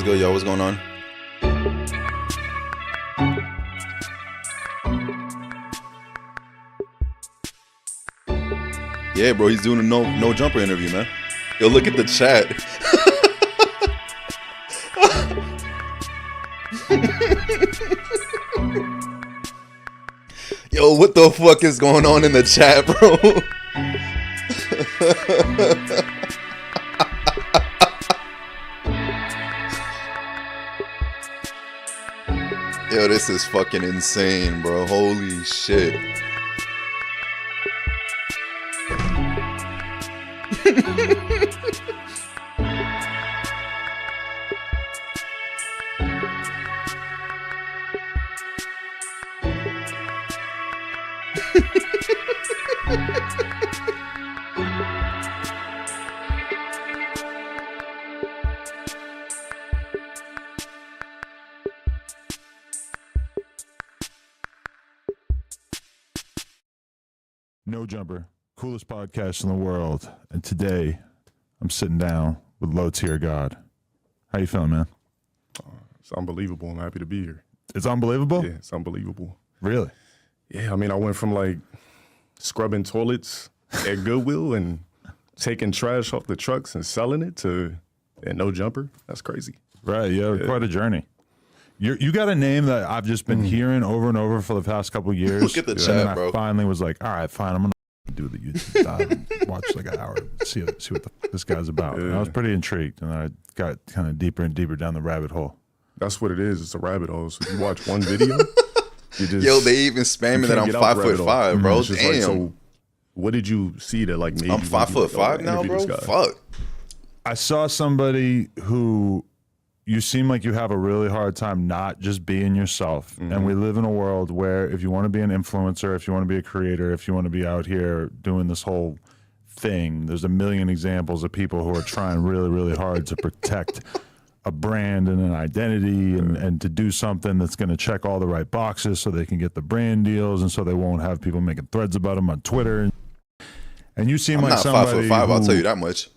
good, yo? What's going on? Yeah, bro, he's doing a no jumper interview, man. Yo, look at the chat. Yo, what the fuck is going on in the chat, bro? Yo, this is fucking insane, bro. Holy shit. No Jumper, coolest podcast in the world. And today, I'm sitting down with lowtiergod. How you feeling, man? It's unbelievable. I'm happy to be here. It's unbelievable? Yeah, it's unbelievable. Really? Yeah, I mean, I went from like scrubbing toilets at Goodwill and taking trash off the trucks and selling it to No Jumper. That's crazy. Right, yeah, quite a journey. You got a name that I've just been hearing over and over for the past couple of years. Look at the chat, bro. I finally was like, all right, fine, I'm going to do the YouTube dive and watch like an hour, see what this guy's about. And I was pretty intrigued, and I got kind of deeper and deeper down the rabbit hole. That's what it is. It's a rabbit hole. So if you watch one video, you just... Yo, they even spamming that I'm 5'5", bro. Damn. Like, so what did you see that like made I'm you 5'5" now, bro? Fuck. I saw somebody who... You seem like you have a really hard time not just being yourself. Mm-hmm. And we live in a world where if you want to be an influencer, if you want to be a creator, if you want to be out here doing this whole thing, there's a million examples of people who are trying really, really hard to protect a brand and an identity and to do something that's going to check all the right boxes so they can get the brand deals and so they won't have people making threads about them on Twitter. And you seem I'm like not somebody 5'5", I'll who, tell you that much.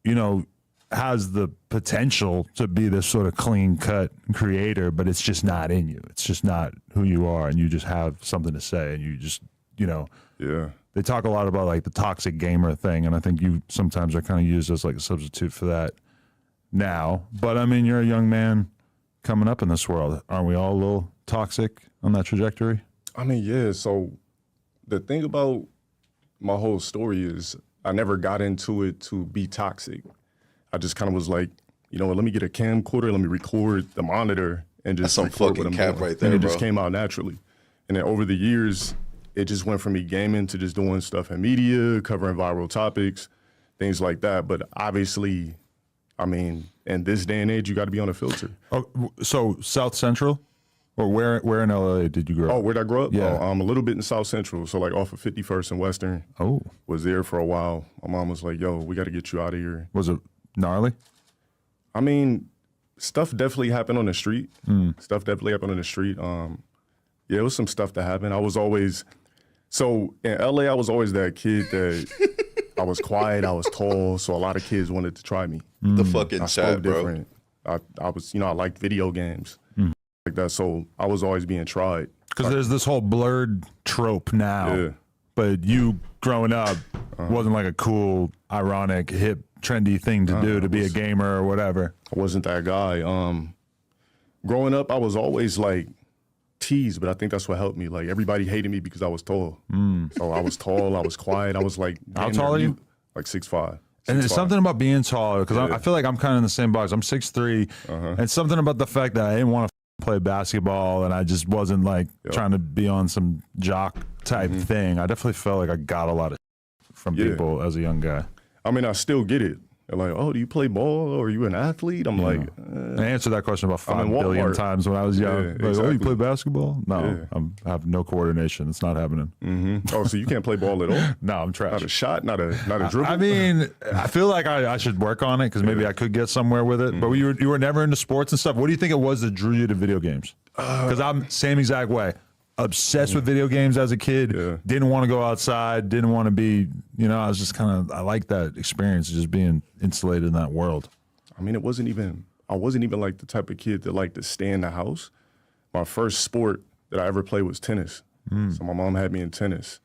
You know, has the potential to be this sort of clean-cut creator, but it's just not in you. It's just not who you are, and you just have something to say, and you just, you know. Yeah. They talk a lot about, like, the toxic gamer thing, and I think you sometimes are kind of used as, like, a substitute for that now. But, I mean, you're a young man coming up in this world. Aren't we all a little toxic on that trajectory? I mean, yeah. So the thing about my whole story is I never got into it to be toxic. I just kind of was like, you know what, let me get a camcorder, let me record the monitor and just That's some fucking cap right there, and it bro. just came out naturally. And then over the years, it just went from me gaming to just doing stuff in media, covering viral topics, things like that. But obviously, I mean, in this day and age, you got to be on a filter. Oh, so South Central? Or where in LA did you grow up? Oh, where'd I grow up? Yeah. Oh, a little bit in South Central, so like off of 51st and Western. Oh. Was there for a while. My mom was like, yo, we got to get you out of here. Was it gnarly? I mean, stuff definitely happened on the street. Stuff definitely happened on the street. Yeah, it was some stuff that happened. I was always, so in LA, I was always that kid that I was quiet, I was tall, so a lot of kids wanted to try me. The fucking I chat, spoke bro. different. I was, you know, I liked video games like that, so I was always being tried. Because there's this whole blurred trope now. Yeah. But you growing up wasn't like a cool, ironic, hip, trendy thing to do to be a gamer or whatever. I wasn't that guy. Growing up, I was always like teased, but I think that's what helped me. Like everybody hated me because I was tall. So I was tall, I was quiet. I was like, How tall are you? Like 6'5". And there's something about being taller, because Yeah. I feel like I'm kind of in the same box. I'm 6'3", and something about the fact that I didn't want to play basketball and I just wasn't like trying to be on some jock type thing. I definitely felt like I got a lot of from people as a young guy. I mean, I still get it. They're like, oh, do you play ball or are you an athlete? I'm like, I answered that question about 5 billion times when I was young. Yeah, like, oh, you exactly. play basketball? No, I have no coordination. It's not happening. Oh, so you can't play ball at all? No, I'm trash. Not a shot, not a dribble? I mean, I feel like I should work on it because maybe I could get somewhere with it. But you were never into sports and stuff. What do you think it was that drew you to video games? Because I'm same exact way. Obsessed with video games as a kid. Didn't want to go outside. Didn't want to be, you know, I was just kind of, I like that experience of just being insulated in that world. I mean, it wasn't even I wasn't even like the type of kid that liked to stay in the house. My first sport that I ever played was tennis. So my mom had me in tennis.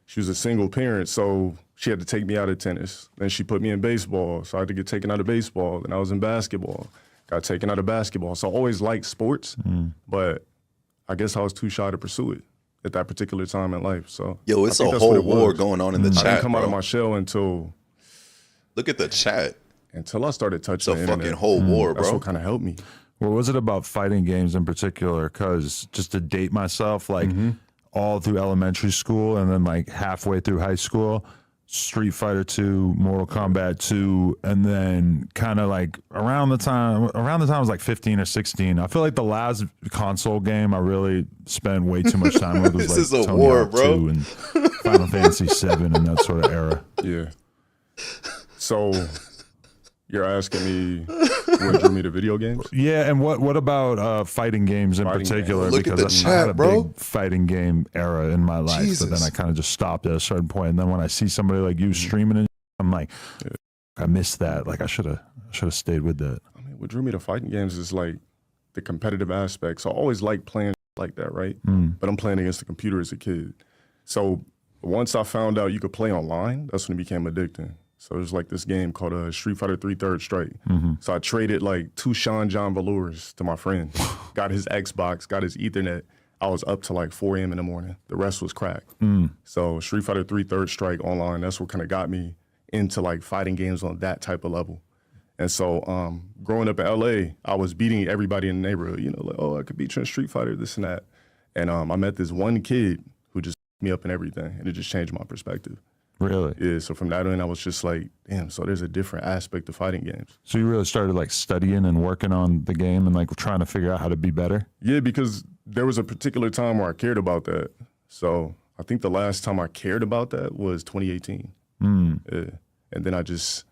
She was a single parent, so she had to take me out of tennis. Then she put me in baseball, so I had to get taken out of baseball. Then I was in basketball, got taken out of basketball. So I always liked sports, but I guess I was too shy to pursue it at that particular time in life. So Yo, it's a whole war going on in the I chat, didn't come bro. out of my shell until Look at the chat. I started touching It's a the fucking internet. whole war, That's bro. what kind of helped me. What was it about fighting games in particular? Because just to date myself, like all through elementary school and then like halfway through high school, Street Fighter 2, Mortal Kombat 2, and then kind of like around the time I was like 15 or 16. I feel like the last console game I really spent way too much time with was This like is a Tony war, Hawk bro. 2 and Final Fantasy 7 and that sort of era. Yeah. So you're asking me what drew me to video games? Yeah, and what about fighting games in Fighting particular? games. Look at Because the I had chat, a bro. big fighting game era in my life, but then Jesus. I kind of just stopped at a certain point. And then when I see somebody like you streaming it, I'm like, I missed that. Like I should have stayed with that. I mean, what drew me to fighting games is like the competitive aspect. So I always liked playing like that, right? But I'm playing against the computer as a kid. So once I found out you could play online, that's when it became addicting. So there's like this game called Street Fighter 3 Third Strike. So I traded like 2 Sean John Velours to my friend. Got his Xbox, got his Ethernet. I was up to like 4 a.m. in the morning. The rest was crack. So Street Fighter 3 Third Strike online, that's what kind of got me into like fighting games on that type of level. And so growing up in LA, I was beating everybody in the neighborhood, you know, like, oh, I could beat you in Street Fighter, this and that. And I met this one kid who just me up in everything, and it just changed my perspective. Really? Yeah, so from that on, I was just like, damn, so there's a different aspect of fighting games. So you really started like studying and working on the game and like trying to figure out how to be better? Yeah, because there was a particular time where I cared about that. So I think the last time I cared about that was 2018. Yeah. And then I just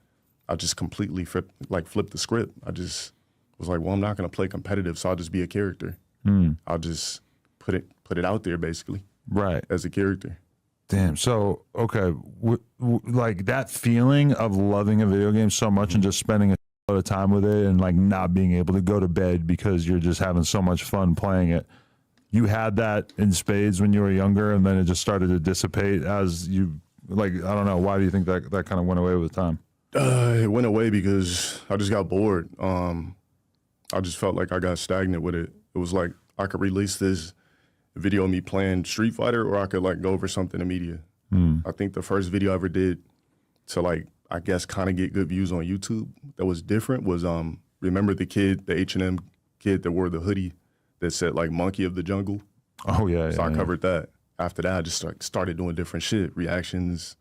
completely flipped the script. I just was like, well, I'm not going to play competitive, so I'll just be a character. I'll just put it out there, basically. Right. As a character. Damn. So, okay. Like that feeling of loving a video game so much and just spending a lot of time with it and like not being able to go to bed because you're just having so much fun playing it. You had that in spades when you were younger and then it just started to dissipate as you, like, I don't know. Why do you think that kind of went away with time? It went away because I just got bored. I just felt like I got stagnant with it. It was like I could release this video of me playing Street Fighter, or I could like go over something in media. I think the first video I ever did to like, I guess, kind of get good views on YouTube that was different was remember the kid, the H&M kid that wore the hoodie that said like Monkey of the Jungle? Oh, yeah. So I covered that. After that, I just started doing different shit, reactions,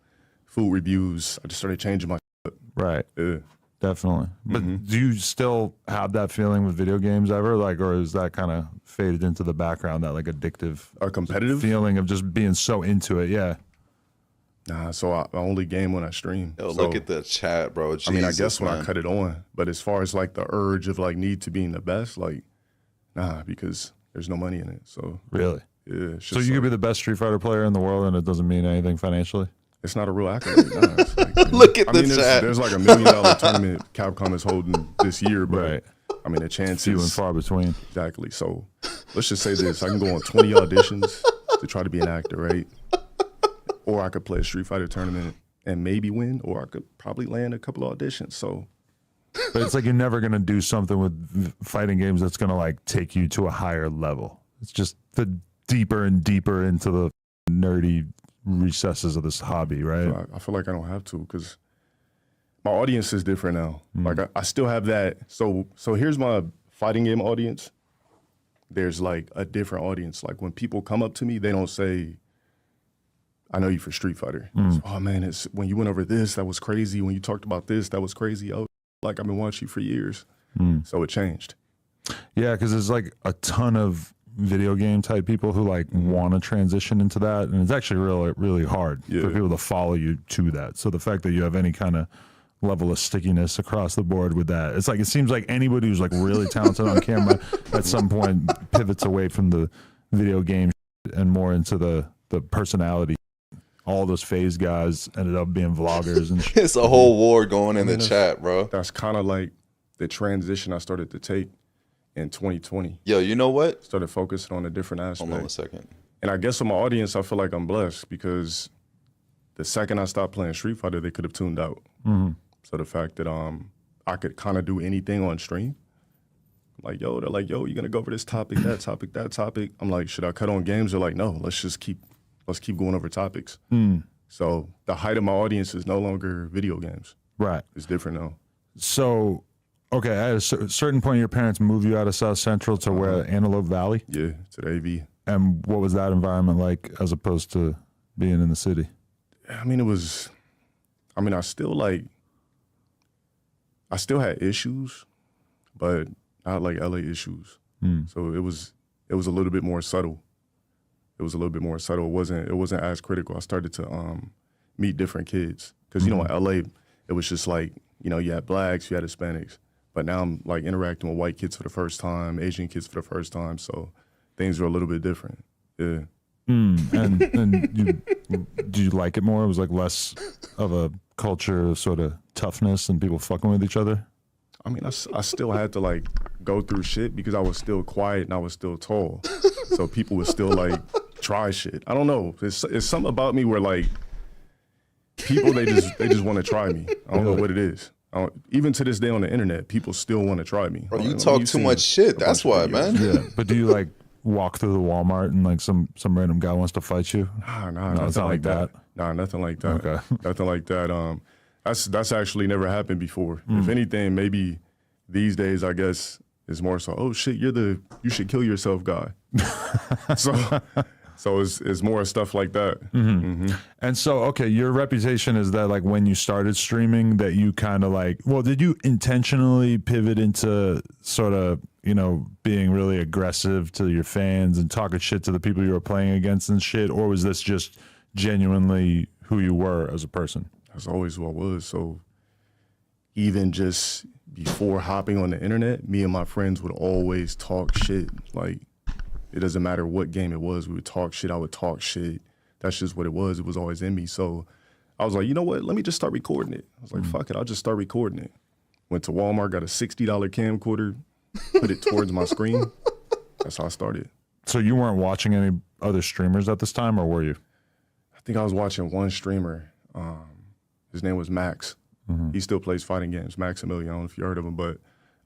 food reviews. I just started changing my shit. Right. Yeah. Definitely. But do you still have that feeling with video games ever? Like, or is that kind of faded into the background, that like addictive A competitive? feeling of just being so into it? Yeah. Nah, so I only game when I stream. Yo, So, look at the chat, bro. Jesus, I mean, I guess when I man. cut it on, but as far as like the urge of like need to being the best, like, nah, because there's no money in it. So Really? yeah, it's So just you could like, be the best Street Fighter player in the world and it doesn't mean anything financially? it's not a real accolade. Nah, it's like, Look at I the mean, chat. there's like $1 million tournament Capcom is holding this year, but Right. I mean, the chances. Few and far between. Exactly. So let's just say this. I can go on 20 auditions to try to be an actor, right? Or I could play a Street Fighter tournament and maybe win, or I could probably land a couple of auditions. So But it's like you're never going to do something with fighting games that's going to like take you to a higher level. It's just the deeper and deeper into the nerdy recesses of this hobby, right? I feel like I don't have to because my audience is different now. Like I still have that. So here's my fighting game audience. There's like a different audience. Like when people come up to me, they don't say, I know you for Street Fighter. It's, oh man, it's when you went over this, that was crazy. When you talked about this, that was crazy. Oh, like I've been watching you for years. So it changed. Yeah, because there's like a ton of video game type people who like want to transition into that, and it's actually really hard for people to follow you to that. So the fact that you have any kind of level of stickiness across the board with that, it's like it seems like anybody who's like really talented on camera at some point pivots away from the video game and more into the personality. All those phase guys ended up being vloggers and shit. It's a whole war going in the chat, bro. That's kind of like the transition I started to take in 2020. Yo, you know what? Started focusing on a different aspect. Hold on a second. And I guess with my audience, I feel like I'm blessed because the second I stopped playing Street Fighter, they could have tuned out. So the fact that I could kind of do anything on stream, like, yo, they're like, yo, you gonna go over this topic, that topic, that topic? I'm like, should I cut on games? They're like, no, let's keep going over topics. So the height of my audience is no longer video games. Right. It's different now. So, okay, at a certain point, your parents moved you out of South Central to where Antelope Valley? Yeah, to the AV. And what was that environment like as opposed to being in the city? I mean, I still had issues, but not like LA issues. So it was a little bit more subtle. It wasn't as critical. I started to meet different kids. Because, in LA, it was just like, you had blacks, you had Hispanics. But now I'm like interacting with white kids for the first time, Asian kids for the first time. So things are a little bit different. Yeah. And do you like it more? It was like less of a culture sort of toughness and people fucking with each other? I mean, I still had to like go through shit because I was still quiet and I was still tall. So people would still like try shit. I don't know. It's something about me where like people, they just want to try me. I don't know what it is. Even to this day on the internet, people still want to try me. Bro, you talk too much shit. That's why, man. Yeah. But do you like walk through the Walmart and like some random guy wants to fight you? Nah, No, it's not like that. Nah, nothing like that. Okay. Nothing like that. That's actually never happened before. If anything, maybe these days, I guess, it's more so, oh shit, you should kill yourself guy. So it's more stuff like that. And so, okay, your reputation is that like when you started streaming that you kind of like, well, did you intentionally pivot into sort of, being really aggressive to your fans and talking shit to the people you were playing against and shit? Or was this just genuinely who you were as a person? That's always who I was. So even just before hopping on the internet, me and my friends would always talk shit. Like, it doesn't matter what game it was, we would talk shit, I would talk shit. That's just what it was. It was always in me. So I was like, you know what? Let me just start recording it. I was like, fuck it, I'll just start recording it. Went to Walmart, got a $60 camcorder, put it towards my screen. That's how I started. So you weren't watching any other streamers at this time, or were you? I think I was watching one streamer. His name was Max. He still plays fighting games, Maximilian. I don't know if you heard of him, but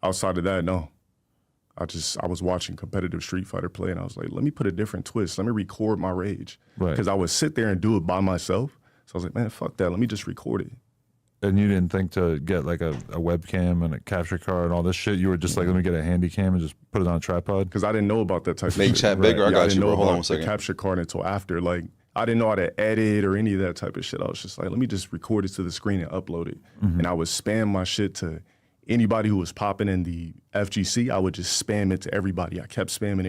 outside of that, no. I was watching competitive Street Fighter play, and I was like, let me put a different twist. Let me record my rage. Because I would sit there and do it by myself. So I was like, man, fuck that. Let me just record it. And you didn't think to get like a webcam and a capture card and all this shit? You were just like, let me get a handy cam and just put it on a tripod? Because I didn't know about that type of shit. Make chat bigger. I got you, bro. Hold on a the second. capture card until after. Like, I didn't know how to edit or any of that type of shit. I was just like, let me just record it to the screen and upload it. And I would spam my shit to anybody who was popping in the FGC. I would just spam it to everybody. I kept spamming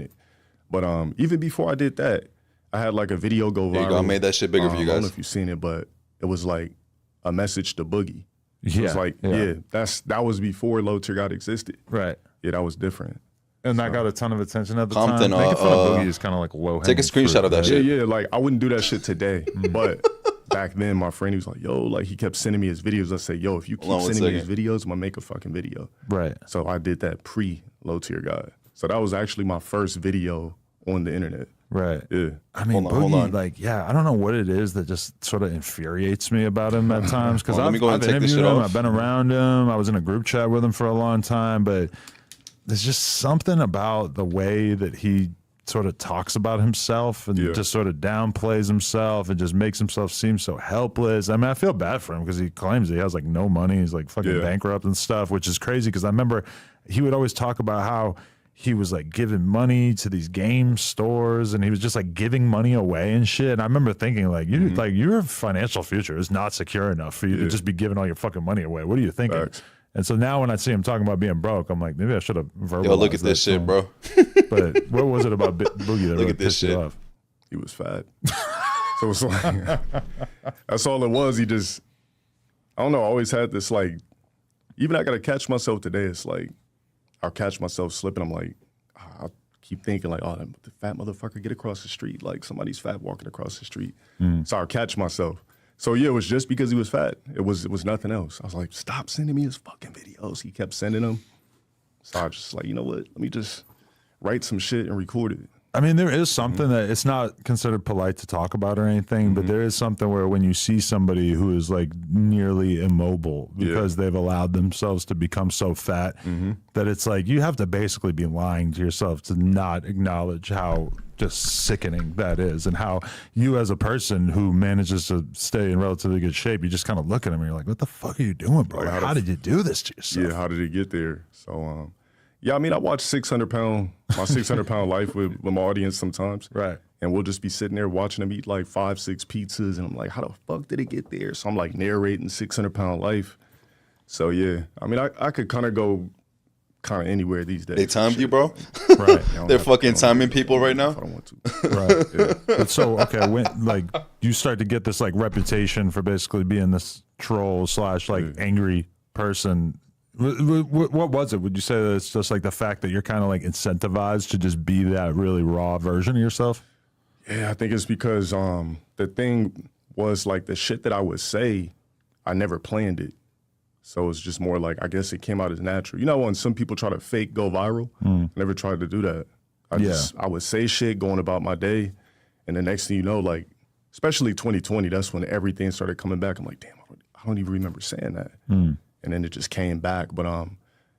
it. But even before I did that, I had like a video go viral. There you go. I made that shit bigger for you guys. I don't know if you've seen it, but it was like a message to Boogie. It was like, that was before Low Tier God existed. Right. Yeah, that was different. And that got a ton of attention at the Compton, time. Making fun of Boogie is kind of like low. Take a screenshot of that shit. Yeah, like I wouldn't do that shit today. But back then, my friend, he was like, yo, like he kept sending me his videos. I said, yo, if you keep sending me his videos, I'm gonna make a fucking video. Right. So I did that pre-Low Tier God. So that was actually my first video on the internet. Right. Yeah. I mean, hold on. like, I don't know what it is that just sort of infuriates me about him at times. Because I've interviewed him, I've been around him, I was in a group chat with him for a long time, but there's just something about the way that he sort of talks about himself and just sort of downplays himself and just makes himself seem so helpless. I mean, I feel bad for him because he claims he has like no money. He's like fucking bankrupt and stuff, which is crazy because I remember he would always talk about how he was like giving money to these game stores and he was just like giving money away and shit. And I remember thinking like, your financial future is not secure enough for you to just be giving all your fucking money away. What are you thinking? Facts. And so now when I see him talking about being broke, I'm like, maybe I should have verbalized. Yo, look at this shit, bro. But what was it about Boogie that really pissed you off? He was fat. So it's like, that's all it was. He just, I don't know, I always had this like, even I got to catch myself today. It's like, I'll catch myself slipping. I'm like, I'll keep thinking like, oh, the fat motherfucker get across the street. Like somebody's fat walking across the street. So I'll catch myself. So yeah, it was just because he was fat. It was nothing else. I was like, stop sending me his fucking videos. He kept sending them. So I was just like, you know what? Let me just write some shit and record it. I mean, there is something that it's not considered polite to talk about or anything, but there is something where when you see somebody who is like nearly immobile because they've allowed themselves to become so fat that it's like you have to basically be lying to yourself to not acknowledge how just sickening that is, and how you as a person who manages to stay in relatively good shape, you just kind of look at him and you're like, what the fuck are you doing, bro? Like, how did you do this to yourself? Yeah, how did it get there? So, yeah, I mean, I watch 600-pound, my 600-pound life with my audience sometimes. Right. And we'll just be sitting there watching them eat like 5-6 pizzas. And I'm like, how the fuck did it get there? So I'm like narrating 600-pound life. So yeah, I mean, I could kind of go kind of anywhere these days. They timed you, bro? Right. They're fucking timing people right now? If I don't want to. Right. Yeah. But so, okay, when like you start to get this like reputation for basically being this troll / like angry person. What was it? Would you say that it's just like the fact that you're kind of like incentivized to just be that really raw version of yourself? Yeah, I think it's because the thing was like the shit that I would say, I never planned it. So it's just more like, I guess it came out as natural. You know when some people try to fake go viral? I never tried to do that. I would say shit going about my day, and the next thing you know, like, especially 2020, that's when everything started coming back. I'm like, damn, I don't even remember saying that. And then it just came back. But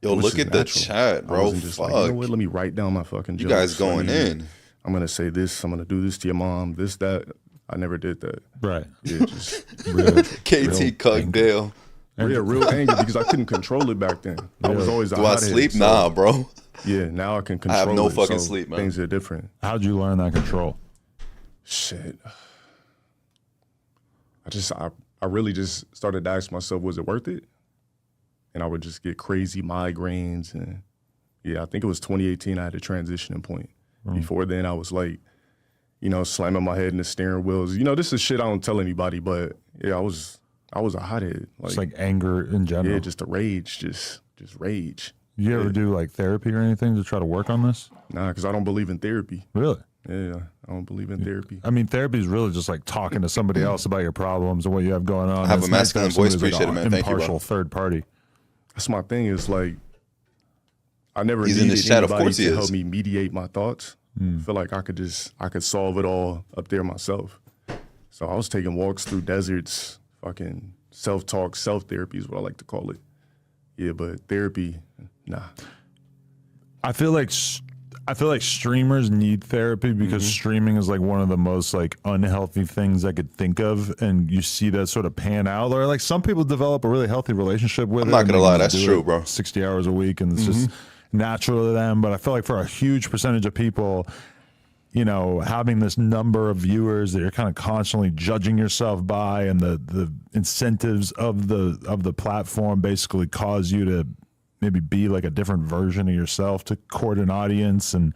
yo, look at the chat, bro. I wasn't just like, you know what, let me write down my fucking jokes. You guys going in. I'm gonna say this, I'm gonna do this to your mom, this, that. I never did that. Right. Yeah, just KT Cuckdale. real angry because I couldn't control it back then. I was always a Do I hothead, sleep? so, Nah, bro. Yeah, now I can control it. have no fucking so sleep, man. Things are different. How'd you learn that control? Shit. I really just started to ask myself, was it worth it? And I would just get crazy migraines. And yeah, I think it was 2018 I had a transitioning point. Before then I was like, you know, slamming my head in the steering wheels. You know, this is shit I don't tell anybody, but yeah, I was a hothead. It's like anger in general. Yeah, just a rage, just rage. You ever do like therapy or anything to try to work on this? Nah, because I don't believe in therapy. Really? Yeah, I don't believe in therapy. I mean, therapy is really just like talking to somebody else about your problems and what you have going on. I have It's a nice to masculine have somebody voice. who's, Appreciate it, man. Thank you, bro. impartial third party. That's my thing. Is like, I never He's in needed the chat. Of anybody course he to is. help me mediate my thoughts. I feel like I could solve it all up there myself. So I was taking walks through deserts, fucking self-talk, self-therapy is what I like to call it. Yeah, but therapy, nah. I feel like streamers need therapy because streaming is like one of the most like unhealthy things I could think of, and you see that sort of pan out. Or like some people develop a really healthy relationship with it. I'm not and gonna they lie, can that's do true, it bro. 60 hours a week, and it's just natural to them. But I feel like for a huge percentage of people, you know, having this number of viewers that you're kind of constantly judging yourself by, and the incentives of the platform basically cause you to maybe be like a different version of yourself to court an audience, and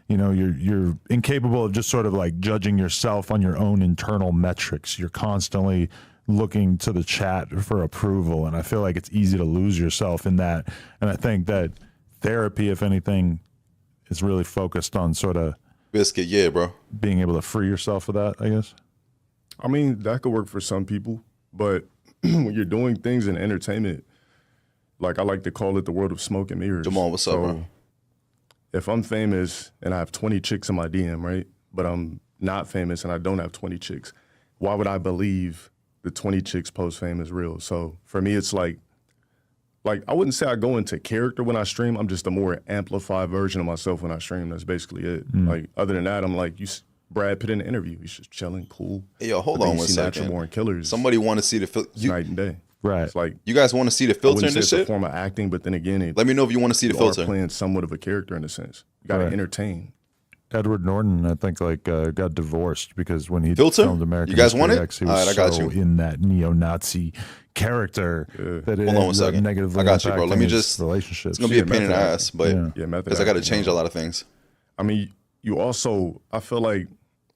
you know you're incapable of just sort of like judging yourself on your own internal metrics. You're constantly looking to the chat for approval, and I feel like it's easy to lose yourself in that. And I think that therapy, if anything, is really focused on sort of Biscuit, yeah, bro. being able to free yourself of that, I guess. I mean, that could work for some people, but when you're doing things in entertainment, like I like to call it the world of smoke and mirrors. Jamal, what's up, bro? If I'm famous and I have 20 chicks in my DM, right? But I'm not famous and I don't have 20 chicks, why would I believe the 20 chicks post-fame is real? So for me, it's like I wouldn't say I go into character when I stream. I'm just a more amplified version of myself when I stream. That's basically it. Like other than that, I'm like, Brad Pitt in the interview. He's just chilling, cool. Hey, yo, hold But then on you one see second. Natural Born Killers. Somebody want to see the filter. Night and day. Right. It's like, You guys want to see the I filter wouldn't in say this it's a shit? form of acting, but then again, Let me know if you want to see the you are filter. playing somewhat of a character in a sense. You got to Right. entertain. Edward Norton, I think, like got divorced because when he Filter? filmed American You guys want History it? X, he was All right, I got so you. in that neo-Nazi character that it Hold on one ends up second. negatively I got you, bro. Let impacting me his just. relationships. It's gonna be a pain in the method ass, but Yeah, method because I got to acting, change a lot of things. I mean, you also, I feel like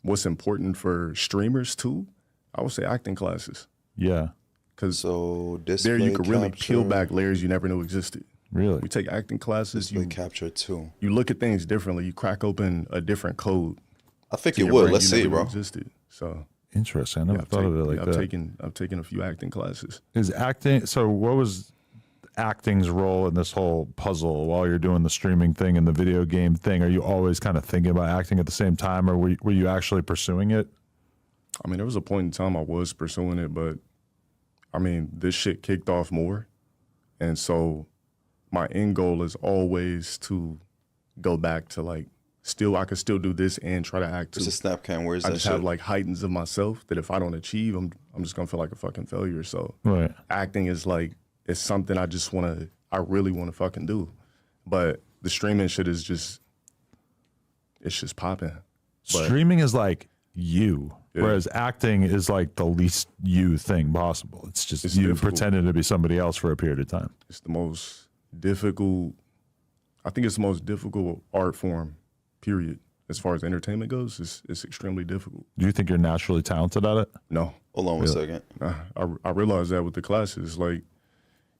what's important for streamers too, I would say acting classes. Yeah, Because So there display you could really peel capture- back layers you never knew existed. really. We take acting classes, display you capture too. look at things differently. You crack open a different code. I think to it your would. brain Let's you see, never knew bro. Existed. So Interesting. I never thought of it like that. I've taken a few acting classes. Is acting, so what was acting's role in this whole puzzle while you're doing the streaming thing and the video game thing? Are you always kind of thinking about acting at the same time, or were you actually pursuing it? I mean, there was a point in time I was pursuing it, but I mean, this shit kicked off more. And so my end goal is always to go back to like, I could still do this and try to act too. It's a snap cam. Where's that I just shit? have like heightens of myself that if I don't achieve, I'm just gonna feel like a fucking failure. So Right. acting is like, it's something I really want to fucking do. But the streaming shit is just, it's just popping. Streaming is like you, whereas acting is like the least you thing possible. It's just you difficult. pretending to be somebody else for a period of time. It's the most difficult, I think it's the most difficult art form, period. As far as entertainment goes, it's extremely difficult. Do you think you're naturally talented at it? No. Hold on one second. I realized that with the classes, like,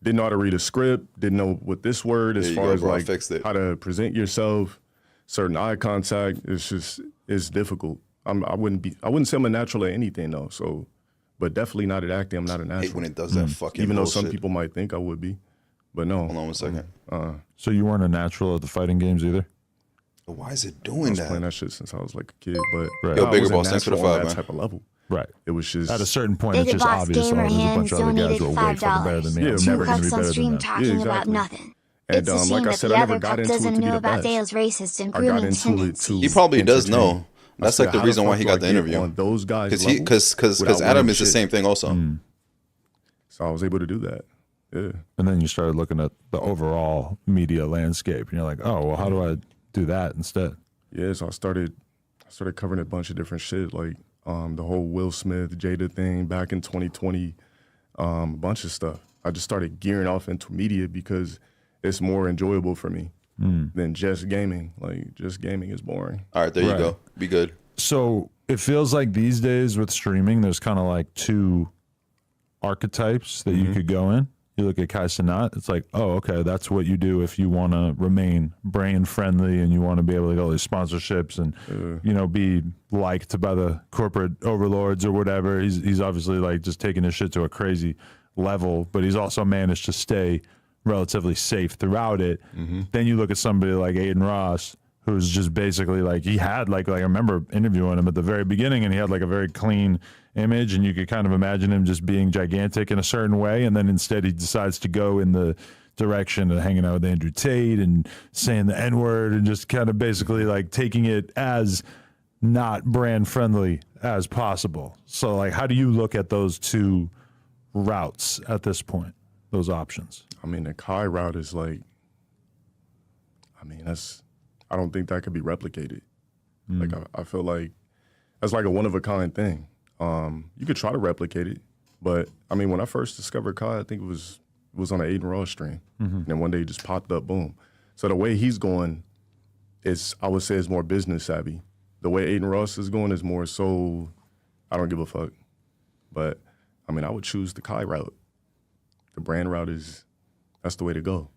didn't know how to read a script, didn't know what this word as far as like how to present yourself, certain eye contact. It's difficult. I wouldn't say I'm a natural at anything though. So, but definitely not at acting. I'm not a natural. I hate when it does that fucking even though bullshit. some people might think I would be, but no. Hold on one second. So you weren't a natural at the fighting games either? Why is it I doing was that? playing that shit since I was like a kid, but Right. Yo, I Bigger wasn't Boss, thanks for the natural on 5, that man. type of level. Right. It was just At a certain point, it's Bigger just Boss obvious. Oh, gamer there's a bunch hands of other guys who are way donated fucking better than me. Yeah, I'm Two never going to cups be on better than stream them. talking Yeah, about exactly. nothing. And It's a shame like I that said, the I never other got cup into it doesn't to be know the about best. Dale's racist and I got grooming into it tendencies. to He probably does entertain. know. That's I like said, the how reason why fuck he do I got the get interview. on those guys' Because level Adam without is the winning same shit? thing also. So I was able to do that. Yeah. And then you started looking at the overall media landscape, and you're like, oh, well, how do I do that instead? Yeah, so I started covering a bunch of different shit, like the whole Will Smith, Jada thing back in 2020, a bunch of stuff. I just started gearing off into media because it's more enjoyable for me than just gaming. Like, just gaming is boring. All right, there you Right. go. Be good. So it feels like these days with streaming, there's kind of like two archetypes that you could go in. You look at Kai Cenat, it's like, oh, okay, that's what you do if you want to remain brand friendly and you want to be able to get all these sponsorships and you know, be liked by the corporate overlords or whatever. He's obviously like just taking his shit to a crazy level, but he's also managed to stay relatively safe throughout it. Then you look at somebody like Aiden Ross, who's just basically like, he had like I remember interviewing him at the very beginning, and he had like a very clean image, and you could kind of imagine him just being gigantic in a certain way, and then instead he decides to go in the direction of hanging out with Andrew Tate and saying the N-word and just kind of basically like taking it as not brand friendly as possible. So like, how do you look at those two routes at this point, those options? I mean, the Kai route is like, I don't think that could be replicated. Like, I feel like that's like a one-of-a-kind thing. You could try to replicate it, but I mean, when I first discovered Kai, I think it was on an Aiden Ross stream, and then one day it just popped up, boom. So the way he's going is, I would say, is more business savvy. The way Aiden Ross is going is more so, I don't give a fuck. But I mean, I would choose the Kai route. The brand route that's the way to go.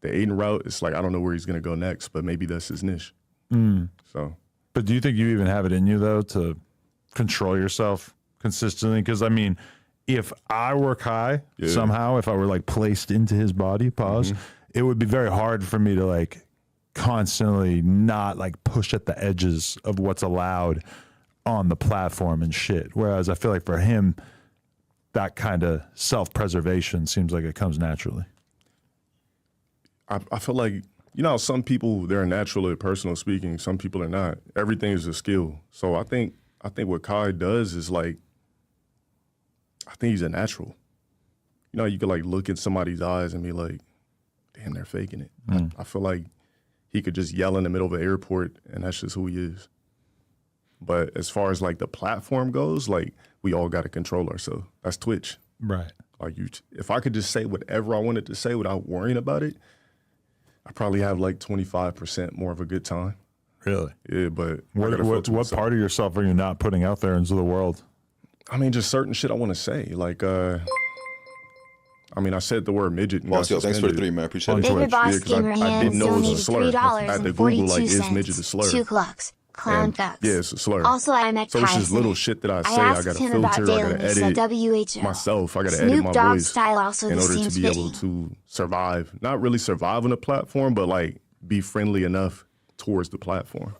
The Aiden route, it's like, I don't know where he's gonna go next, but maybe that's his niche. So. But do you think you even have it in you though to control yourself consistently? Because I mean, if I were Kai somehow, if I were like placed into his body, it would be very hard for me to like constantly not like push at the edges of what's allowed on the platform and shit. Whereas I feel like for him, that kind of self-preservation seems like it comes naturally. I feel like, you know, some people, they're natural at personal speaking. Some people are not. Everything is a skill. So I think what Kai does is like, I think he's a natural. You know, you could like look in somebody's eyes and be like, damn, they're faking it. I feel like he could just yell in the middle of an airport and that's just who he is. But as far as like the platform goes, like we all got to control ourselves. That's Twitch. Right. Like if I could just say whatever I wanted to say without worrying about it, I probably have like 25% more of a good time. Really? Yeah, but what part of yourself are you not putting out there into the world? I mean, just certain shit I want to say. Like, I mean, I said the word midget. And Boss, yo, thanks for the 3, man. Appreciate it. Bigger Boss Yeah, 'cause gamer I hands didn't know it was a donated slur. I had to Google, like, is midget a $3.42. slur? 2 clocks. Clown And, fucks. yeah, it's a slur. Also, I met So it's just Tyson. little shit that I say. asked I gotta him about filter. I Dalen. gotta He said edit WHO. myself. I gotta Snoop edit my Dogg voice style also in this order to seems be able fitting. to survive. Not really survive on the platform, but like be friendly enough towards the platform.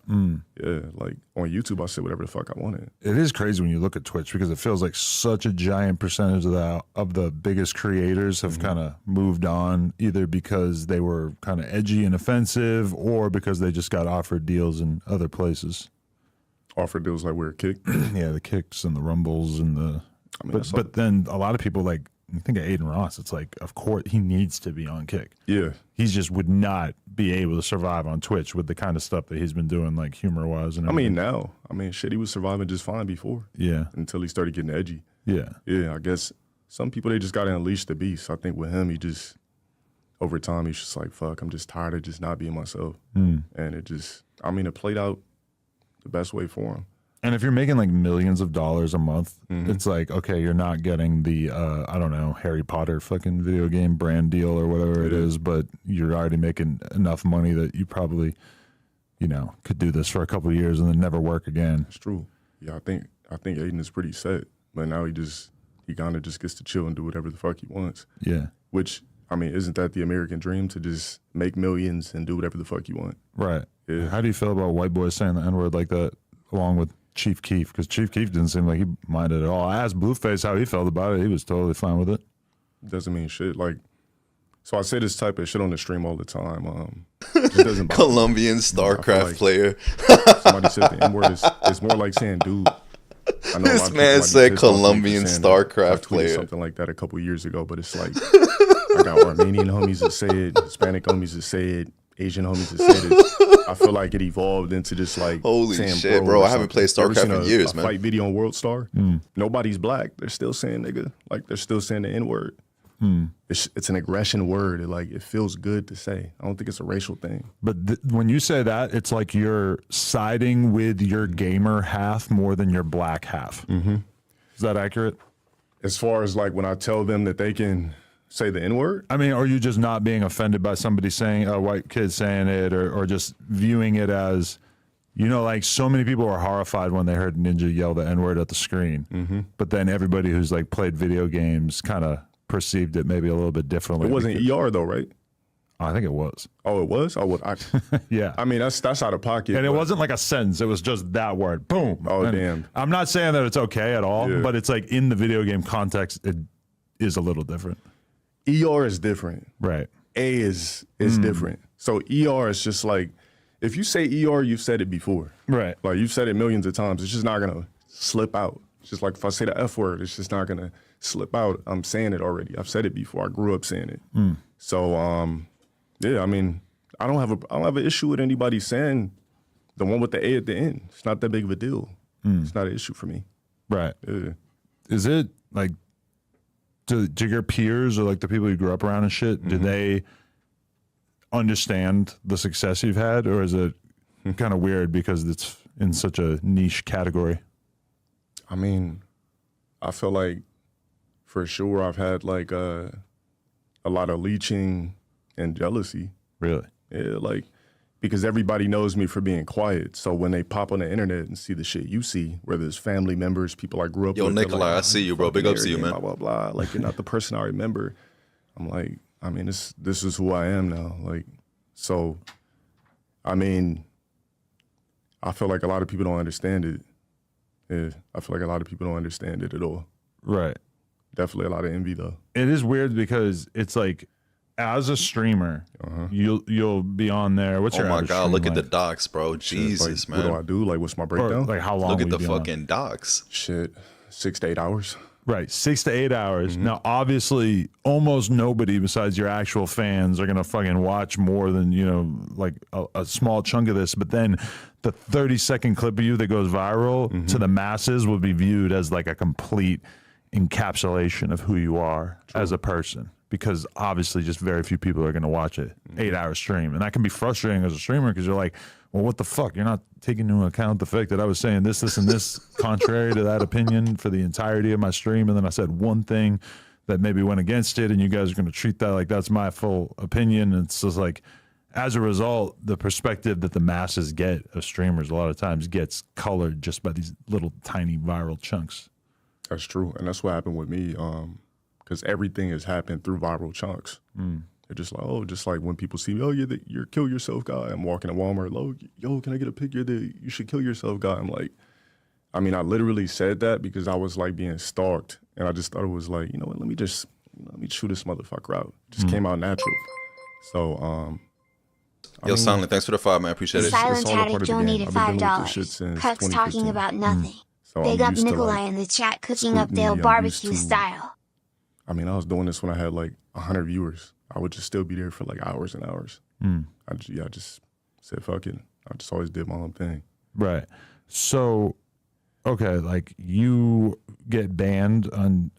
Yeah, like on YouTube, I said whatever the fuck I wanted. It is crazy when you look at Twitch because it feels like such a giant percentage of the biggest creators have kind of moved on, either because they were kind of edgy and offensive or because they just got offered deals in other places. Offer deals like we're kicked. Yeah, the kicks and the rumbles and the. I mean, But then a lot of people, like, you think of Aiden Ross, it's like, of course, he needs to be on Kick. yeah, He just would not be able to survive on Twitch with the kind of stuff that he's been doing, like humor-wise. And I everything. mean now, shit, he was surviving just fine before. Yeah. Until he started getting edgy. Yeah. Yeah, I guess some people, they just got to unleash the beast. I think with him, he just, over time, he's just like, fuck, I'm just tired of just not being myself. And it just, it played out the best way for him. And if you're making like millions of dollars a month, it's like, okay, you're not getting the, I don't know, Harry Potter fucking video game brand deal or whatever it is, but you're already making enough money that you probably, you know, could do this for a couple of years and then never work again. It's true. Yeah, I think Aiden is pretty set, but now he kind of just gets to chill and do whatever the fuck he wants. Yeah. Which, isn't that the American dream, to just make millions and do whatever the fuck you want? Right. Yeah. How do you feel about white boys saying the N-word like that along with Chief Keef? Because Chief Keef didn't seem like he minded at all. I asked Blueface how he felt about it. He was totally fine with it. Doesn't mean shit. Like, so I say this type of shit on the stream all the time. It just doesn't bother me. Colombian StarCraft like- player. Somebody said the N-word it's more like saying dude. I know a lot This of people man might be said pissed off at me for Colombian saying that. StarCraft I tweeted player. something like that a couple years ago, but it's like I got Armenian homies that say it, Hispanic homies that say it, Asian homies that say it. I feel like it evolved into just like Holy saying shit, bro. bro. or I haven't played something. You ever StarCraft in seen years, a man. fight video on World Star. Nobody's black. They're still saying nigga. Like they're still saying the N-word. It's an aggression word. It feels good to say. I don't think it's a racial thing. But when you say that, it's like you're siding with your gamer half more than your black half. Is that accurate? As far as like when I tell them that they can say the N-word, I mean, are you just not being offended by somebody saying, a white kid saying it, or just viewing it as, you know, like so many people were horrified when they heard Ninja yell the N-word at the screen. But then everybody who's like played video games kind of perceived it maybe a little bit differently. it wasn't ER though, right? I think it was. Oh, it was? Yeah. That's out of pocket. And it but- wasn't like a sentence. It was just that word. Boom. Oh, And damn. I'm not saying that it's okay at all, Yeah. but it's like in the video game context, it is a little different. ER is different. Right. A is different. So ER is just like, if you say ER, you've said it before. Right. Like you've said it millions of times. It's just not gonna slip out. It's just like if I say the F word, it's just not gonna slip out. I'm saying it already. I've said it before. I grew up saying it. So yeah, I don't have an issue with anybody saying the one with the A at the end. It's not that big of a deal. It's not an issue for me. Right. Yeah. Is it like, do your peers or like the people you grew up around and shit, do they understand the success you've had, or is it kind of weird because it's in such a niche category? I feel like for sure I've had like a lot of leeching and jealousy. Really? Yeah, like because everybody knows me for being quiet. So when they pop on the internet and see the shit you see, whether it's family members, people I grew up Yo, with, they're Nikolai, like, I see you, bro. Big ups to you, man. Blah blah blah. Like you're not the person I remember. I'm like, this is who I am now. Like, so, I feel like a lot of people don't understand it. Yeah, I feel like a lot of people don't understand it at all. Right. Definitely a lot of envy though. It is weird because it's like, as a streamer, you'll be on there. What's Oh your my average god, stream look at like? the docs, bro. Jesus, Like, what do I man. do? Like, what's my Or, breakdown? like how long? Look at will the you be on? fucking docs. Shit, 6 to 8 hours. Right, 6 to 8 hours. Now, obviously, almost nobody besides your actual fans are gonna fucking watch more than, you know, like a small chunk of this. But then the 30-second clip of you that goes viral to the masses will be viewed as like a complete encapsulation of who you are as a person, because obviously just very few people are gonna watch a 8-hour stream, and that can be frustrating as a streamer because you're like, well, what the fuck? You're not taking into account the fact that I was saying this, and this contrary to that opinion for the entirety of my stream, and then I said one thing that maybe went against it, and you guys are going to treat that like that's my full opinion. And it's just like, as a result, the perspective that the masses get of streamers a lot of times gets colored just by these little tiny viral chunks. That's true, and that's what happened with me. Because everything has happened through viral chunks. They're just like, oh, just like when people see me, oh, you're kill yourself guy. I'm walking to Walmart, yo, can I get a picture? You should kill yourself guy. I'm like, I mean, I literally said that because I was like being stalked, and I just thought it was like, you know what? Let me chew this motherfucker out. Just came out natural. So, Yo, Silent, thanks for the 5, man. I appreciate it. Silent Haddock donated $5. Cuck's talking about nothing. So Big up Nikolai in the chat cooking up Dale barbecue style. I mean, I was doing this when I had like 100 viewers. I would just still be there for like hours and hours. I just said, fuck it. I just always did my own thing. Right. So, okay, like you get banned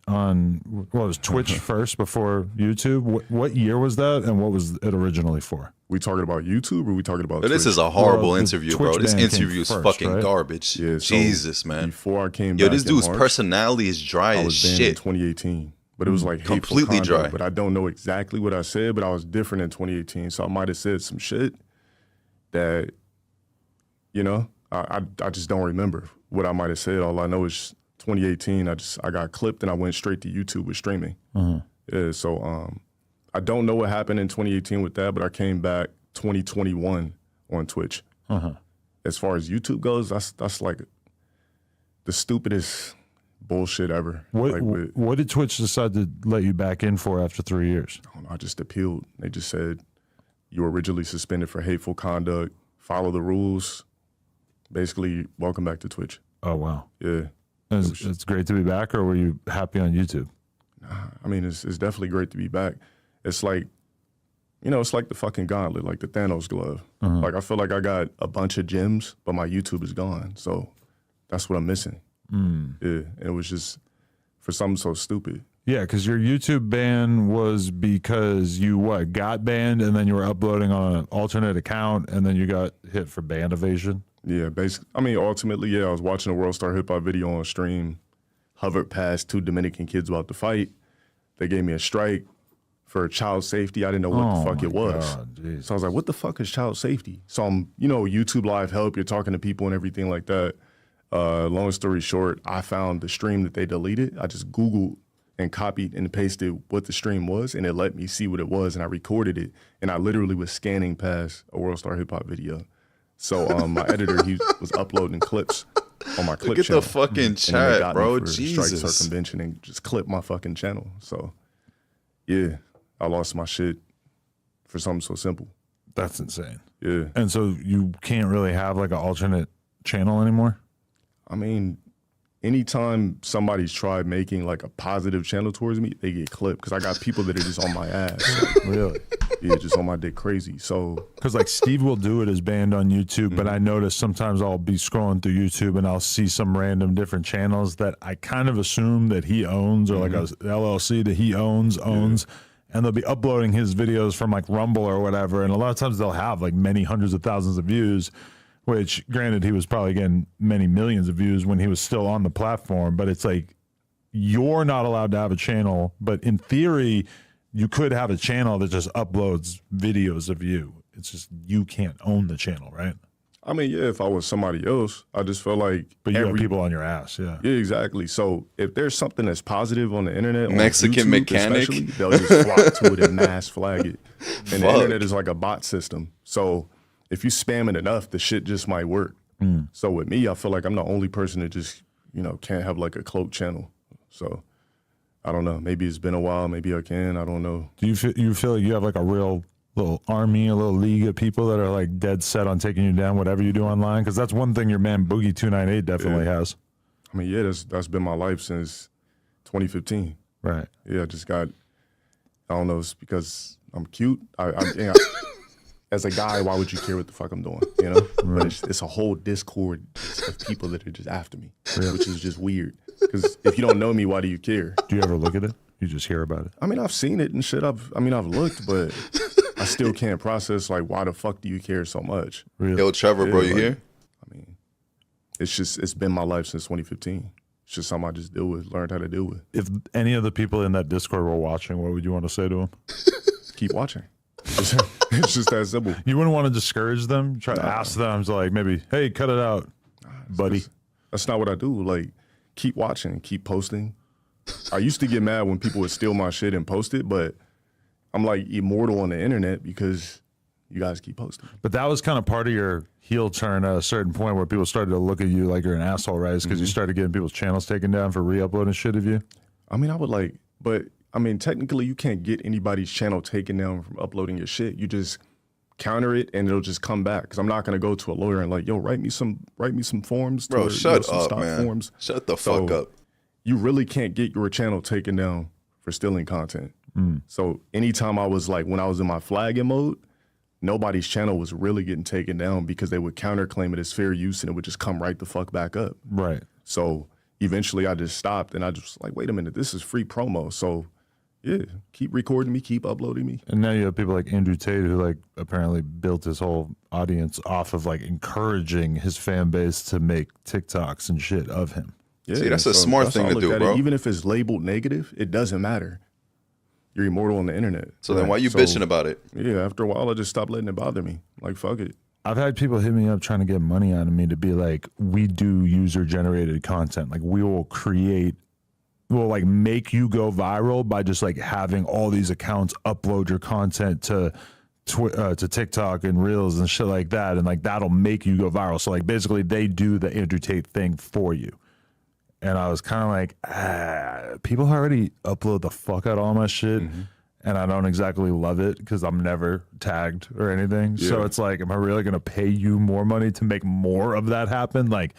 on what was Twitch first before YouTube? What year was that, and what was it originally for? We talking about YouTube or we talking about This Twitch? is a horrible Well, the interview, Twitch bro. This ban interview came is first, fucking right? garbage. Yeah, so Jesus, man. Before I came Yo, back this dude's in March, personality is dry I as was banned in shit. 2018. But it was like hateful Completely conduct, dry. But I don't know exactly what I said, but I was different in 2018. So I might have said some shit that, you know, I just don't remember what I might have said. All I know is 2018, I got clipped and I went straight to YouTube with streaming. Yeah, so I don't know what happened in 2018 with that, but I came back 2021 on Twitch. As far as YouTube goes, that's like the stupidest bullshit ever. What did Twitch decide to let you back in for after 3 years? I don't know, I just appealed. They just said, you were originally suspended for hateful conduct, follow the rules. Basically, welcome back to Twitch. Oh, wow. Yeah. It's great to be back, or were you happy on YouTube? I mean, it's definitely great to be back. It's like, you know, it's like the fucking gauntlet, like the Thanos glove. Like, I feel like I got a bunch of gems, but my YouTube is gone. So that's what I'm missing. Yeah, and it was just for something so stupid. Yeah, because your YouTube ban was because you, got banned, and then you were uploading on an alternate account, and then you got hit for ban evasion? Yeah, basically. I mean, ultimately, yeah, I was watching a World Star Hip Hop video on stream, hovered past 2 Dominican kids about to fight. They gave me a strike for child safety. I didn't know what the fuck it was. God, so I was like, what the fuck is child safety? So I'm, you know, YouTube live help, you're talking to people and everything like that. Long story short, I found the stream that they deleted. I just Googled and copied and pasted what the stream was, and it let me see what it was, and I recorded it, and I literally was scanning past a World Star Hip Hop video. So my editor, he was uploading clips on my clip channel. Look at the fucking chat, bro. Jesus. Strike circumvention and just clip my fucking channel. So, yeah, I lost my shit for something so simple. That's insane. Yeah. And so you can't really have like an alternate channel anymore? I mean, anytime somebody's tried making like a positive channel towards me, they get clipped because I got people that are just on my ass. Like, Really? yeah, just on my dick crazy. So, Because like Steve Will Do It is banned on YouTube, but I notice sometimes I'll be scrolling through YouTube and I'll see some random different channels that I kind of assume that he owns, or like a LLC that he owns, and they'll be uploading his videos from like Rumble or whatever, and a lot of times they'll have like many hundreds of thousands of views, which granted he was probably getting many millions of views when he was still on the platform, but it's like you're not allowed to have a channel, but in theory you could have a channel that just uploads videos of you. It's just you can't own the channel, right? I mean, yeah, if I was somebody else, I just feel like But you have people on your ass, yeah. Yeah, exactly. So if there's something that's positive on the internet, Mexican on YouTube mechanic. especially, they'll just flock to it and mass flag it. And the internet is like a bot system. So if you spam it enough, the shit just might work. So with me, I feel like I'm the only person that just, you know, can't have like a cloaked channel. So I don't know. Maybe it's been a while. Maybe I can. I don't know. Do you feel like you have like a real little army, a little league of people that are like dead set on taking you down, whatever you do online? Because that's one thing your man Boogie 298 definitely has. I mean, yeah, that's been my life since 2015. Right. Yeah, I just got, I don't know, it's because I'm cute. As a guy, why would you care what the fuck I'm doing, you know? But it's a whole discord of people that are just after me, which is just weird. Because if you don't know me, why do you care? Do you ever look at it? You just hear about it? I mean, I've seen it and shit. I've looked, but I still can't process, like, why the fuck do you care so much? Really? Yo, Trevor, bro, you like, here? I mean, it's been my life since 2015. It's just something I just learned how to deal with. If any of the people in that Discord were watching, what would you want to say to them? Keep watching. It's just that simple. You wouldn't want to discourage them. Try to ask them to like maybe, hey, cut it out, buddy. That's not what I do. Like, keep watching, keep posting. I used to get mad when people would steal my shit and post it, but I'm like immortal on the internet because you guys keep posting. But that was kind of part of your heel turn at a certain point where people started to look at you like you're an asshole, right? Because you started getting people's channels taken down for re-uploading shit of you. I mean, I would like, but I mean, technically you can't get anybody's channel taken down from uploading your shit. You just counter it and it'll just come back. Because I'm not gonna go to a lawyer and like, yo, write me some forms. Bro, shut some up, stock man. forms. Shut the fuck up. You really can't get your channel taken down for stealing content. So anytime I was like, when I was in my flagging mode, nobody's channel was really getting taken down because they would counterclaim it as fair use and it would just come right the fuck back up. Right. So eventually I just stopped and I just like, wait a minute, this is free promo. So yeah, keep recording me, keep uploading me. And now you have people like Andrew Tate who like apparently built his whole audience off of like encouraging his fan base to make TikToks and shit of him. Yeah, see, that's a smart thing to do, bro. Even if it's labeled negative, it doesn't matter. You're immortal on the internet. So then why you bitching about it? Yeah, after a while, I just stopped letting it bother me. Like, fuck it. I've had people hit me up trying to get money out of me to be like, we do user-generated content. Like, we'll like make you go viral by just like having all these accounts upload your content to TikTok and Reels and shit like that. And like, that'll make you go viral. So like, basically they do the Andrew Tate thing for you. And I was kind of like, people already upload the fuck out all my shit, and I don't exactly love it because I'm never tagged or anything. Yeah. So it's like, am I really going to pay you more money to make more of that happen? Like,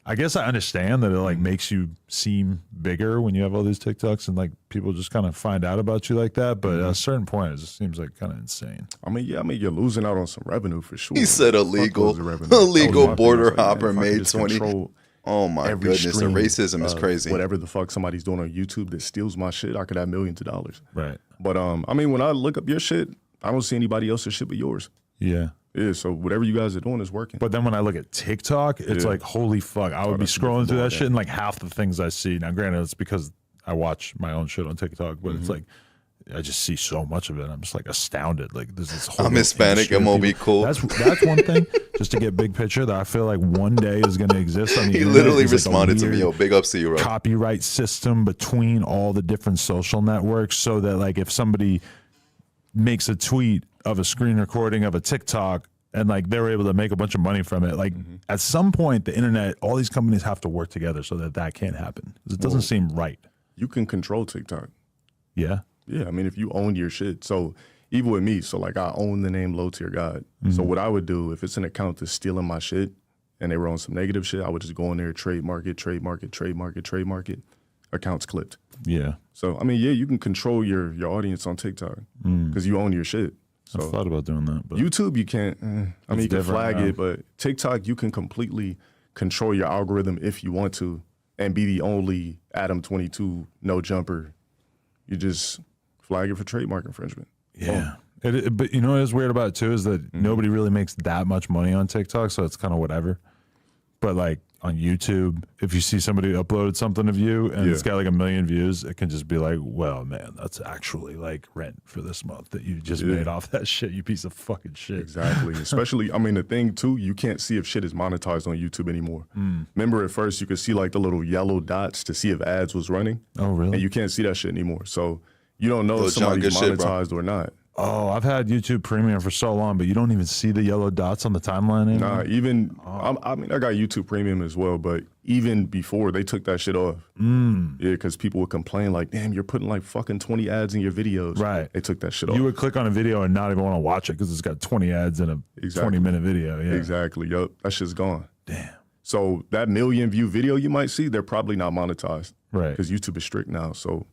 I guess I understand that it like makes you seem bigger when you have all these TikToks and like people just kind of find out about you like that. But at a certain point, it just seems like kind of insane. I mean, yeah, you're losing out on some revenue for sure. He said illegal border hopper made 20. Oh my goodness, the racism is crazy. Whatever the fuck somebody's doing on YouTube that steals my shit, I could have millions of dollars. Right. But I mean, when I look up your shit, I don't see anybody else's shit but yours. Yeah. Yeah, so whatever you guys are doing is working. But then when I look at TikTok, it's like, holy fuck. I would be scrolling through that shit and like half the things I see. Now, granted, it's because I watch my own shit on TikTok, but it's like, I just see so much of it. I'm just like astounded. Like there's this whole. I'm Hispanic. IMMO be cool. That's one thing. Just to get big picture that I feel like one day is going to exist. On the he literally responded to me. Yo, big ups to you, bro. Copyright system between all the different social networks, so that like if somebody makes a tweet of a screen recording of a TikTok and like they're able to make a bunch of money from it, like at some point the internet, all these companies have to work together so that that can't happen. It doesn't seem right. You can control TikTok. Yeah. Yeah, I mean, if you own your shit. So even with me, so like I own the name lowtiergod. So what I would do, if it's an account that's stealing my shit and they were on some negative shit, I would just go in there, trademark it, accounts clipped. Yeah. So, I mean, yeah, you can control your audience on TikTok because you own your shit. So I've thought about doing that. But YouTube, you can't. I mean, you can flag it, but TikTok, you can completely control your algorithm if you want to and be the only Adam 22 no jumper. You just flag it for trademark infringement. Yeah. But you know what is weird about it too is that nobody really makes that much money on TikTok, so it's kind of whatever. But like on YouTube, if you see somebody uploaded something of you and it's got like 1 million views, it can just be like, well, man, that's actually like rent for this month that you just made off that shit, you piece of fucking shit. Exactly. Especially, I mean, the thing too, you can't see if shit is monetized on YouTube anymore. Remember at first you could see like the little yellow dots to see if ads was running. Oh, really? And you can't see that shit anymore. So you don't know if somebody's monetized or not. Oh, I've had YouTube Premium for so long, but you don't even see the yellow dots on the timeline anymore? Nah, even, I mean, I got YouTube Premium as well, but even before, they took that shit off. Yeah, because people would complain like, damn, you're putting like fucking 20 ads in your videos. Right. They took that shit off. You would click on a video and not even want to watch it because it's got 20 ads in a 20-minute video. Yeah. Exactly, yup. That shit's gone. Damn. So that 1 million view video you might see, they're probably not monetized. Right. Because YouTube is strict now, so...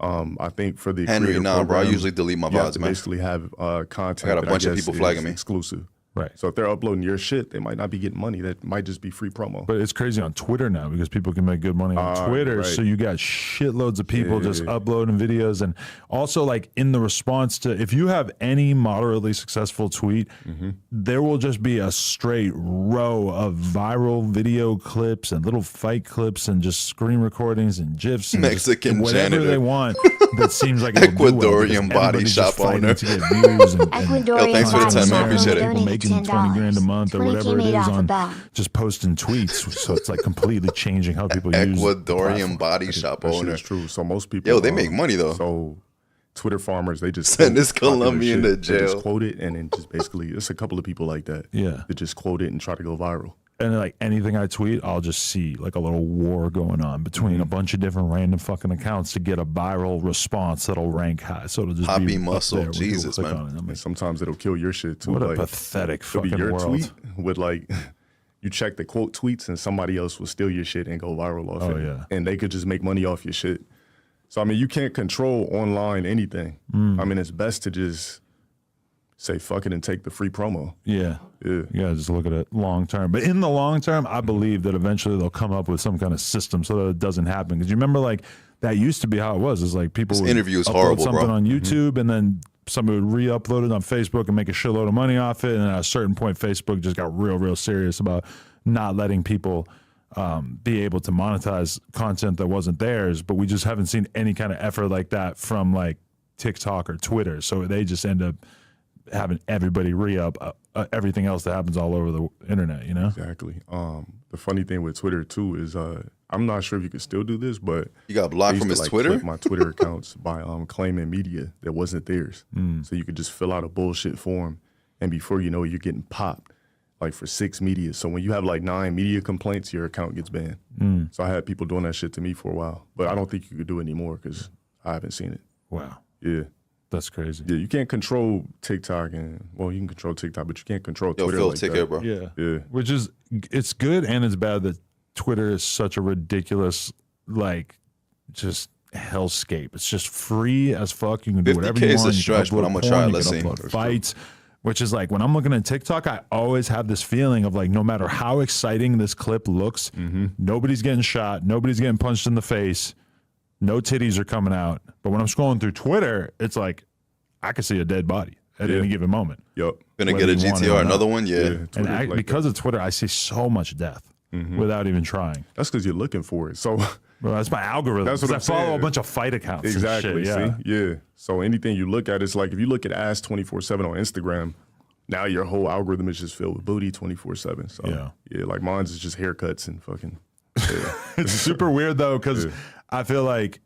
I think for the Henry, creator program, bro, I usually delete my VODs, man. Basically have content. I got a bunch of people flagging me. Exclusive. Right. So if they're uploading your shit, they might not be getting money. That might just be free promo. But it's crazy on Twitter now because people can make good money on Twitter. Right. So you got shitloads of people just uploading videos. And also, like, in the response to, if you have any moderately successful tweet, there will just be a straight row of viral video clips and little fight clips and just screen recordings and GIFs and Mexican whatever janitor. they want. That seems like Ecuadorian body shop owner. To get views and Ecuadorian thanks for the time, man. Appreciate it. People making 20 grand a month or 20K whatever it made is off a on bow. just posting tweets. So it's like completely changing how people use Ecuadorian body shop That shit owner. is true. So most people, Yo, they make money though. So Twitter farmers, they just Send this popular Colombian shit. to They just jail. quote it and then just basically, it's a couple of people like that. Yeah. That just quote it and try to go viral. And like anything I tweet, I'll just see like a little war going on between a bunch of different random fucking accounts to get a viral response that'll rank high. So it'll just Poppy be muscle, up there when people Jesus, click man. on it. I'm like, And sometimes it'll kill your shit too. what a like, pathetic it'll be fucking your world. tweet with like, you check the quote tweets and somebody else will steal your shit and go viral off it. Yeah. And they could just make money off your shit. So, I mean, you can't control online anything. I mean, it's best to just say fuck it and take the free promo. Yeah. Yeah. You gotta just look at it long term. But in the long term, I believe that eventually they'll come up with some kind of system so that it doesn't happen. Because you remember, like, that used to be how it was. It's like people would interview is upload horrible, something bro. on YouTube and then somebody would re-upload it on Facebook and make a shitload of money off it. And at a certain point, Facebook just got real serious about not letting people be able to monetize content that wasn't theirs. But we just haven't seen any kind of effort like that from like TikTok or Twitter. So they just end up having everybody re-up everything else that happens all over the internet, you know? Exactly. The funny thing with Twitter too is I'm not sure if you can still do this, but You got blocked I from used his to, Twitter? clip my Twitter accounts by claiming media that wasn't theirs. So you could just fill out a bullshit form, and before you know it, you're getting popped like for 6 media. So when you have like 9 media complaints, your account gets banned. So I had people doing that shit to me for a while, but I don't think you could do it anymore because I haven't seen it. Wow. Yeah. That's crazy. Yeah, you can't control TikTok you can control TikTok, but you can't control Twitter. Phil, like take that. care, bro. Yeah. Yeah. Which is, it's good and it's bad that Twitter is such a ridiculous, like, just hellscape. It's just free as fuck. You can do whatever 50K you is a want. You can stretch, but upload I'm gonna try it. porn, Let's you can see. upload fights, which is like when I'm looking at TikTok, I always have this feeling of like, no matter how exciting this clip looks, nobody's getting shot, nobody's getting punched in the face, no titties are coming out. But when I'm scrolling through Twitter, it's like, I could see a dead body at any given moment. Yup. Gonna Whether get a you want it or GTR, not. another one? Yeah. And Twitter's like because of Twitter, I see so much death without even trying. that's because you're looking for it. So Bro, that's my algorithm. That's what I I'm follow saying. a bunch of fight accounts. and exactly. shit, yeah. See? Yeah. So anything you look at, it's like if you look at ass 24/7 on Instagram, now your whole algorithm is just filled with booty 24/7. So yeah, like mine's is just haircuts and fucking. Yeah. It's super weird though, because I feel like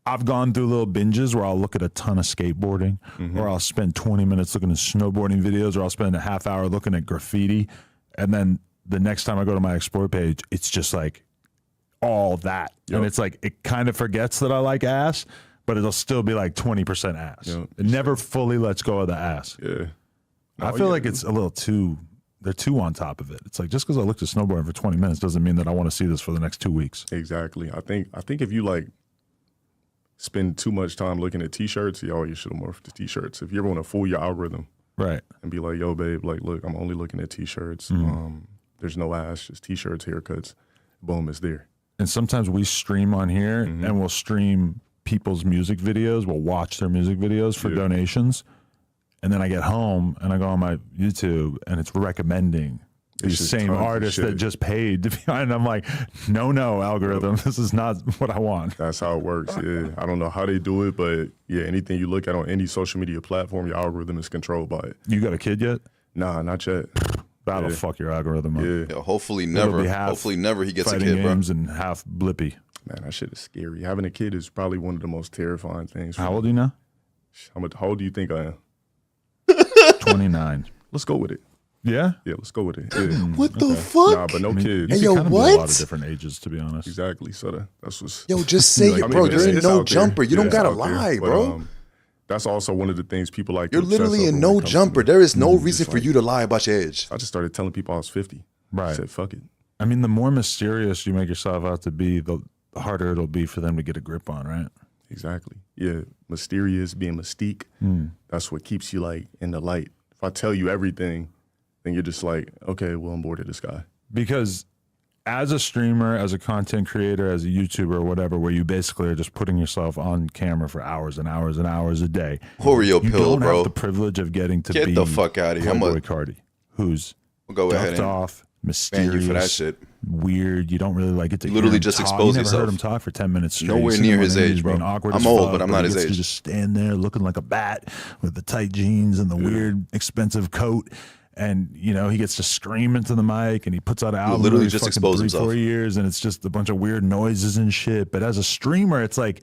I've gone through little binges where I'll look at a ton of skateboarding, or I'll spend 20 minutes looking at snowboarding videos, or I'll spend a half hour looking at graffiti, and then the next time I go to my explore page, it's just like all that, and it's like it kind of forgets that I like ass, but it'll still be like 20% ass. It never fully lets go of the ass. Yeah. I feel like it's a little too. They're too on top of it. It's like just because I looked at snowboarding for 20 minutes doesn't mean that I want to see this for the next 2 weeks. Exactly. I think if you like spend too much time looking at t-shirts, you should have morphed to t-shirts. If you ever want to fool your algorithm, right, and be like, yo, babe, like, look, I'm only looking at t-shirts. There's no ass, just t-shirts, haircuts. Boom, it's there. And sometimes we stream on here and we'll stream people's music videos. We'll watch their music videos for donations. And then I get home and I go on my YouTube and it's recommending these same artists that just paid to be on. And I'm like, no, algorithm. This is not what I want. That's how it works. Yeah. I don't know how they do it, but yeah, anything you look at on any social media platform, your algorithm is controlled by it. You got a kid yet? Nah, not yet. That'll fuck your algorithm up. Yeah. Yo, hopefully never he gets a fighting kid, bro. games and half blippy. Man, that shit is scary. Having a kid is probably one of the most terrifying things. How old are you now? How old do you think I am? 29. Let's go with it. Yeah? Yeah, let's go with it. Yeah. What the fuck? Nah, but no kids. You Hey, can yo, kind of be a what? lot of different ages, to be honest. Exactly. So that's what's. Yo, just say it, bro. You're in it's no out there. jumper. You don't it's gotta out there. lie, But, bro. that's also one of the things people like. You're to obsess literally over in when it no comes to jumper. me. There is no reason Just for like- you to lie about your age. I just started telling people I was 50. Right. I said, fuck it. I mean, the more mysterious you make yourself out to be, the harder it'll be for them to get a grip on, right? Exactly. Yeah. Mysterious, being mystique. That's what keeps you like in the light if I tell you everything, then you're just like, okay, well, I'm bored of this guy. Because as a streamer, as a content creator, as a YouTuber or whatever, where you basically are just putting yourself on camera for hours and hours and hours a day. Oreo you pill, don't bro. have the privilege of getting to Get be the fuck out of here. Playboy Cardi, who's go ahead ducked off, mysterious, ban you for that shit. Weird. You don't really like it to literally hear him just talk. expose You never yourself. heard him talk for 10 minutes straight. Nowhere near his age, bro. I'm old, but I'm not his age. To just stand there looking like a bat with the tight jeans and the weird expensive coat. And, you know, he gets to scream into the mic and he puts out an album. Literally just fucking expose 3, himself. 4 years and it's just a bunch of weird noises and shit. But as a streamer, it's like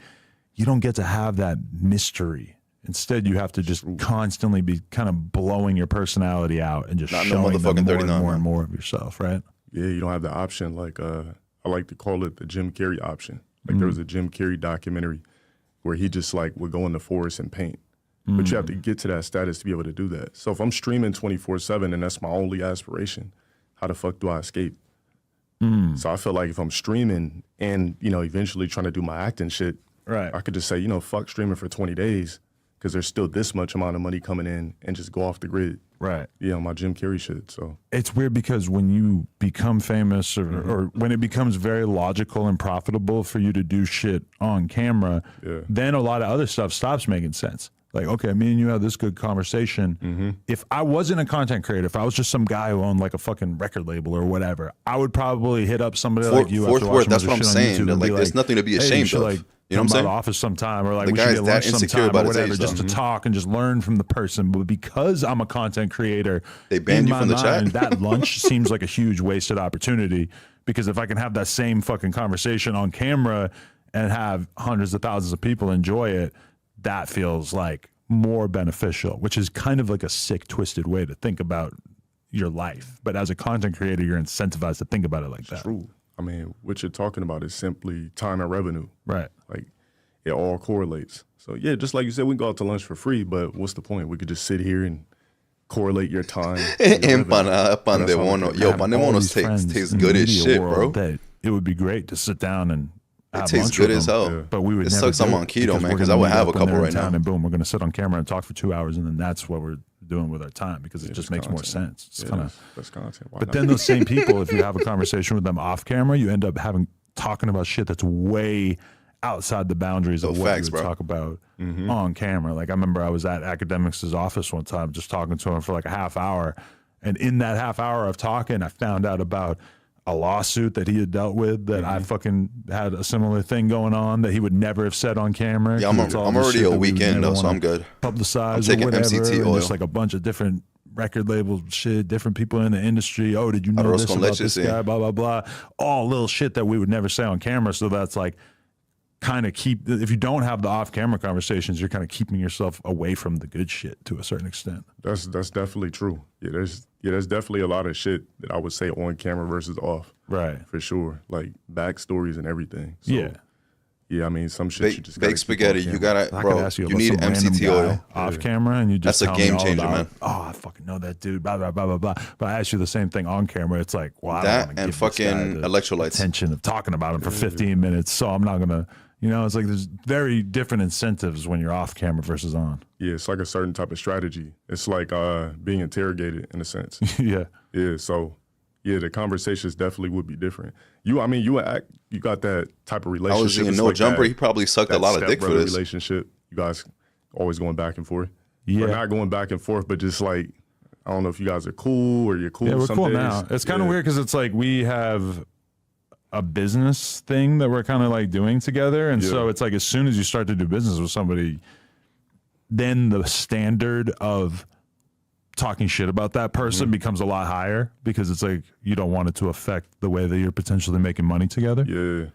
you don't get to have that mystery. Instead, you have to just constantly be kind of blowing your personality out and just showing them more and more of yourself, right? Yeah, you don't have the option. Like, I like to call it the Jim Carrey option. Like, there was a Jim Carrey documentary where he just, like, would go in the forest and paint. But you have to get to that status to be able to do that. So if I'm streaming 24/7 and that's my only aspiration, how the fuck do I escape? So I feel like if I'm streaming and, you know, eventually trying to do my acting shit, right, I could just say, you know, fuck streaming for 20 days because there's still this much amount of money coming in and just go off the grid. Right. Yeah, my Jim Carrey shit. So it's weird because when you become famous or when it becomes very logical and profitable for you to do shit on camera, then a lot of other stuff stops making sense. Like, okay, me and you had this good conversation. If I wasn't a content creator, if I was just some guy who owned like a fucking record label or whatever, I would probably hit up somebody like you. Fourth Word, that's what I'm saying. Like, there's nothing to be ashamed of. Like, you know what I'm saying? By the office sometime, or like the we should guy's get that lunch insecure sometime about or his whatever, age, just to talk and just learn from the person. But because I'm a content creator, they banned you from the mind, chat. That lunch seems like a huge wasted opportunity. Because if I can have that same fucking conversation on camera and have hundreds of thousands of people enjoy it, that feels like more beneficial, which is kind of like a sick, twisted way to think about your life. But as a content creator, you're incentivized to think about it like that. True. I mean, what you're talking about is simply time and revenue. Right. Like, it all correlates. So, yeah, just like you said, we can go out to lunch for free, but what's the point? We could just sit here and correlate your time. And Pandemonos tastes good as shit, bro. It would be great to sit down and it tastes good as hell. Yeah. But we would it never sucks I'm on keto, man, because I would have a couple right now. And boom, we're going to sit on camera and talk for 2 hours, and then that's what we're doing with our time because it just makes more sense. It's kind of that's content. But then those same people, if you have a conversation with them off camera, you end up talking about shit that's way outside the boundaries of what you would talk about on camera. Like I remember I was at Academics' office one time just talking to him for like a half hour. And in that half hour of talking, I found out about a lawsuit that he had dealt with that I fucking had a similar thing going on that he would never have said on camera. Yeah, I'm already a weekend though, so I'm good. Publicize I'm taking or whatever, MCT oil. Just like a bunch of different record label shit, different people in the industry. Oh, did you know this about this guy? Blah, blah, blah. All little shit that we would never say on camera. So that's like kind of if you don't have the off-camera conversations, you're kind of keeping yourself away from the good shit to a certain extent. That's definitely true. There's definitely a lot of shit that I would say on camera versus off. Right. For sure. Like backstories and everything. So, yeah, I mean, some shit you just baked spaghetti. You gotta, bro. You need MCT oil off camera, and you just that's a game changer, man. Oh, I fucking know that dude. Blah blah blah blah blah. But I ask you the same thing on camera. It's like, well, I don't want to give fucking this guy the electrolytes. attention of talking about him for 15 minutes. So I'm not gonna. You know, it's like there's very different incentives when you're off camera versus on. Yeah, it's like a certain type of strategy. It's like being interrogated in a sense. Yeah. Yeah. So. Yeah, the conversations definitely would be different. You got that type of relationship. I was seeing No Jumper. He probably sucked a lot of dick for this relationship. You guys always going back and forth. Yeah, or not going back and forth, but just like I don't know if you guys are cool or you're cool. Yeah, we're cool days. now. It's kind of weird because it's like we have a business thing that we're kind of like doing together, and so it's like as soon as you start to do business with somebody, then the standard of talking shit about that person becomes a lot higher because it's like you don't want it to affect the way that you're potentially making money together. Yeah,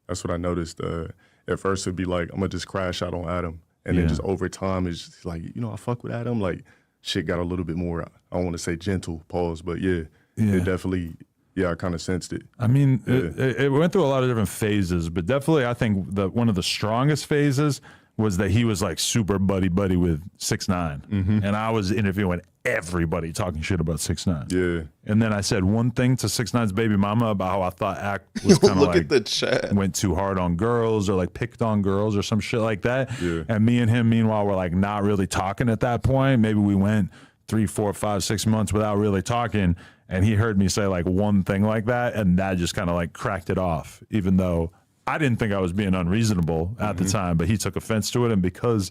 that's what I noticed. At first it'd be like I'm gonna just crash out on Adam, and then just over time it's just like I fuck with Adam. Like shit got a little bit more. I don't want to say gentle, pause, but it definitely. Yeah, I kind of sensed it. I mean, it went through a lot of different phases, but definitely I think that one of the strongest phases was that he was like super buddy with 6ix9ine, and I was interviewing everybody talking shit about 6ix9ine. Yeah, and then I said one thing to 6ix9ine's baby mama about how I thought Act was kind of like at the chat. Went too hard on girls or like picked on girls or some shit like that. Yeah. And me and him, meanwhile, were like not really talking at that point. Maybe we went 3, 4, 5, 6 months without really talking, and he heard me say like one thing like that, and that just kind of like cracked it off, even though I didn't think I was being unreasonable at the time, but he took offense to it. And because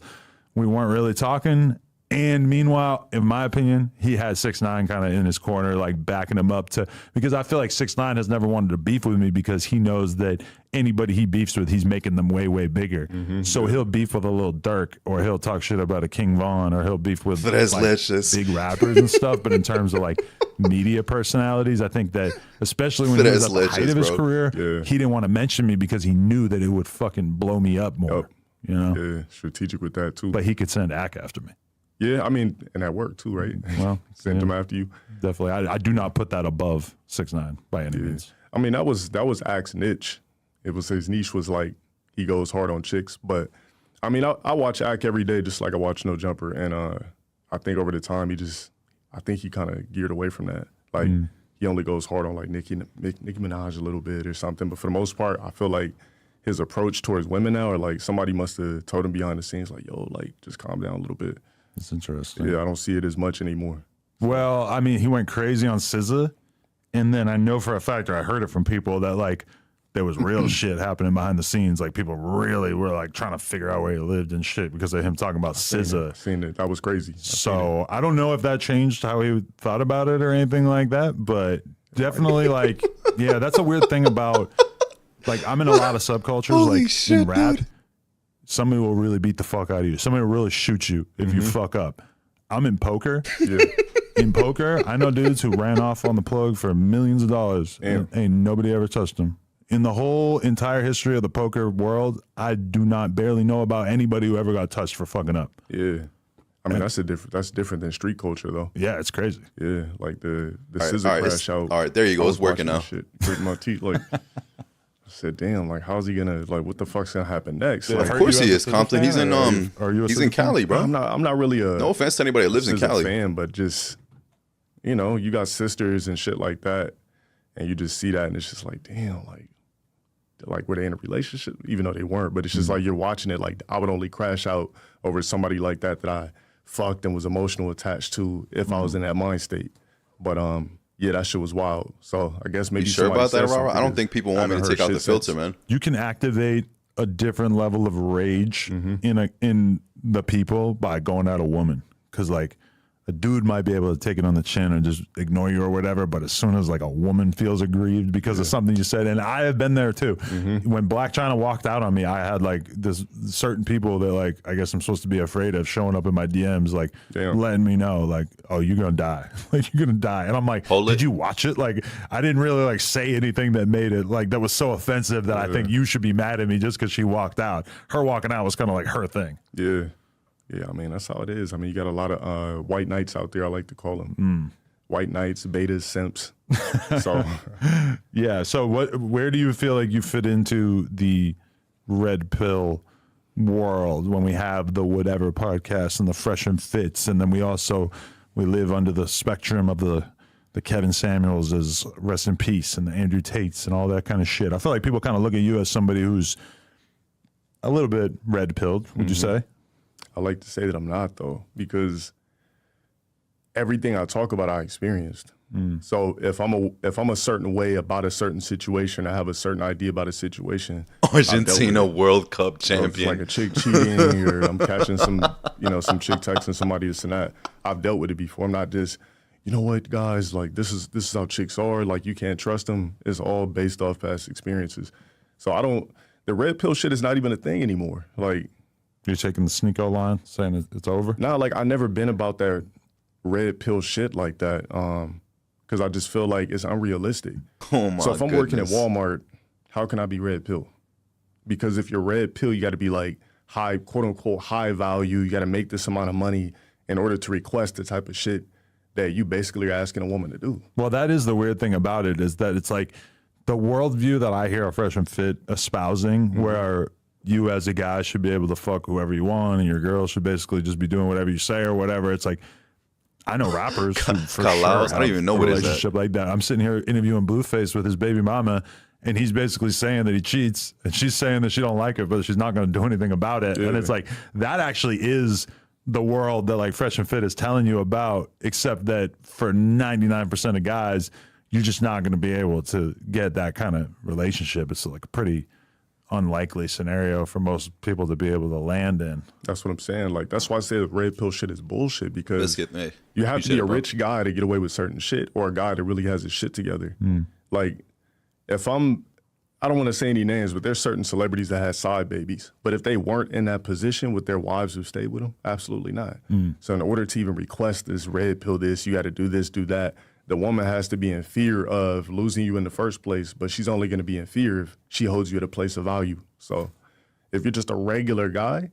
we weren't really talking, and meanwhile, in my opinion, he had 6ix9ine kind of in his corner, like backing him up because I feel like 6ix9ine has never wanted to beef with me because he knows that anybody he beefs with, he's making them way, way bigger. So he'll beef with a little Dirk, or he'll talk shit about a King Von, or he'll beef with like, big rappers and stuff. But in terms of like media personalities, I think that especially when he was at the height of his career, he didn't want to mention me because he knew that it would fucking blow me up more. You know? Yeah, strategic with that too. But he could send Ak after me. Yeah, I mean, and that worked too, right? Well, sent him after you. Definitely. I do not put that above 6ix9ine by any means. I mean, that was Ak's niche. It was his niche was like he goes hard on chicks. But I mean, I watch Ak every day just like I watch No Jumper. And I think over the time I think he kind of geared away from that. Like he only goes hard on like Nicki Minaj a little bit or something. But for the most part, I feel like his approach towards women now, or like somebody must have told him behind the scenes like, yo, like just calm down a little bit. That's interesting. Yeah, I don't see it as much anymore. Well, I mean, he went crazy on SZA, and then I know for a fact, or I heard it from people, that like there was real shit happening behind the scenes. Like people really were like trying to figure out where he lived and shit because of him talking about SZA. Seen it. That was crazy. So I don't know if that changed how he thought about it or anything like that, but definitely like, yeah, that's a weird thing about, like I'm in a lot of subcultures, like shit, in rap. Dude. Somebody will really beat the fuck out of you. Somebody will really shoot you if you fuck up. I'm in poker. Yeah. In poker, I know dudes who ran off on the plug for millions of dollars. And ain't nobody ever touched them. In the whole entire history of the poker world, I do not barely know about anybody who ever got touched for fucking up. Yeah. I mean, that's different than street culture, though. Yeah, it's crazy. Yeah, like the scissor crash out. All right, there you go. It's working now. Shit, break my teeth, like... I said, damn, like, how's he gonna, like, what the fuck's gonna happen next? Like, of course he is, Compton. He's in, he's in Cali, bro. I'm not really a... No offense to anybody that lives in Cali. fan, but just, you know, you got sisters and shit like that, and you just see that, and it's just like, damn, like, were they in a relationship? Even though they weren't, but it's just like, you're watching it, like, I would only crash out over somebody like that I fucked and was emotional attached to if I was in that mind state. But, yeah, that shit was wild. So I guess maybe you sure about that, Robert? I don't think people want me to take out the filter, man. You can activate a different level of rage in the people by going at a woman, because like a dude might be able to take it on the chin and just ignore you or whatever, but as soon as like a woman feels aggrieved because of something you said, and I have been there too. When Black China walked out on me, I had like this certain people that like I guess I'm supposed to be afraid of showing up in my DMs, like letting me know like, oh, you're gonna die, like you're gonna die, and I'm like, did you watch it? Like I didn't really like say anything that made it like that was so offensive that I think you should be mad at me just because she walked out. Her walking out was kind of like her thing. Yeah. Yeah, I mean, that's how it is. I mean, you got a lot of white knights out there, I like to call them. White knights, betas, simps. So, yeah. So where do you feel like you fit into the red pill world when we have the whatever podcast and the Fresh and Fits, and then we live under the spectrum of the Kevin Samuels as rest in peace and the Andrew Tates and all that kind of shit. I feel like people kind of look at you as somebody who's a little bit red pilled, would you say? I like to say that I'm not, though, because everything I talk about, I experienced. So if I'm a certain way about a certain situation, I have a certain idea about a situation. Argentina World Cup champion. Like a chick cheating, or I'm catching some chick texting somebody this and that. I've dealt with it before. I'm not just, you know what, guys, like this is how chicks are. Like you can't trust them. It's all based off past experiences. So the red pill shit is not even a thing anymore. Like. You're taking the Sneeko line, saying it's over? Nah, like I never been about that red pill shit like that, because I just feel like it's unrealistic. Oh my! So if I'm working at Walmart, how can I be red pill? Because if you're red pill, you got to be like high, quote unquote, high value. You got to make this amount of money in order to request the type of shit that you basically are asking a woman to do. Well, that is the weird thing about it, is that it's like the worldview that I hear a Fresh and Fit espousing, where you as a guy should be able to fuck whoever you want, and your girl should basically just be doing whatever you say or whatever. It's like, I know rappers who for sure I don't even know what is that. Relationship like that. I'm sitting here interviewing Blueface with his baby mama, and he's basically saying that he cheats, and she's saying that she don't like it, but she's not going to do anything about it. And it's like, that actually is the world that like Fresh and Fit is telling you about, except that for 99% of guys, you're just not going to be able to get that kind of relationship. It's like a pretty unlikely scenario for most people to be able to land in. That's what I'm saying. Like, that's why I say the red pill shit is bullshit, because Biscuit, you have to be a rich guy to get away with certain shit, or a guy that really has his shit together. Like, if I don't want to say any names, but there's certain celebrities that had side babies. But if they weren't in that position with their wives who stayed with them, absolutely not. So in order to even request this red pill, you got to do this, do that. The woman has to be in fear of losing you in the first place, but she's only going to be in fear if she holds you at a place of value. So if you're just a regular guy,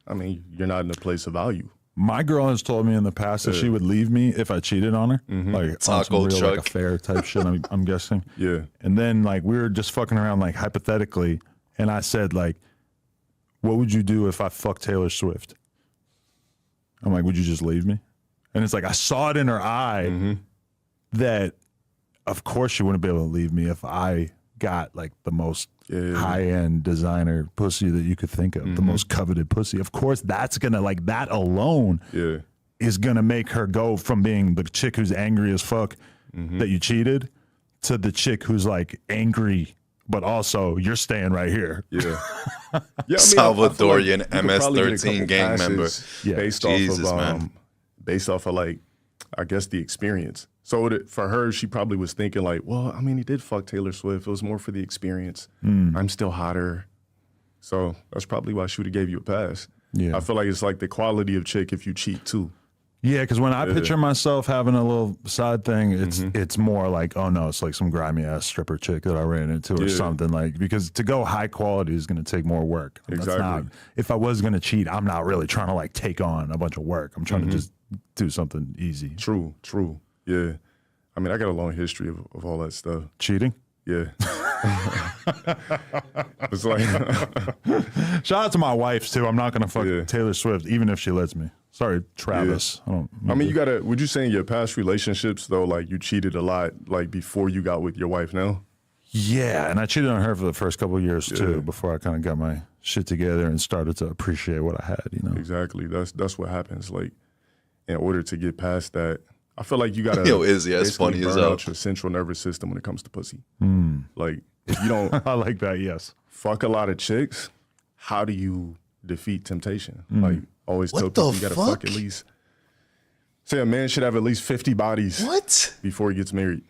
I mean, you're not in a place of value. My girl has told me in the past that she would leave me if I cheated on her, like on some real like affair type shit. I'm guessing. Yeah. And then like we were just fucking around like hypothetically, and I said like, "What would you do if I fucked Taylor Swift?" I'm like, "Would you just leave me?" And it's like I saw it in her eye that, of course, she wouldn't be able to leave me if I got like the most high-end designer pussy that you could think of, the most coveted pussy. Of course, that's gonna like that alone is gonna make her go from being the chick who's angry as fuck that you cheated to the chick who's like angry, but also you're staying right here. Yeah, I mean, Salvadorian like MS-13 gang member. Based off of like, I guess the experience. So for her, she probably was thinking like, well, I mean, he did fuck Taylor Swift. It was more for the experience. I'm still hotter. So that's probably why she would have gave you a pass. Yeah. I feel like it's like the quality of chick if you cheat too. Yeah, because when I picture myself having a little side thing, it's more like, oh no, it's like some grimy ass stripper chick that I ran into or something, like, because to go high quality is going to take more work. Exactly. If I was going to cheat, I'm not really trying to like take on a bunch of work. I'm trying to just do something easy. True. Yeah. I mean, I got a long history of all that stuff. Cheating? Yeah. It's like shout out to my wife too. I'm not gonna fuck Taylor Swift, even if she lets me. Sorry, Travis. I mean, would you say in your past relationships though, like you cheated a lot, like before you got with your wife now? Yeah, and I cheated on her for the first couple of years too, before I kind of got my shit together and started to appreciate what I had, you know. Exactly. That's what happens. Like, in order to get past that, I feel like you gotta Izzy, that's funny burn as hell. out your central nervous system when it comes to pussy. Like, if you don't I like that, yes. fuck a lot of chicks, how do you defeat temptation? Like, always tell people you gotta fuck at least. Say a man should have at least 50 bodies before he gets married.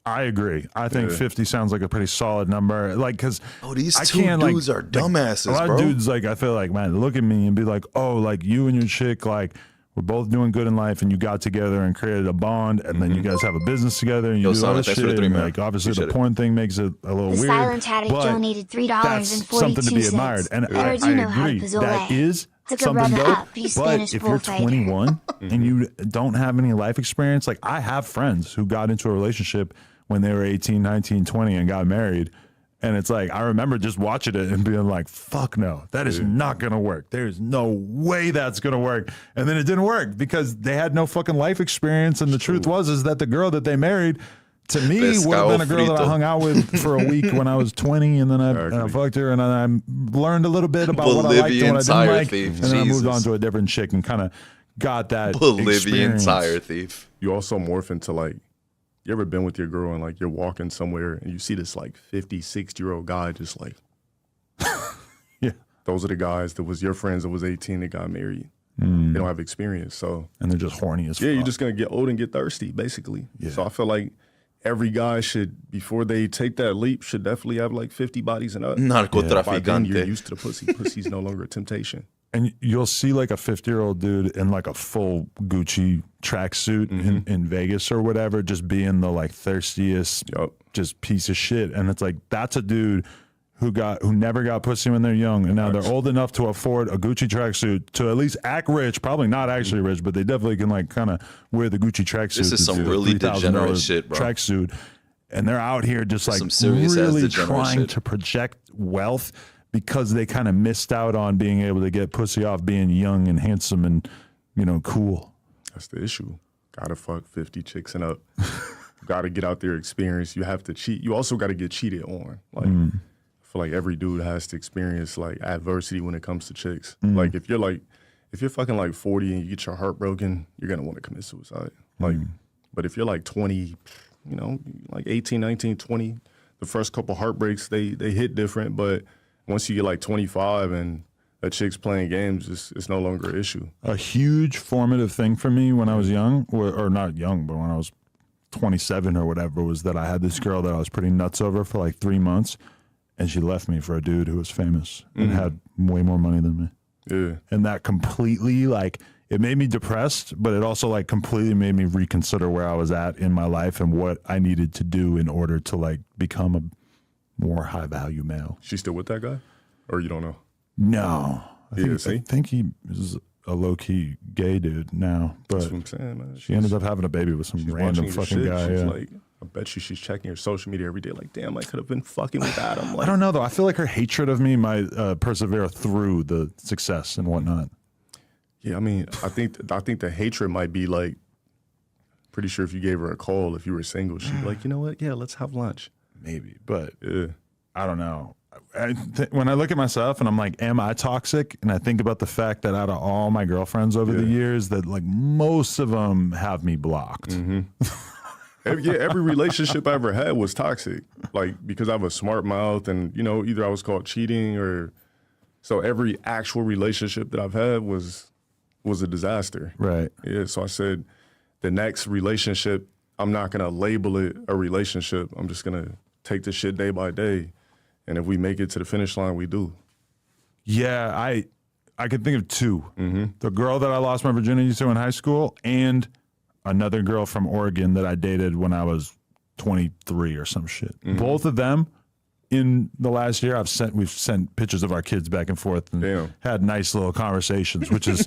I agree. I think 50 sounds like a pretty solid number. Like, because these two dudes are dumbasses, a lot bro. of dudes, like, I feel like, man, look at me and be like, oh, like you and your chick, like, we're both doing good in life, and you got together and created a bond, and then you guys have a business together, and you do all this shit. And like, obviously, the porn thing makes it a little weird. The silent addict donated $3.42. Something to be admired, and I agree. That is something dope. But if you're 21 and you don't have any life experience, like I have friends who got into a relationship when they were 18, 19, 20, and got married. And it's like, I remember just watching it and being like, fuck no, that is not going to work. There's no way that's going to work. And then it didn't work because they had no fucking life experience. And the truth is that the girl that they married, to me, would have been a girl that I hung out with for a week when I was 20. And then I fucked her, and I learned a little bit about what I liked and what I didn't like. And then I moved on to a different chick and kind of got that Bolivian tire thief. You also morph into like, you ever been with your girl and like you're walking somewhere and you see this like 50, 60-year-old guy just like, those are the guys that was your friends that was 18 that got married. They don't have experience. So, and they're just horny as fuck. Yeah, you're just going to get old and get thirsty, basically. Yeah. So I feel like every guy should, before they take that leap, should definitely have like 50 bodies and up. Narcotraficante. By then you're used to the pussy. Pussy's no longer a temptation. And you'll see like a 50-year-old dude in like a full Gucci tracksuit in Vegas or whatever, just being the like thirstiest, just piece of shit. And it's like, that's a dude who never got pussy when they're young, and now they're old enough to afford a Gucci tracksuit to at least act rich. Probably not actually rich, but they definitely can like kind of wear the Gucci tracksuit. This is some really degenerate shit, bro. Tracksuit, and they're out here just like really trying to project wealth, because they kind of missed out on being able to get pussy off being young and handsome and, you know, cool. That's the issue. Gotta fuck 50 chicks and up. Gotta get out there, experience. You have to cheat. You also gotta get cheated on. Like, I feel like every dude has to experience like adversity when it comes to chicks. Like if you're like, if you're fucking like 40 and you get your heart broken, you're gonna want to commit suicide. Like, but if you're like 20, you know, like 18, 19, 20, the first couple heartbreaks, they hit different. But once you get like 25 and a chick's playing games, it's no longer an issue. A huge formative thing for me when I was young, or not young, but when I was 27 or whatever, was that I had this girl that I was pretty nuts over for like 3 months, and she left me for a dude who was famous and had way more money than me. Yeah. And that completely, like, it made me depressed, but it also like completely made me reconsider where I was at in my life and what I needed to do in order to like become a more high value male. She's still with that guy? Or you don't know? No. I see? think he is a low-key gay dude now, but That's what I'm saying, man. she ended up having a baby with some random fucking guy. She's Yeah. like, I bet you she's checking her social media every day. Like, damn, I could have been fucking with Adam. Like, I don't know though. I feel like her hatred of me might persevere through the success and whatnot. Yeah, I mean, I think the hatred might be like, pretty sure if you gave her a call, if you were single, she'd be like, you know what? Yeah, let's have lunch. Maybe, but Yeah. I don't know. When I look at myself and I'm like, am I toxic? And I think about the fact that out of all my girlfriends over the years, that like most of them have me blocked. Every relationship I ever had was toxic. Like, because I have a smart mouth and, you know, either I was caught cheating or, so every actual relationship that I've had was a disaster. Right. Yeah, so I said, the next relationship, I'm not gonna label it a relationship. I'm just gonna take this shit day by day. And if we make it to the finish line, we do. Yeah, I could think of two. The girl that I lost my virginity to in high school and another girl from Oregon that I dated when I was 23 or some shit. Both of them in the last year, we've sent pictures of our kids back and forth and had nice little conversations, which is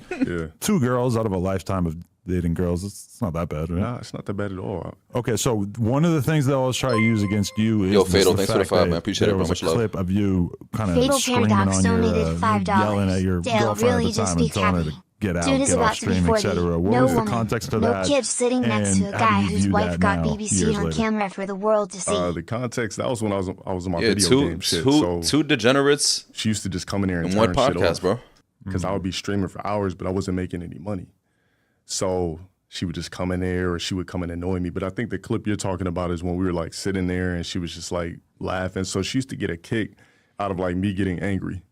two girls out of a lifetime of dating girls. It's not that bad, right? Nah, it's not that bad at all. Okay, so one of the things that I always try to use against you is Fatal, thanks for the 5, man. Appreciate it, bro. There was Much a love. clip of you kind of Fatal screaming Paradox on your, donated $5. yelling at your Dale, girlfriend really at the just time be and telling her to happy. get out, Dude is get about off to be stream, 40. etc. What No was the woman, context of no that? kid sitting next to a And guy how do you whose view wife that got now, BBC years on later? camera for the world to see. The context, that was when I was in my Yeah, video game shit. So two degenerates she used to just come in here and in turn one shit podcast, off. bro. Because I would be streaming for hours, but I wasn't making any money. So she would just come in there or she would come and annoy me. But I think the clip you're talking about is when we were like sitting there and she was just like laughing. So she used to get a kick out of like me getting angry.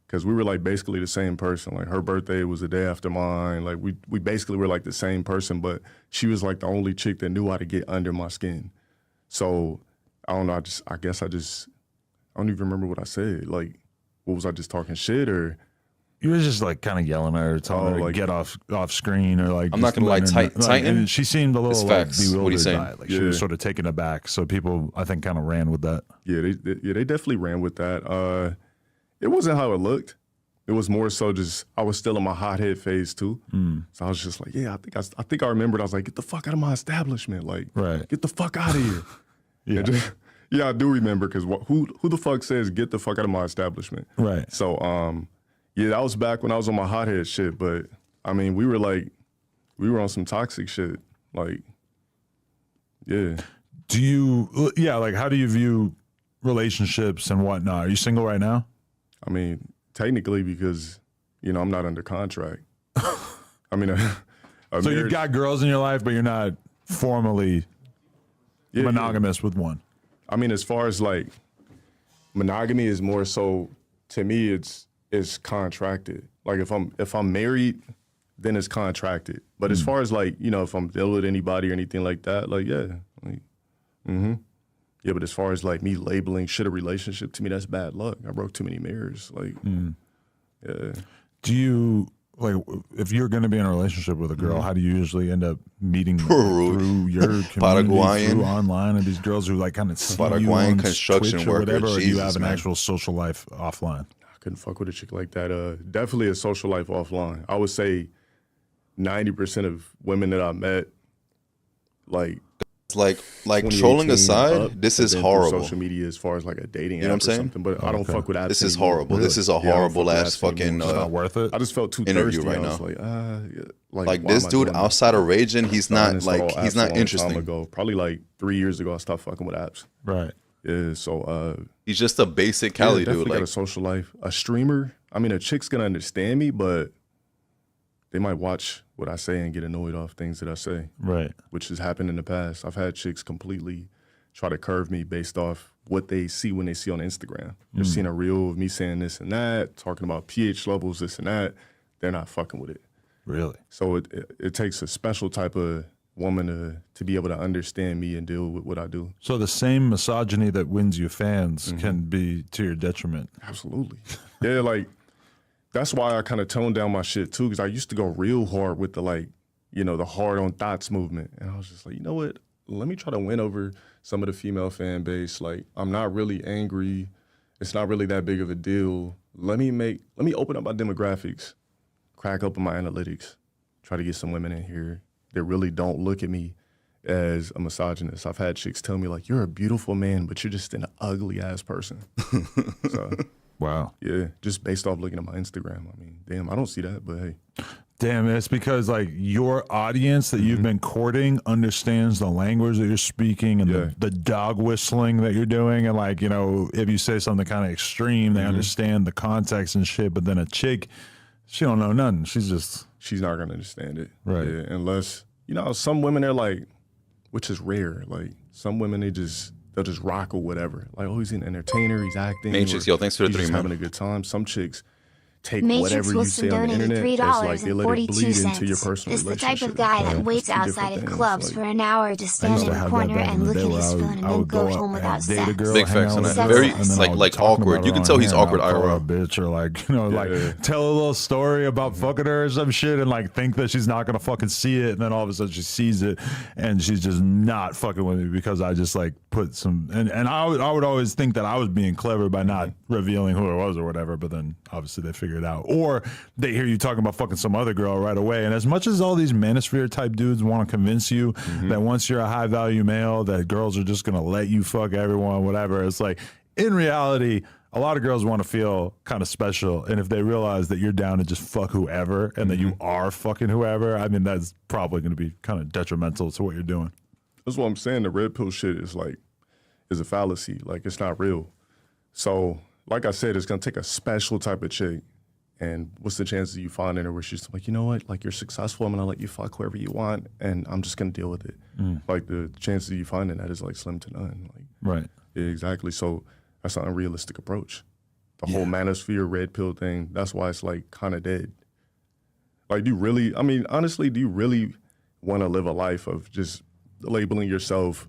Because we were like basically the same person. Like her birthday was the day after mine. Like we basically were like the same person, but she was like the only chick that knew how to get under my skin. So I don't know, I guess I don't even remember what I said. Like, what was I just talking shit or? You were just like kind of yelling at her, telling her to like, get off screen or like. I'm not gonna lie, Titan. And she seemed a little like facts. What are you bewildered saying? by it. Like she was sort of taken aback. So people, I think, kind of ran with that. Yeah, they definitely ran with that. It wasn't how it looked. It was more so just I was still in my hothead phase too. So I was just like, yeah, I think I remembered. I was like, get the fuck out of my establishment, like, get the fuck out of here. Yeah, I do remember because who the fuck says get the fuck out of my establishment? Right. So yeah, that was back when I was on my hothead shit. But I mean, we were on some toxic shit. Like, yeah. Like how do you view relationships and whatnot? Are you single right now? I mean, technically, because, you know, I'm not under contract. I mean, so you've got girls in your life, but you're not formally monogamous with one. I mean, as far as like monogamy is more so, to me, it's contracted. Like if I'm married, then it's contracted. But as far as like, you know, if I'm dealing with anybody or anything like that, like, yeah. Like, yeah, but as far as like me labeling shit a relationship, to me, that's bad luck. I broke too many mirrors. Like, yeah. Do you, like, if you're going to be in a relationship with a girl, how do you usually end up meeting through your community, Paraguayan. through online, and these girls who like kind of see Paraguayan you on construction Twitch or worker, whatever, or do you Jesus, have an man. actual social life offline? I couldn't fuck with a chick like that. Definitely a social life offline. I would say 90% of women that I met, like trolling 2018 aside, up, this have is been through horrible. Social media as far as like a dating You know app what I'm or saying? something, but I don't fuck with apps. This is anymore. horrible. This is a Yeah, I don't horrible fuck with ass apps anymore. fucking It's not worth it. I just felt too interview thirsty. right I was now. like, yeah, like why this am I dude doing that? outside of raging, he's I not uninstalled like he's apps a not long interesting. time ago. Probably like 3 years ago, I stopped fucking with apps. Right. Yeah, so He's just a basic Cali dude. definitely got Like a social life. A streamer. I mean, a chick's gonna understand me, but they might watch what I say and get annoyed off things that I say. Right. Which has happened in the past. I've had chicks completely try to curve me based off what they see when they see on Instagram. They're seeing a reel of me saying this and that, talking about pH levels, this and that. They're not fucking with it. Really? So it takes a special type of woman to be able to understand me and deal with what I do. So the same misogyny that wins you fans can be to your detriment. Absolutely. Yeah, like, that's why I kind of toned down my shit too, because I used to go real hard with the, like, you know, the hard on thoughts movement. And I was just like, you know what? Let me try to win over some of the female fan base. Like, I'm not really angry. It's not really that big of a deal. Let me open up my demographics, crack open my analytics, try to get some women in here that really don't look at me as a misogynist. I've had chicks tell me, like, you're a beautiful man, but you're just an ugly ass person. So, wow. Yeah, just based off looking at my Instagram. I mean, damn, I don't see that, but hey. Damn, it's because, like, your audience that you've been courting understands the language that you're speaking and the dog whistling that you're doing. And, like, you know, if you say something kind of extreme, they understand the context and shit. But then a chick, she don't know nothing. She's not going to understand it. Right. Yeah, unless, you know, some women are like, which is rare. Like, some women, they'll just rock or whatever. Like, oh, he's an entertainer, he's acting. Matrix, yo, thanks for the 3 months. man. Having a good time. Some chicks take Matrix whatever you say on the internet as like they let it bleed into your personal is the relationship. type of guy that waits outside of clubs for an hour to stand in a corner and look at his phone and then go home without sex. Big facts on that. Very like awkward. You can tell he's awkward IRL. Bitch, or like, you know, like tell a little story about fucking her or some shit and like think that she's not gonna fucking see it, and then all of a sudden she sees it and she's just not fucking with me because I just like put some and I would always think that I was being clever by not revealing who it was or whatever, but then obviously they figure it out. Or they hear you talking about fucking some other girl right away. And as much as all these manosphere type dudes want to convince you that once you're a high value male, that girls are just going to let you fuck everyone, whatever, it's like, in reality, a lot of girls want to feel kind of special. And if they realize that you're down to just fuck whoever and that you are fucking whoever, I mean, that's probably going to be kind of detrimental to what you're doing. That's what I'm saying. The red pill shit is a fallacy. Like, it's not real. So, like I said, it's going to take a special type of chick. And what's the chances of you finding her where she's like, you know what, like, you're successful, I'm gonna let you fuck whoever you want, and I'm just gonna deal with it. Like, the chances of you finding that is like slim to none. Like, right. Yeah, exactly. So that's an unrealistic approach. The whole manosphere red pill thing, that's why it's like kind of dead. Like, do you really want to live a life of just labeling yourself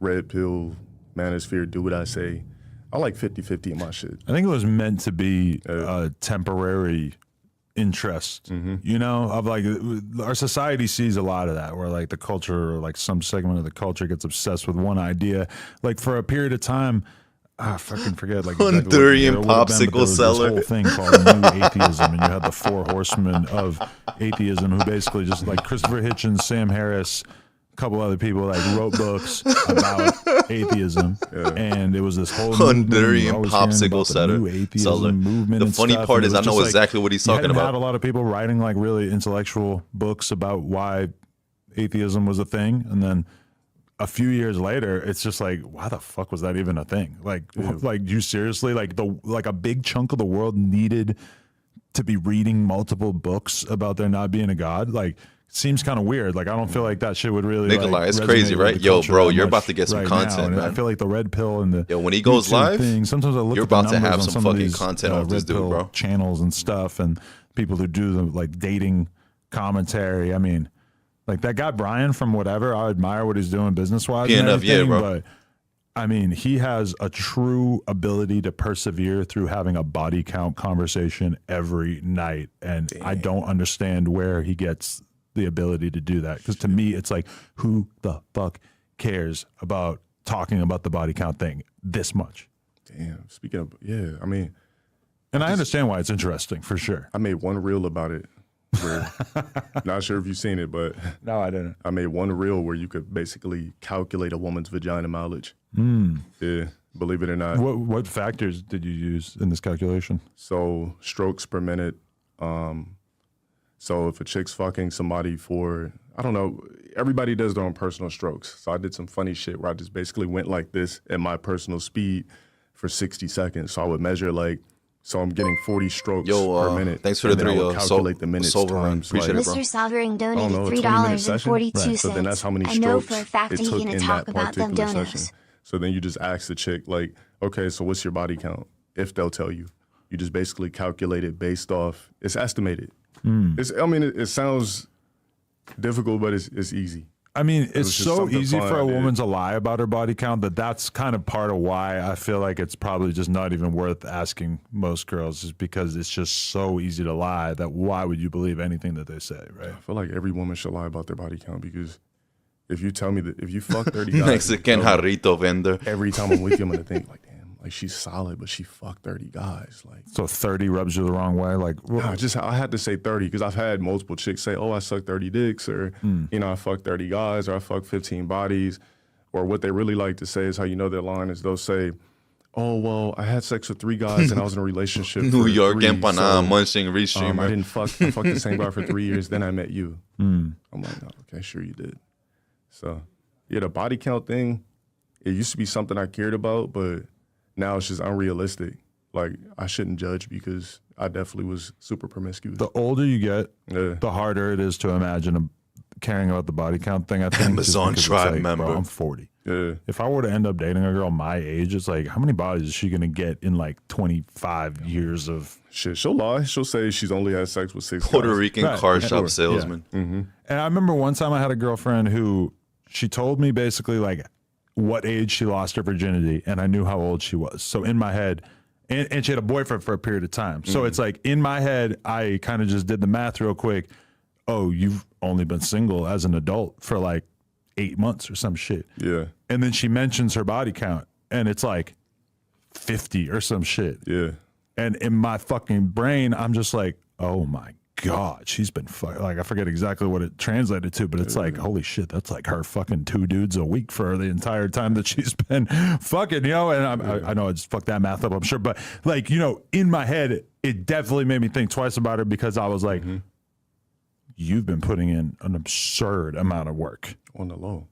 red pill, manosphere, do what I say? I like 50-50 in my shit. I think it was meant to be a temporary interest, you know, of like, our society sees a lot of that where like the culture or like some segment of the culture gets obsessed with one idea. Like for a period of time, I fucking forget. Like Honduran popsicle seller. This whole thing called New Atheism, and you had the 4 horsemen of atheism who basically just like Christopher Hitchens, Sam Harris, couple other people like wrote books about atheism, and it was this whole Honduran popsicle seller. Movement. The funny part is I know exactly what he's talking about. Had a lot of people writing like really intellectual books about why atheism was a thing, and then a few years later, it's just like, why the fuck was that even a thing? Like you seriously like a big chunk of the world needed to be reading multiple books about there not being a god, like. Seems kind of weird. Like, I don't feel like that shit would really Nikolai, like, it's crazy, right? Yo, bro, you're about to get some content, man. I feel like the red pill and the when he goes live, sometimes I look you're at the about to have some fucking these, content off this dude, bro. Channels and stuff, and people who do the like dating commentary. I mean, like that guy Brian from whatever. I admire what he's doing business wise. Yeah, bro. But I mean, he has a true ability to persevere through having a body count conversation every night, and I don't understand where he gets the ability to do that, because to me it's like, who the fuck cares about talking about the body count thing this much? Damn. Speaking of, I mean, and I understand why it's interesting for sure. I made one reel about it where not sure if you've seen it, but no, I didn't. I made one reel where you could basically calculate a woman's vagina mileage. Yeah, believe it or not. What factors did you use in this calculation? So strokes per minute. So if a chick's fucking somebody for, I don't know, everybody does their own personal strokes. So I did some funny shit where I just basically went like this at my personal speed for 60 seconds. So I would measure like So I'm getting 40 strokes per minute. Thanks for the 3. Calculate the minutes times. Appreciate it, bro. Mr. Solvering donated $3.42. So then that's how many I know strokes for a fact it he's took gonna in talk that about them particular donuts. session. So then you just ask the chick, like, okay, so what's your body count? If they'll tell you. You just basically calculate it based off, it's estimated. It sounds difficult, but it's easy. I mean, it's so easy for a woman to lie about her body count that's kind of part of why I feel like it's probably just not even worth asking most girls, is because it's just so easy to lie that why would you believe anything that they say, right? I feel like every woman should lie about their body count, because if you tell me that if you fuck 30 guys, Mexican jarrito vendor. every time I'm with you, I'm gonna think like, damn, like she's solid, but she fucked 30 guys. Like, so 30 rubs you the wrong way. Like, I had to say 30 because I've had multiple chicks say, "Oh, I sucked 30 dicks," or I fucked 30 guys, or I fucked 15 bodies, or what they really like to say is how you know their line is they'll say, "Oh, well, I had sex with 3 guys and I was in a relationship." New for York 3, empanada, so, munching restreamer. I fucked the same guy for 3 years. Then I met you. I'm like, no, okay, sure you did. So, yeah, the body count thing, it used to be something I cared about, but now it's just unrealistic. Like, I shouldn't judge because I definitely was super promiscuous. The older you get, the harder it is to imagine caring about the body count thing. I think Amazon tribe member. Bro, I'm 40. Yeah. If I were to end up dating a girl my age, it's like, how many bodies is she going to get in like 25 years of... Shit, she'll lie. She'll say she's only had sex with 6 Puerto guys. Rican car shop salesman. Yeah. And I remember one time I had a girlfriend who, she told me basically like what age she lost her virginity, and I knew how old she was. So in my head, and she had a boyfriend for a period of time. So it's like in my head, I kind of just did the math real quick. Oh, you've only been single as an adult for like 8 months or some shit. Yeah. And then she mentions her body count, and it's like 50 or some shit. Yeah. And in my fucking brain, I'm just like, oh my God, she's been like, I forget exactly what it translated to, but it's like, holy shit, that's like her fucking 2 dudes a week for the entire time that she's been fucking, And I know I just fucked that math up, I'm sure, but like, in my head, it definitely made me think twice about it, because I was like, you've been putting in an absurd amount of work on the low.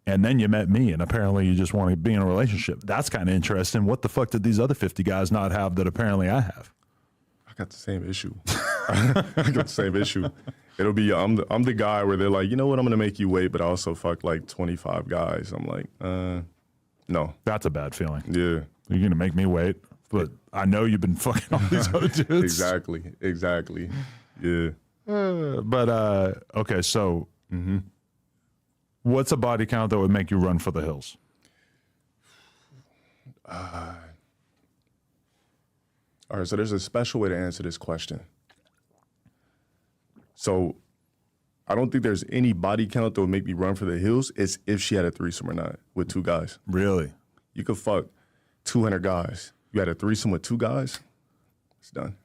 And then you met me, and apparently you just want to be in a relationship. That's kind of interesting. What the fuck did these other 50 guys not have that apparently I have? I got the same issue. I got the same issue. It'll be, I'm the guy where they're like, you know what, I'm going to make you wait, but I also fuck like 25 guys. I'm like, no. That's a bad feeling. Yeah. You're going to make me wait, but I know you've been fucking all these other dudes. Exactly. Yeah. Okay, so what's a body count that would make you run for the hills? All right, so there's a special way to answer this question. So I don't think there's any body count that would make me run for the hills. It's if she had a threesome or not with 2 guys. Really? You could fuck 200 guys. You had a threesome with 2 guys, it's done.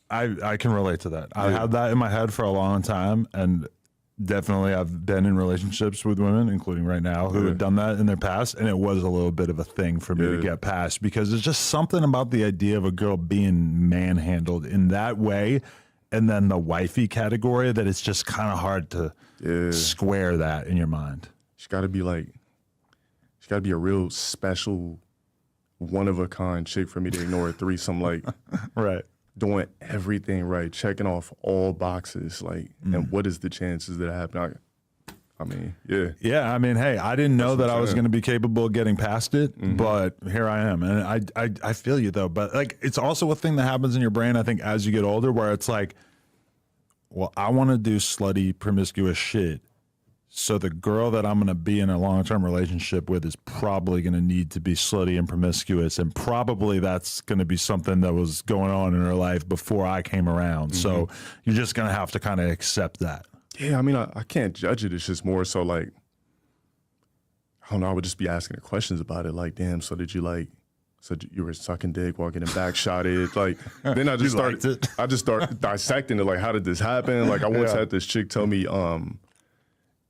I can relate to that. I had that in my head for a long time, and definitely I've been in relationships with women, including right now, who had done that in their past, and it was a little bit of a thing for me to get past, because there's just something about the idea of a girl being manhandled in that way, and then the wifey category, that it's just kind of hard to square that in your mind. She's got to be a real special, one-of-a-kind chick for me to ignore a threesome, like right. Doing everything right, checking off all boxes, like, and what is the chances that it happen? I mean, yeah. Yeah, I mean, hey, I didn't know that I was going to be capable of getting past it, but here I am. And I feel you, though. But, like, it's also a thing that happens in your brain, I think, as you get older, where it's like, well, I want to do slutty, promiscuous shit. So the girl that I'm going to be in a long-term relationship with is probably going to need to be slutty and promiscuous, and probably that's going to be something that was going on in her life before I came around. So you're just going to have to kind of accept that. Yeah, I mean, I can't judge it. It's just more so like, I don't know, I would just be asking her questions about it. Like, damn, so did you like, so you were sucking dick while getting back shotted? Like, then I just start dissecting it. Like, how did this happen? Like, I once had this chick tell me,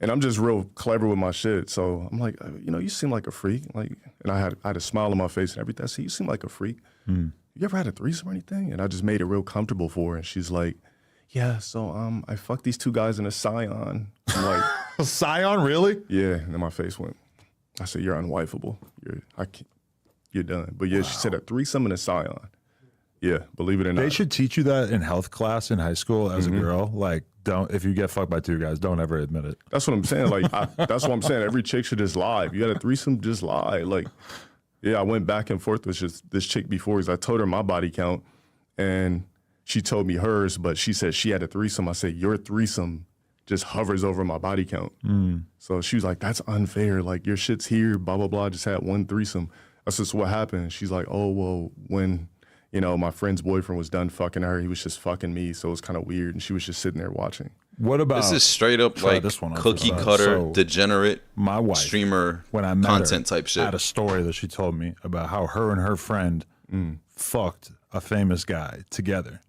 and I'm just real clever with my shit. So I'm like, you seem like a freak. Like, and I had a smile on my face and everything. I said, you seem like a freak. You ever had a threesome or anything? And I just made it real comfortable for her. And she's like, yeah, so I fucked these 2 guys in a Scion. I'm like, a Scion, really? Yeah. And then my face went, I said, you're unwifeable. You're done. But yeah, She said a threesome in a Scion. Yeah, believe it or not. They should teach you that in health class in high school as a girl. Like, if you get fucked by 2 guys, don't ever admit it. That's what I'm saying. Like, that's what I'm saying. Every chick should just lie. If you had a threesome, just lie. Like, yeah, I went back and forth with this chick before because I told her my body count, and she told me hers, but she said she had a threesome. I said, your threesome just hovers over my body count. So she was like, that's unfair. Like, your shit's here, blah, blah, blah. I just had one threesome. That's just what happened. She's like, oh, well, when, you know, my friend's boyfriend was done fucking her, he was just fucking me. So it was kind of weird. And she was just sitting there watching. What about this is straight up like cookie cutter, degenerate, my wife, streamer, when I met content her, type shit. had a story that she told me about how her and her friend fucked a famous guy together.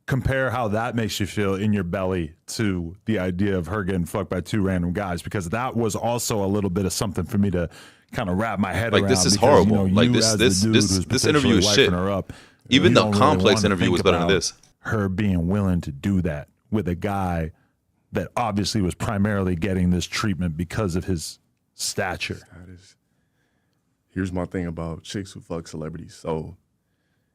Compare how that makes you feel in your belly to the idea of her getting fucked by 2 random guys, because that was also a little bit of something for me to kind of wrap my head around. Like, this is because, horrible. You Like, know, this interview is shit. Even the complex interview was better than this. Her being willing to do that with a guy that obviously was primarily getting this treatment because of his stature. Here's my thing about chicks who fuck celebrities. So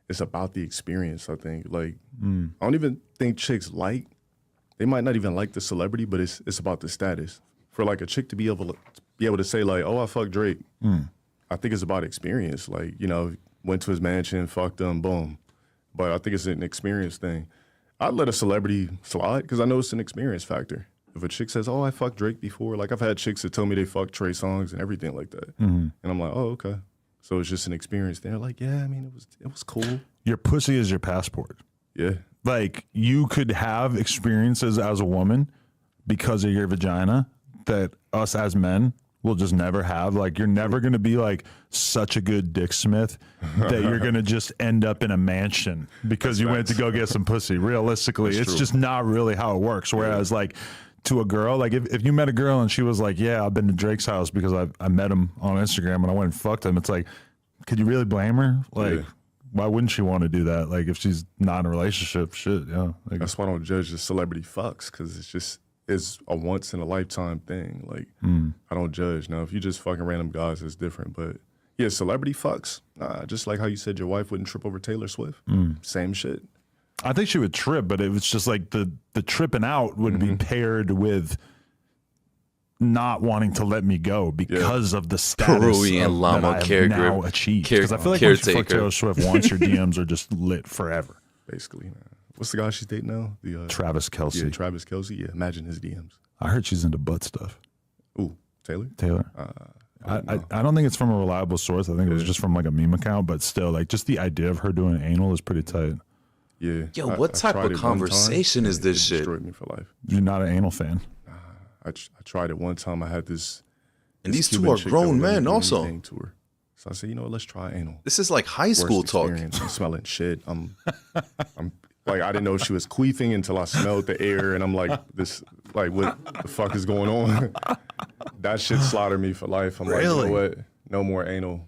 it's about the experience, I think. Like, I don't even think chicks they might not even like the celebrity, but it's about the status. For like a chick to be able to say like, oh, I fucked Drake. I think it's about experience. Like, you know, went to his mansion, fucked him, boom. But I think it's an experience thing. I'd let a celebrity slide because I know it's an experience factor. If a chick says, oh, I fucked Drake before, like I've had chicks that tell me they fucked Trey Songz and everything like that. And I'm like, oh, okay. So it's just an experience. They're like, yeah, I mean, it was cool. Your pussy is your passport. Yeah. Like, you could have experiences as a woman because of your vagina that us as men will just never have. Like, you're never going to be like such a good dick smith that you're going to just end up in a mansion because you went to go get some pussy. Realistically, it's just not really how it works. Whereas like to a girl, like if you met a girl and she was like, yeah, I've been to Drake's house because I met him on Instagram and I went and fucked him. It's like, could you really blame her? Like, why wouldn't she want to do that? Like, if she's not in a relationship, shit, yeah. Like, that's why I don't judge the celebrity fucks, because it's a once in a lifetime thing. Like, I don't judge. Now, if you just fucking random guys, it's different. But yeah, celebrity fucks. Just like how you said your wife wouldn't trip over Taylor Swift. Same shit. I think she would trip, but it was just like the tripping out would be paired with not wanting to let me go because of the status Peruvian llama that I have now achieved. Because I feel like once you fuck Taylor Swift once, your DMs are just lit forever. Basically. What's the guy she's dating now? Travis Kelce. Yeah, Travis Kelce. Yeah, imagine his DMs. I heard she's into butt stuff. Ooh, Taylor? I don't think it's from a reliable source. I think it was just from like a meme account, but still, like, just the idea of her doing anal is pretty tight. Yeah. Yo, what type of conversation is this shit? It destroyed me for life. You're not an anal fan. I tried it one time. I had this. And these two are grown men also. Tour. So I said, you know what, let's try anal. This is like high school talk. I'm smelling shit. I'm like, I didn't know she was queefing until I smelled the air, and I'm like, what the fuck is going on? That shit slaughtered me for life. I'm like, you know what? No more anal.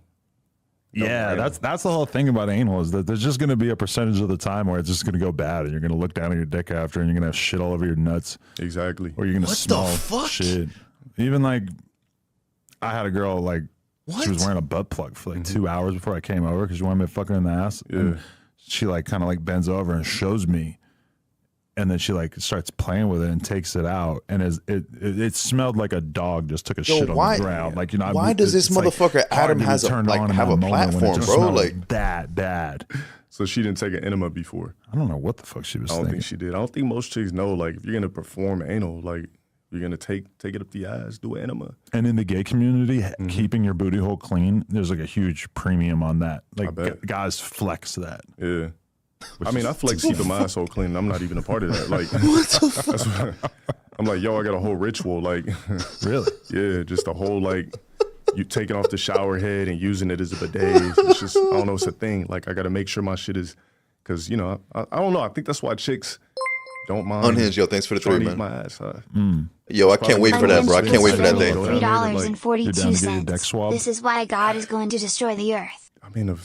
Yeah, that's the whole thing about anal, is that there's just going to be a percentage of the time where it's just going to go bad, and you're going to look down at your dick after, and you're going to have shit all over your nuts. Exactly. Or you're going to smell shit. Even like, I had a girl, like, she was wearing a butt plug for like 2 hours before I came over because she wanted me to fuck her in the ass. Yeah. And she like kind of like bends over and shows me, and then she like starts playing with it and takes it out, and it smelled like a dog just took a shit on the ground. Like, you know, why does this motherfucker like Adam have a platform, bro? Like that bad. So she didn't take an enema before. I don't know what the fuck she was thinking. I don't think she did. I don't think most chicks know, like, if you're gonna perform anal, like, you're gonna take it up the ass, do an enema. And in the gay community, keeping your booty hole clean, there's like a huge premium on that. Like, guys flex that. Yeah. I mean, I flex keeping my asshole clean. I'm not even a part of that. Like, what the fuck? I'm like, yo, I got a whole ritual. Like, really? Yeah, just a whole, like, you taking off the shower head and using it as a bidet. It's just, I don't know, it's a thing. Like, I got to make sure my shit is, because, you know, I don't know. I think that's why chicks don't mind. Unhinged, yo, thanks for the 3, man. My ass, Yo, I can't wait for that, bro. I can't wait for that day. $3.42. This is why God is going to destroy the earth. I mean,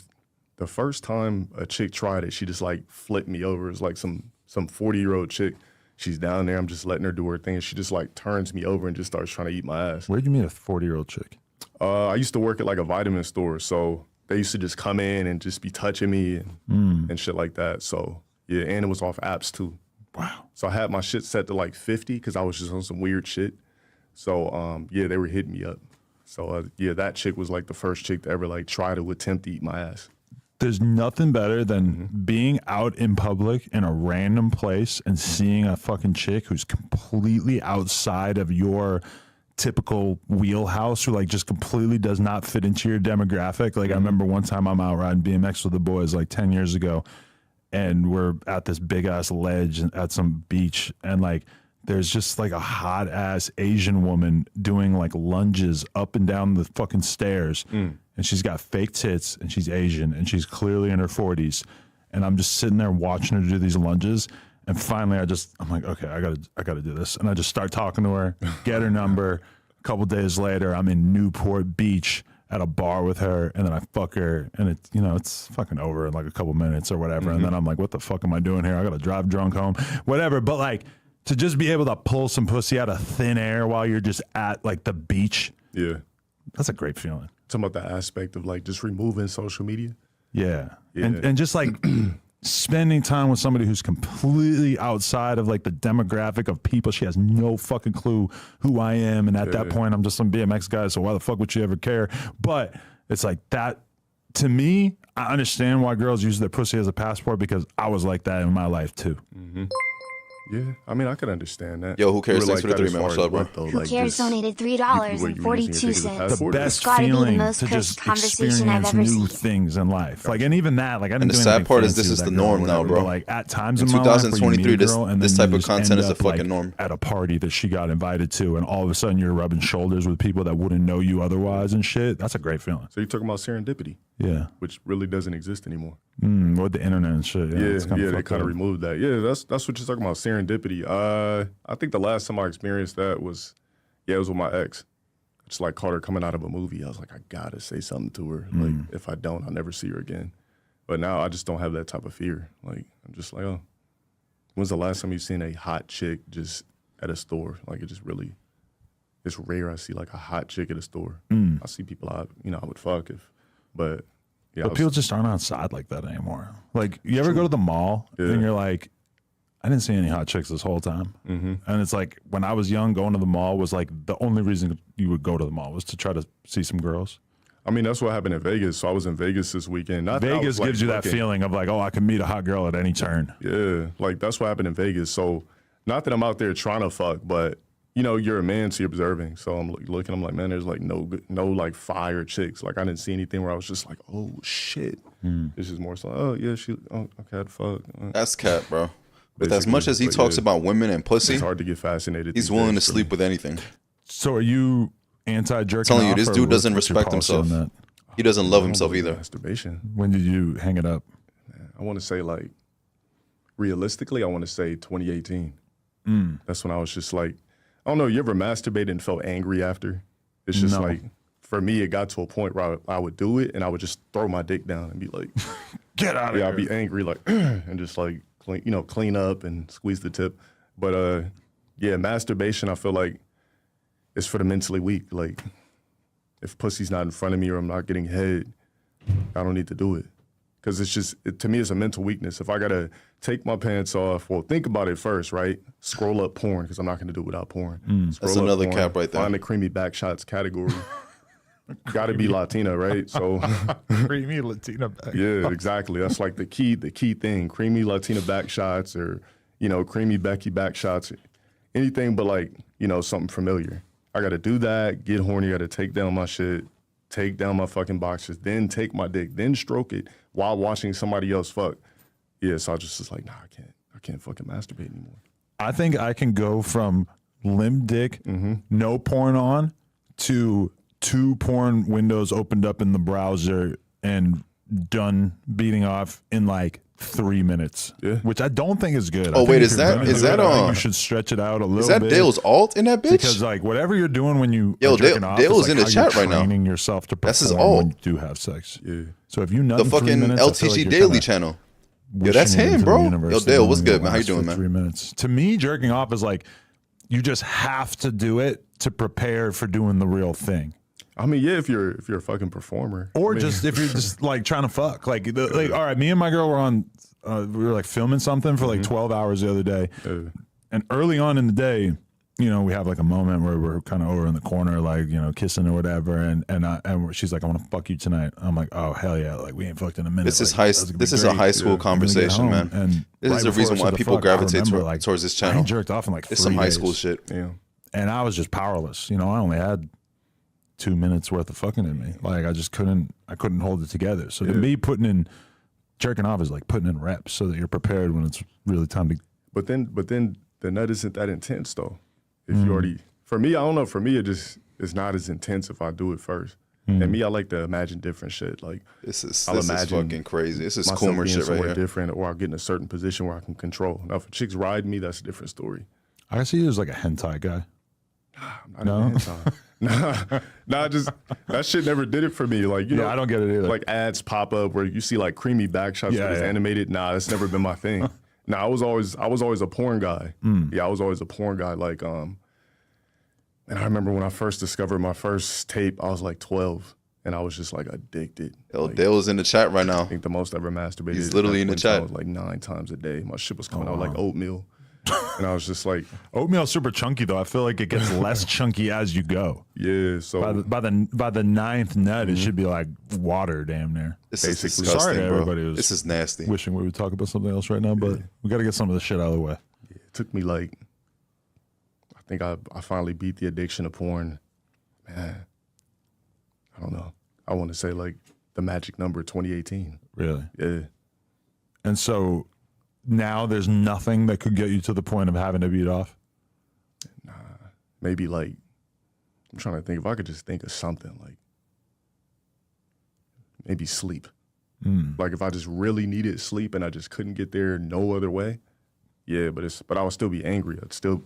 the first time a chick tried it, she just like flipped me over. It's like some 40-year-old chick. She's down there. I'm just letting her do her thing. And she just like turns me over and just starts trying to eat my ass. Where'd you meet a 40-year-old chick? I used to work at like a vitamin store. So they used to just come in and just be touching me and shit like that. So yeah, and it was off apps too. Wow. So I had my shit set to like 50 because I was just on some weird shit. So yeah, they were hitting me up. So yeah, that chick was like the first chick to ever like try to attempt to eat my ass. There's nothing better than being out in public in a random place and seeing a fucking chick who's completely outside of your typical wheelhouse, who like just completely does not fit into your demographic. Like I remember one time I'm out riding BMX with the boys like 10 years ago, and we're at this big ass ledge at some beach, and like there's just like a hot ass Asian woman doing like lunges up and down the fucking stairs. And she's got fake tits, and she's Asian, and she's clearly in her 40s. And I'm just sitting there watching her do these lunges. And finally I'm like, okay, I gotta do this. And I just start talking to her, get her number. A couple days later, I'm in Newport Beach at a bar with her, and then I fuck her, and it's fucking over in like a couple minutes or whatever. And then I'm like, what the fuck am I doing here? I gotta drive drunk home, whatever. But like, to just be able to pull some pussy out of thin air while you're just at like the beach. Yeah. That's a great feeling. Talking about the aspect of like just removing social media. Yeah. And just like spending time with somebody who's completely outside of like the demographic of people. She has no fucking clue who I am. And at that point, I'm just some BMX guy. So why the fuck would she ever care? But it's like that. To me, I understand why girls use their pussy as a passport, because I was like that in my life too. Yeah, I mean, I could understand that. Yo, who cares? Thanks for the 3 man. What's up, bro? Who cares donated $3.42. The best feeling to just experience new things in life. Like, and even that, like, I didn't and the do sad part is fancy this with is that the girl norm or now, whatever, bro. but like at times In in my life, 2023, this type of content is the fucking like, norm. At a party that she got invited to, and all of a sudden you're rubbing shoulders with people that wouldn't know you otherwise and shit. That's a great feeling. So you're talking about serendipity. Yeah. Which really doesn't exist anymore. With the internet and shit. Yeah, they kind of removed that. Yeah, that's what you're talking about, serendipity. I think the last time I experienced that was with my ex. I just like caught her coming out of a movie. I was like, I gotta say something to her. Like, if I don't, I'll never see her again. But now I just don't have that type of fear. Like, I'm just like, oh, when's the last time you've seen a hot chick just at a store? Like, it's rare I see like a hot chick at a store. I see people I would fuck if, but yeah. But people just aren't outside like that anymore. Like, you ever go to the mall and you're like, I didn't see any hot chicks this whole time. And it's like, when I was young, going to the mall was like the only reason you would go to the mall was to try to see some girls. I mean, that's what happened in Vegas. So I was in Vegas this weekend. Vegas gives you that feeling of like, oh, I can meet a hot girl at any turn. Yeah, like that's what happened in Vegas. So not that I'm out there trying to fuck, but you're a man, so you're observing. So I'm looking, I'm like, man, there's like no like fire chicks. Like I didn't see anything where I was just like, oh shit. This is more so, oh yeah, okay, I'd fuck. That's cat, bro. But as much as he talks about women and pussy, it's hard to get fascinated. He's willing to sleep with anything. So are you anti-jerking off? Telling you, this dude doesn't respect himself. He doesn't love himself either. Masturbation. When did you hang it up? I want to say like, realistically, I want to say 2018. That's when I was just like, I don't know, you ever masturbated and felt angry after? It's just like, for me, it got to a point where I would do it and I would just throw my dick down and be like, get out of here. I'd be angry, like, and just like, clean up and squeeze the tip. But masturbation, I feel like it's for the mentally weak. Like, if pussy's not in front of me or I'm not getting head, I don't need to do it. Because it's just, to me, it's a mental weakness. If I got to take my pants off, well, think about it first, right? Scroll up porn, because I'm not going to do it without porn. That's another porn, cap right there. Find the creamy back shots category. Got to be Latina, right? So creamy Latina back. Yeah, exactly. That's like the key thing. Creamy Latina back shots, or creamy Becky back shots, anything but like something familiar. I got to do that. Get horny. Got to take down my shit. Take down my fucking boxers, then take my dick, then stroke it while watching somebody else fuck. Yeah, so I just was like, nah, I can't fucking masturbate anymore. I think I can go from limp dick, no porn on, to 2 porn windows opened up in the browser and done beating off in like 3 minutes, which I don't think is good. Oh wait, is that you should stretch it out a little bit. Is that Dale's alt in that bitch? Because like whatever you're doing when you Dale's in the chat right now. Training yourself to perform that's his alt. When you do have sex. Yeah. So if you the fucking LTG Daily channel. Yeah, that's him, bro. Yo, Dale, what's good, man? How you doing, man? 3 minutes. To me, jerking off is like you just have to do it to prepare for doing the real thing. I mean, yeah, if you're a fucking performer, or I mean, just if you're just like trying to fuck, like all right, me and my girl were on, we were like filming something for like 12 hours the other day, and early on in the day, you know, we have like a moment where we're kind of over in the corner, like, you know, kissing or whatever, and she's like, I want to fuck you tonight. I'm like, oh hell yeah, like we ain't fucked in a minute. This is like, this is a high school conversation, man. And this is the reason why people gravitate towards this channel. I jerked off in like 3 it's some high days. school shit. Yeah. And I was just powerless. You know, I only had 2 minutes worth of fucking in me. Like I couldn't hold it together. So to me, jerking off is like putting in reps so that you're prepared when it's really time to. But then the nut isn't that intense though. If you already, for me, I don't know. For me, it's not as intense if I do it first. And me, I like to imagine different shit. Like this is fucking crazy. This is groomer shit right here. Different, or I get in a certain position where I can control. Now, if a chick's riding me, that's a different story. I see you as like a hentai guy. No, just that shit never did it for me. Like, you know, I don't get it either. Like ads pop up where you see like creamy back shots that is animated. Nah, that's never been my thing. Nah, I was always a porn guy. Yeah, I was always a porn guy. Like, and I remember when I first discovered my first tape, I was like 12, and I was just like addicted. Like, Dale's in the chat right now. I think the most I ever masturbated. He's literally in the chat. Was like 9 times a day. My shit was coming out like oatmeal. And I was just like, oatmeal's super chunky though. I feel like it gets less chunky as you go. Yeah. So by the ninth nut, it should be like water, damn near. This is disgusting, sorry, bro. everybody. This is nasty. Wishing we would talk about something else right now, but we got to get some of the shit out of the way. Yeah, it took me like, I think I finally beat the addiction of porn. Man, I don't know. I want to say like the magic number 2018. Really? Yeah. And so now there's nothing that could get you to the point of having to beat off? Nah, maybe like, I'm trying to think if I could just think of something like maybe sleep. Like if I just really needed sleep and I just couldn't get there no other way. Yeah, but I would still be angry. I'd still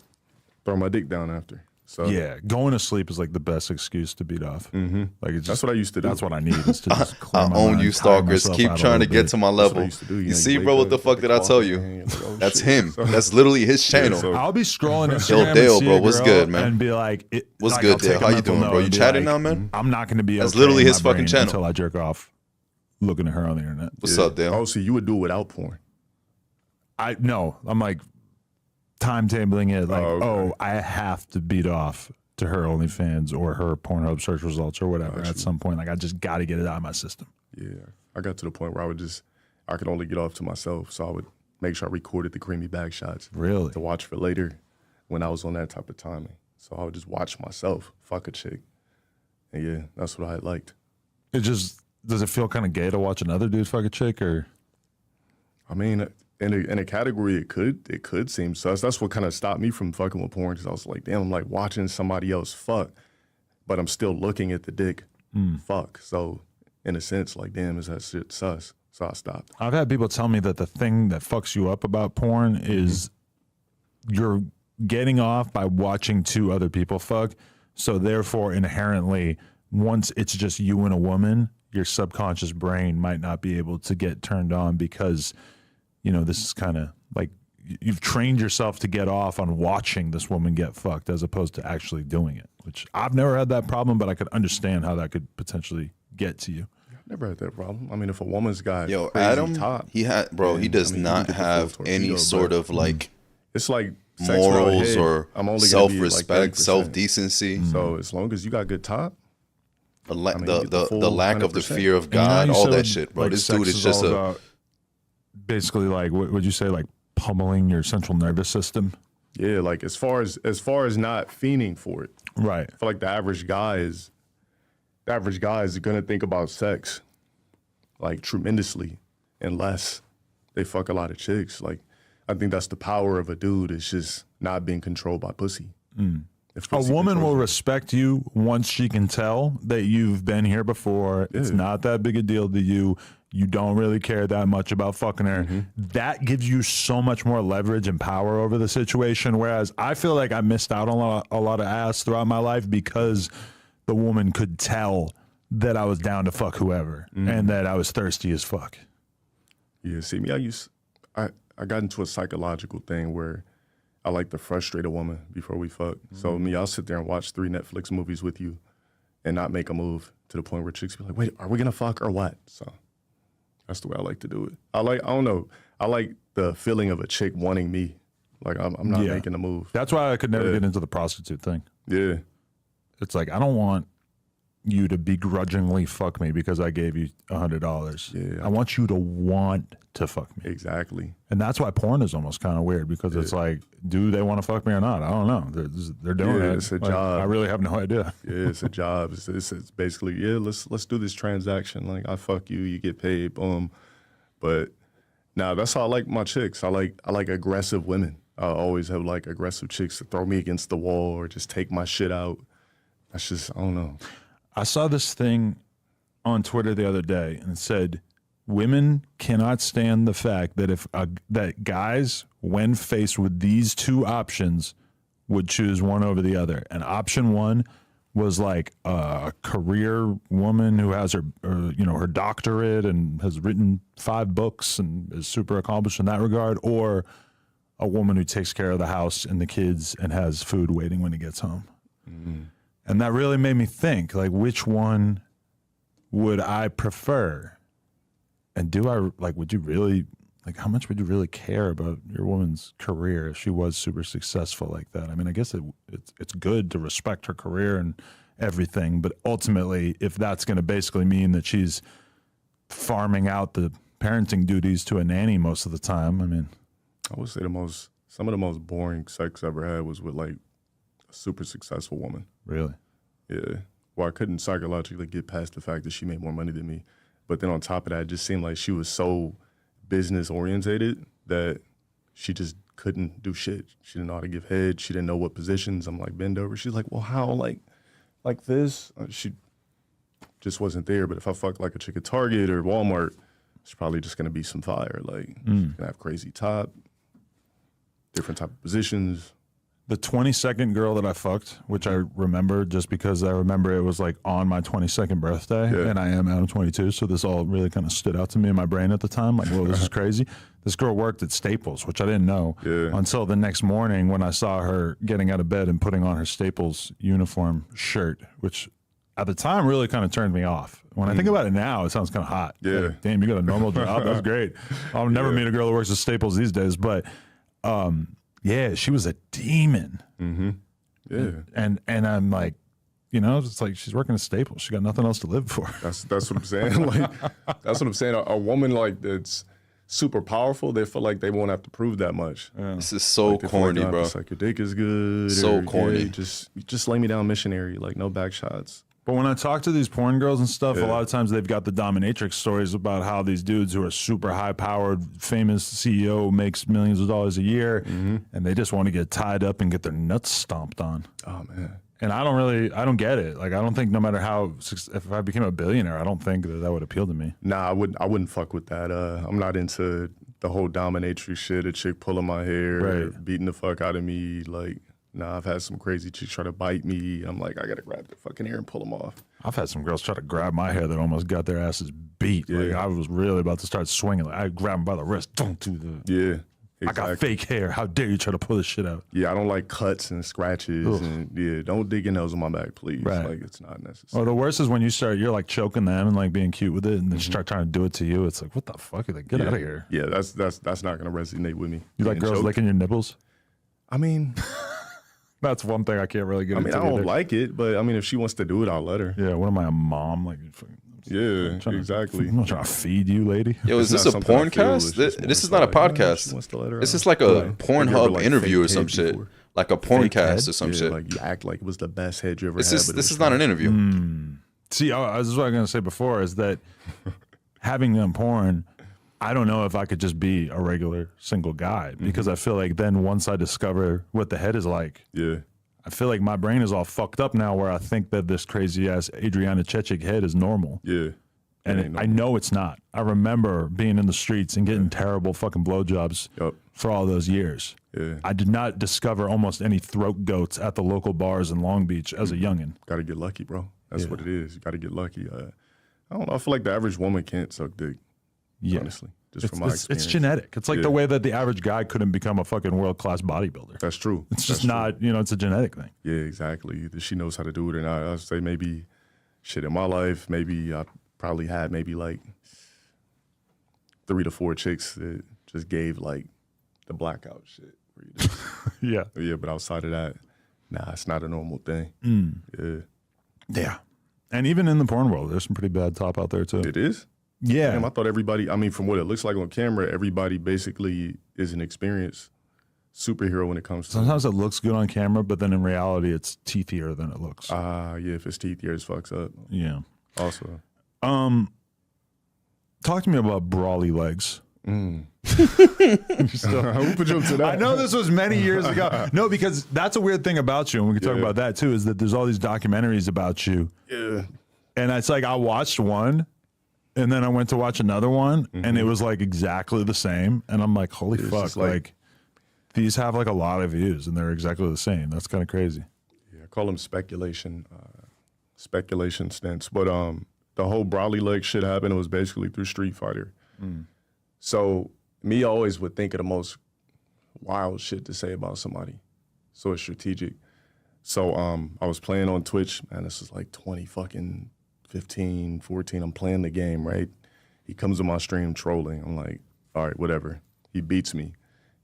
throw my dick down after. So yeah, going to sleep is like the best excuse to beat off. Like it's just, that's what I used to do. That's what I need is to just clear I my own mind, you stalkers. Keep trying to get to my level. You see, bro, what the fuck did I tell you? That's him. That's literally his channel. I'll be scrolling Instagram Dale, and see bro, a what's girl good, man? And be like, what's good, Dale? How you doing, bro? You chatting now, man? I'm not going to be. That's literally his fucking channel until I jerk off looking at her on the internet. What's up, Dale? Oh, so you would do it without porn? No, I'm like timetabling it. Like, I have to beat off to her OnlyFans or her Pornhub search results or whatever at some point. Like I just got to get it out of my system. Yeah, I got to the point where I could only get off to myself, so I would make sure I recorded the creamy bag shots. Really? To watch for later when I was on that type of timing. So I would just watch myself fuck a chick. And yeah, that's what I liked. Does it feel kind of gay to watch another dude fuck a chick, or? I mean, in a category, it could seem sus. That's what kind of stopped me from fucking with porn, because I was like, damn, I'm like watching somebody else fuck, but I'm still looking at the dick fuck. So in a sense, like, damn, is that shit sus? So I stopped. I've had people tell me that the thing that fucks you up about porn is you're getting off by watching 2 other people fuck. So therefore, inherently, once it's just you and a woman, your subconscious brain might not be able to get turned on because, you know, this is kind of like you've trained yourself to get off on watching this woman get fucked as opposed to actually doing it, which I've never had that problem, but I could understand how that could potentially get to you. I've never had that problem. I mean, if a woman's got Adam, top, he does not have any sort of like it's like morals or self-respect, like self-decency. So as long as you got good top, the lack of the fear of God, all that shit, bro. Like, this dude is just a basically like what would you say, like pummeling your central nervous system? Yeah, like as far as not fiending for it. Right. I feel like the average guy is gonna think about sex like tremendously unless they fuck a lot of chicks. Like I think that's the power of a dude, is just not being controlled by pussy. A woman will respect you once she can tell that you've been here before. Yeah. It's not that big a deal to you. You don't really care that much about fucking her. That gives you so much more leverage and power over the situation. Whereas I feel like I missed out on a lot of ass throughout my life because the woman could tell that I was down to fuck whoever and that I was thirsty as fuck. Yeah, see me, I got into a psychological thing where I like to frustrate a woman before we fuck. So I'll sit there and watch 3 Netflix movies with you, and not make a move to the point where chicks be like, wait, are we gonna fuck or what? So that's the way I like to do it. I don't know. I like the feeling of a chick wanting me. Like I'm not making a move. That's why I could never get into the prostitute thing. Yeah. It's like, I don't want you to begrudgingly fuck me because I gave you $100. Yeah. I want you to want to fuck me. Exactly. And that's why porn is almost kind of weird, because it's like, do they want to fuck me or not? I don't know. They're doing it. It's a job. I really have no idea. Yeah, it's a job. It's basically, let's do this transaction. Like, I fuck you, you get paid, boom. But nah, that's how I like my chicks. I like aggressive women. I always have like aggressive chicks to throw me against the wall or just take my shit out. That's just, I don't know. I saw this thing on Twitter the other day, and it said, women cannot stand the fact that that guys, when faced with these two options, would choose one over the other. And option one was like a career woman who has her doctorate and has written 5 books and is super accomplished in that regard, or a woman who takes care of the house and the kids and has food waiting when he gets home. Mm-hmm. And that really made me think, like, which one would I prefer? And would you really, like, how much would you really care about your woman's career if she was super successful like that? I mean, I guess it's good to respect her career and everything, but ultimately, if that's going to basically mean that she's farming out the parenting duties to a nanny most of the time, I mean. I would say some of the most boring sex I ever had was with, like, a super successful woman. Really? Yeah. Well, I couldn't psychologically get past the fact that she made more money than me. But then on top of that, it just seemed like she was so business orientated that she just couldn't do shit. She didn't know how to give head. She didn't know what positions. I'm like, bend over. She's like, well, how? Like this? She just wasn't there. But if I fucked like a chick at Target or Walmart, it's probably just going to be some fire. Like, she's going to have crazy top, different type of positions. The 22nd girl that I fucked, which I remember just because I remember it was like on my 22nd birthday, and I am Adam 22, so this all really kind of stood out to me in my brain at the time. Like, whoa, this is crazy. This girl worked at Staples, which I didn't know until the next morning when I saw her getting out of bed and putting on her Staples uniform shirt, which at the time really kind of turned me off. When I think about it now, it sounds kind of hot. Yeah. Like, damn, you got a normal job? That's great. I'll never meet a girl that works at Staples these days, but yeah, she was a demon. Mm-hmm. Yeah. And I'm like, it's like she's working at Staples. She got nothing else to live for. That's what I'm saying. Like, that's what I'm saying. A woman like that's super powerful, they feel like they won't have to prove that much. Yeah. This is so corny, bro. It's like, your dick is good. So corny. Just lay me down missionary, like no back shots. But when I talk to these porn girls and stuff, a lot of times they've got the dominatrix stories about how these dudes who are super high-powered, famous CEO makes millions of dollars a year, and they just want to get tied up and get their nuts stomped on. Oh, man. And I don't get it. Like, I don't think no matter how, if I became a billionaire, I don't think that would appeal to me. Nah, I wouldn't fuck with that. I'm not into the whole dominatrix shit, a chick pulling my hair, or beating the fuck out of me, like... Nah, I've had some crazy chicks try to bite me. I'm like, I gotta grab their fucking hair and pull them off. I've had some girls try to grab my hair that almost got their asses beat. Yeah. Like, I was really about to start swinging. Like, I grabbed them by the wrist. Don't do that. Yeah, exactly. I got fake hair. How dare you try to pull this shit out? Yeah, I don't like cuts and scratches. And don't dig your nose on my back, please. Right. Like, it's not necessary. Or the worst is when you're like choking them and like being cute with it, and they start trying to do it to you. It's like, what the fuck? You're like, get out of here. Yeah, that's not gonna resonate with me. You like girls licking your nipples? I mean... That's one thing I can't really get into. I don't like it, but I mean, if she wants to do it, I'll let her. Yeah, what am I, a mom? Like, exactly. I'm not trying to feed you, lady. Yo, is this a porn cast? This is not a podcast. This is like a Pornhub interview or some shit. Like a porn cast or some shit. Like, you act like it was the best head you ever had. This is not an interview. See, this is what I was going to say before, is that having done porn, I don't know if I could just be a regular single guy, because I feel like then once I discover what the head is like, I feel like my brain is all fucked up now, where I think that this crazy ass Adriana Chechik head is normal. Yeah. And I know it's not. I remember being in the streets and getting terrible fucking blowjobs for all those years. Yeah. I did not discover almost any throat goats at the local bars in Long Beach as a youngin'. Got to get lucky, bro. That's what it is. You got to get lucky. I don't know. I feel like the average woman can't suck dick. Yeah. Honestly, just from my experience. It's genetic. It's like the way that the average guy couldn't become a fucking world-class bodybuilder. That's true. It's just not, it's a genetic thing. Yeah, exactly. Either she knows how to do it or not. I'd say maybe shit, in my life, maybe I probably had maybe like 3 to 4 chicks that just gave like the blackout shit. Where you just, yeah, but outside of that, nah, it's not a normal thing. Yeah. And even in the porn world, there's some pretty bad top out there too. It is? Yeah. Damn, I thought everybody, I mean, from what it looks like on camera, everybody basically is an experienced superhero when it comes to. Sometimes it looks good on camera, but then in reality, it's teethier than it looks. Yeah, if it's teethier, it fucks up. Yeah. Also. Talk to me about brawly legs. Who put you up to that? I know this was many years ago. No, because that's a weird thing about you, and we can talk about that too, is that there's all these documentaries about you. Yeah. And it's like I watched one, and then I went to watch another one, and it was like exactly the same. And I'm like, holy fuck, like these have like a lot of views, and they're exactly the same. That's kind of crazy. Yeah, I call them speculation stints. But the whole brawly leg shit happened. It was basically through Street Fighter. So me always would think of the most wild shit to say about somebody. So it's strategic. So I was playing on Twitch, man, this is like 2015, 14. I'm playing the game, right? He comes on my stream trolling. I'm like, all right, whatever. He beats me.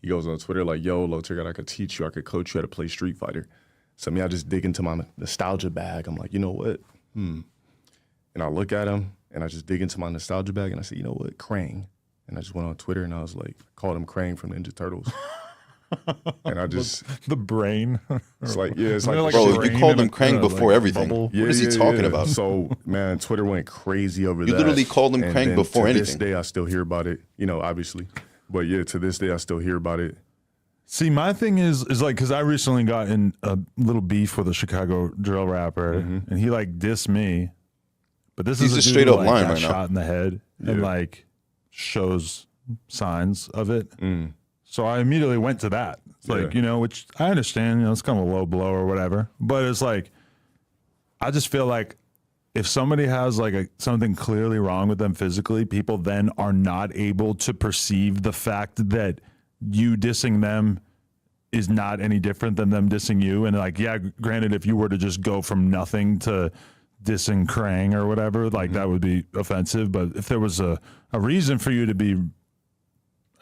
He goes on Twitter like, yo, lowtiergod, I could teach you, I could coach you how to play Street Fighter. So me, I just dig into my nostalgia bag. I'm like, you know what? And I look at him, and I just dig into my nostalgia bag, and I say, you know what? Krang. And I just went on Twitter, and I was like, called him Krang from Ninja Turtles. And I just... The brain. It's like, yeah, it's like... Bro, you called him Krang before everything. Yeah, what is he talking about? So, man, Twitter went crazy over that. You literally called him Krang before anything. To this day, I still hear about it, you know, obviously. But yeah, to this day, I still hear about it. See, my thing is like, because I recently got in a little beef with a Chicago drill rapper, and he like dissed me. But this is a straight dude up who, line got right now. shot in the head and like shows signs of it. So I immediately went to that. It's like, you know, which I understand, you know, it's kind of a low blow or whatever. But it's like, I just feel like if somebody has like something clearly wrong with them physically, people then are not able to perceive the fact that you dissing them is not any different than them dissing you. And like, yeah, granted, if you were to just go from nothing to dissing Krang or whatever, like that would be offensive. But if there was a reason for you to be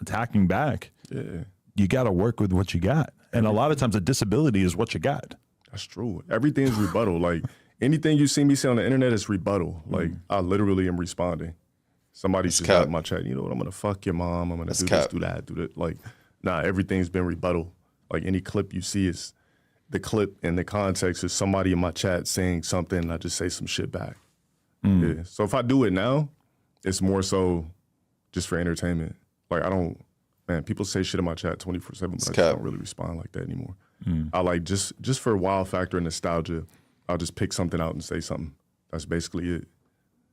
attacking back, you got to work with what you got. And a lot of times a disability is what you got. That's true. Everything's rebuttal. Like anything you see me say on the internet is rebuttal. Like I literally am responding. Somebody just got in my chat, you know what, I'm going to fuck your mom. I'm going to do this, do that, do that. Like, nah, everything's been rebuttal. Like any clip you see is the clip and the context is somebody in my chat saying something and I just say some shit back. Yeah. So if I do it now, it's more so just for entertainment. Like I don't, man, people say shit in my chat 24/7, but I just don't really respond like that anymore. I like just for wow factor and nostalgia, I'll just pick something out and say something. That's basically it.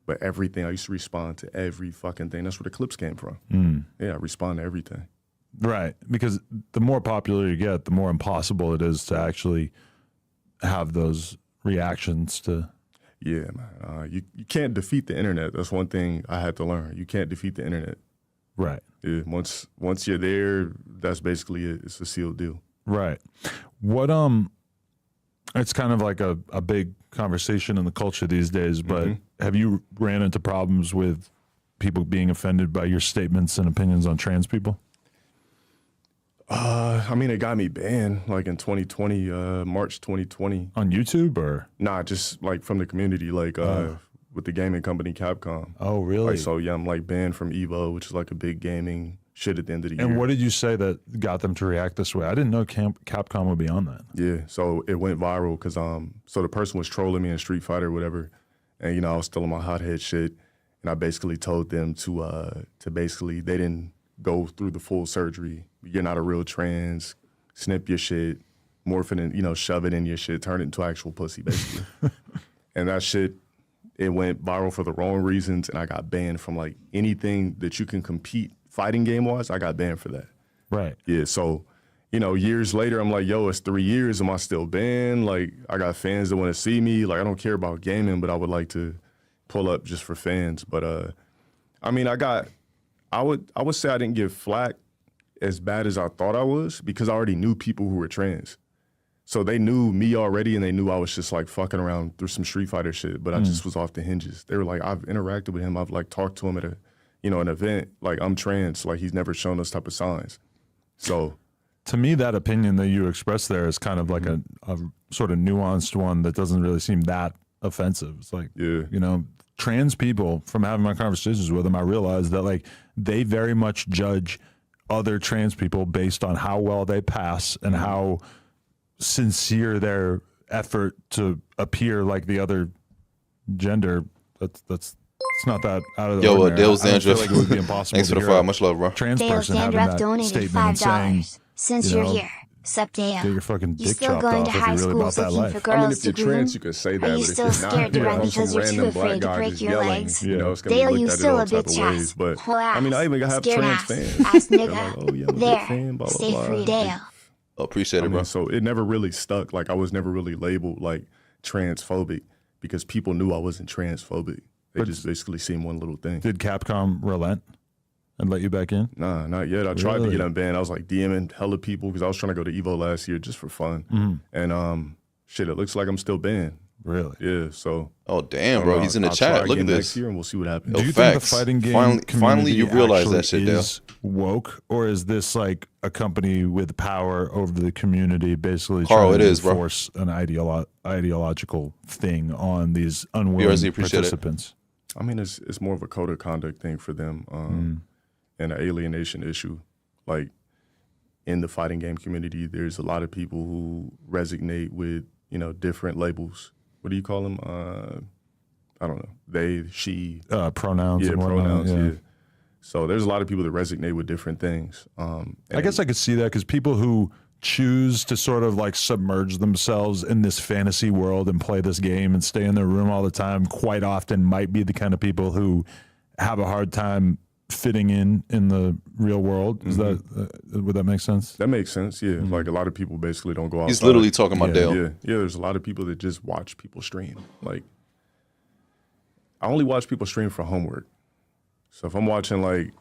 But everything, I used to respond to every fucking thing. That's where the clips came from. Yeah, I respond to everything. Right, because the more popular you get, the more impossible it is to actually have those reactions to. Yeah, man. You can't defeat the internet. That's one thing I had to learn. You can't defeat the internet. Right. Yeah, once you're there, that's basically it. It's a sealed deal. Right. What it's kind of like a big conversation in the culture these days, but have you ran into problems with people being offended by your statements and opinions on trans people? I mean, it got me banned like in 2020, March 2020. On YouTube or? Nah, just like from the community, like with the gaming company Capcom. Oh, really? Like, so yeah, I'm like banned from EVO, which is like a big gaming shit at the end of the year. And what did you say that got them to react this way? I didn't know Capcom would be on that. Yeah, so it went viral because so the person was trolling me in Street Fighter or whatever, and you know I was still on my hothead shit, and I basically told them to basically they didn't go through the full surgery. You're not a real trans. Snip your shit, morph it and, you know, shove it in your shit, turn it into actual pussy, basically. And that shit, it went viral for the wrong reasons, and I got banned from like anything that you can compete fighting game-wise. I got banned for that. Right. Yeah, so, you know, years later, I'm like, yo, it's 3 years. Am I still banned? Like, I got fans that want to see me. Like, I don't care about gaming, but I would like to pull up just for fans. But, I mean, I would say I didn't get flack as bad as I thought I was because I already knew people who were trans. So they knew me already, and they knew I was just like fucking around through some Street Fighter shit, but I just was off the hinges. They were like, I've interacted with him. I've like talked to him at an event. Like, I'm trans. Like, he's never shown those type of signs. So to me, that opinion that you expressed there is kind of like a sort of nuanced one that doesn't really seem that offensive. It's like, trans people, from having my conversations with them, I realized that like they very much judge other trans people based on how well they pass and how sincere their effort to appear like the other gender. That's it's not that out of the ordinary. Dale's Dandruff. Like it would be impossible. Thanks for the $5. Much love, bro. Trans Dale's person having Dandruff that donated statement and saying, $5 since you're here. Sup, Dale? get your fucking You dick still chopped going to off if high you're really schools about that looking for life. girls I mean, if to you're groom? trans, you could say that. Are you but still if you're scared to not, run some because you're too random black afraid to guy break just your yelling, legs? you know, it's gonna Dale, be you looked at still all a type bitch of ways. ass. But Whole ass. I mean, I even have Scared trans ass. fans. Ass They're nigga. like, oh yeah, I'm a There. big fan, blah, blah, Stay blah. free, Dale. Appreciate it, bro. So it never really stuck. Like, I was never really labeled like transphobic because people knew I wasn't transphobic. They just basically seen one little thing. Did Capcom relent and let you back in? Nah, not yet. I tried to get unbanned. I was like DMing hella people because I was trying to go to Evo last year just for fun. And shit, it looks like I'm still banned. Really? Yeah, so. Oh, damn, bro. He's in the I'll chat. try Look at again this. next year and we'll see what happens. Do you facts. think the fighting game Finally you realize that actually shit, Dale. is woke, or is this like a company with power over the community basically Carl, trying it to is, bro. enforce an ideological thing on these unwilling participants? I mean, it's more of a code of conduct thing for them and an alienation issue. Like, in the fighting game community, there's a lot of people who resonate with, different labels. What do you call them? I don't know. They, she. Pronouns. Yeah, and whatnot, pronouns, yeah. yeah. So there's a lot of people that resonate with different things. I guess I could see that because people who choose to sort of like submerge themselves in this fantasy world and play this game and stay in their room all the time quite often might be the kind of people who have a hard time fitting in the real world. Is that would that make sense? That makes sense, yeah. Like, a lot of people basically don't go outside. He's literally talking about Dale. Yeah, there's a lot of people that just watch people stream. Like, I only watch people stream for homework. So if I'm watching like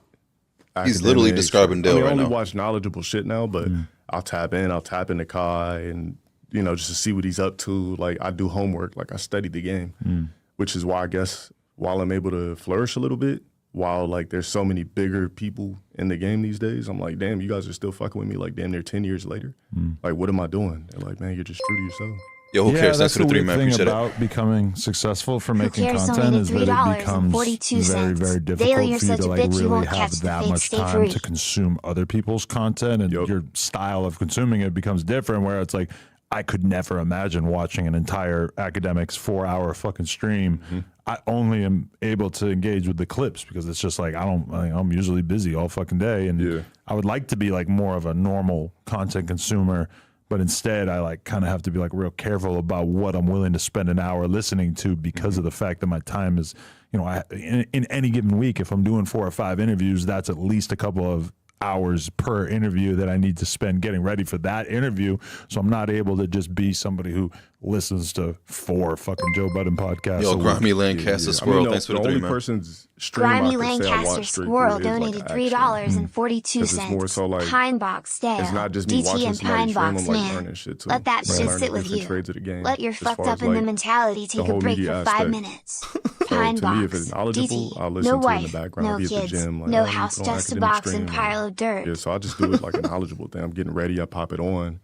He's literally describing Dale I right only now. watch knowledgeable shit now, but I'll tap into Kai and, just to see what he's up to. Like, I do homework, like I study the game, which is why I guess while I'm able to flourish a little bit, while like there's so many bigger people in the game these days, I'm like, damn, you guys are still fucking with me like damn near 10 years later. Like, what am I doing? They're like, man, you're just true to yourself. Yo, who cares? Thanks That's for the the 3, weird man. thing Appreciate about it. becoming successful for making cares? content Only is that it becomes $3.42. very, very Dale, difficult you're for you such to a like bitch, you really won't have catch the that fade. much Stay time free. to consume other people's content, and your style of consuming it becomes different. Where it's like, I could never imagine watching an entire academics 4-hour fucking stream. I only am able to engage with the clips because it's just like I'm usually busy all fucking day, and I would like to be like more of a normal content consumer, but instead I like kind of have to be like real careful about what I'm willing to spend an hour listening to because of the fact that my time is, in any given week, if I'm doing 4 or 5 interviews, that's at least a couple of hours per interview that I need to spend getting ready for that interview. So I'm not able to just be somebody who listens to 4 fucking Joe Budden podcasts. Yo, Grimy Lancaster Squirrel, thanks for the 3, only man. person's stream Grimy I could say I Lancaster watch straight Squirrel through is, donated like, action. $3.42. It's more so like, Pine Box Dale. it's not just me DT watching and somebody Pine stream, Box I'm like man. learning shit too. Let that shit Learning sit with different you. trades of the game. Let your as fucked far up as, in the like, mentality take a whole break media for 5 aspect. minutes. So Pine to Box. me, if it's knowledgeable, DT. I'll listen No to it in wife, the background. no I'll be at the kids, gym. Like, no oh, house, you know, just a academic box and stream, pile of dirt. Yeah, so I just do it like a knowledgeable thing. I'm getting ready, I pop it on.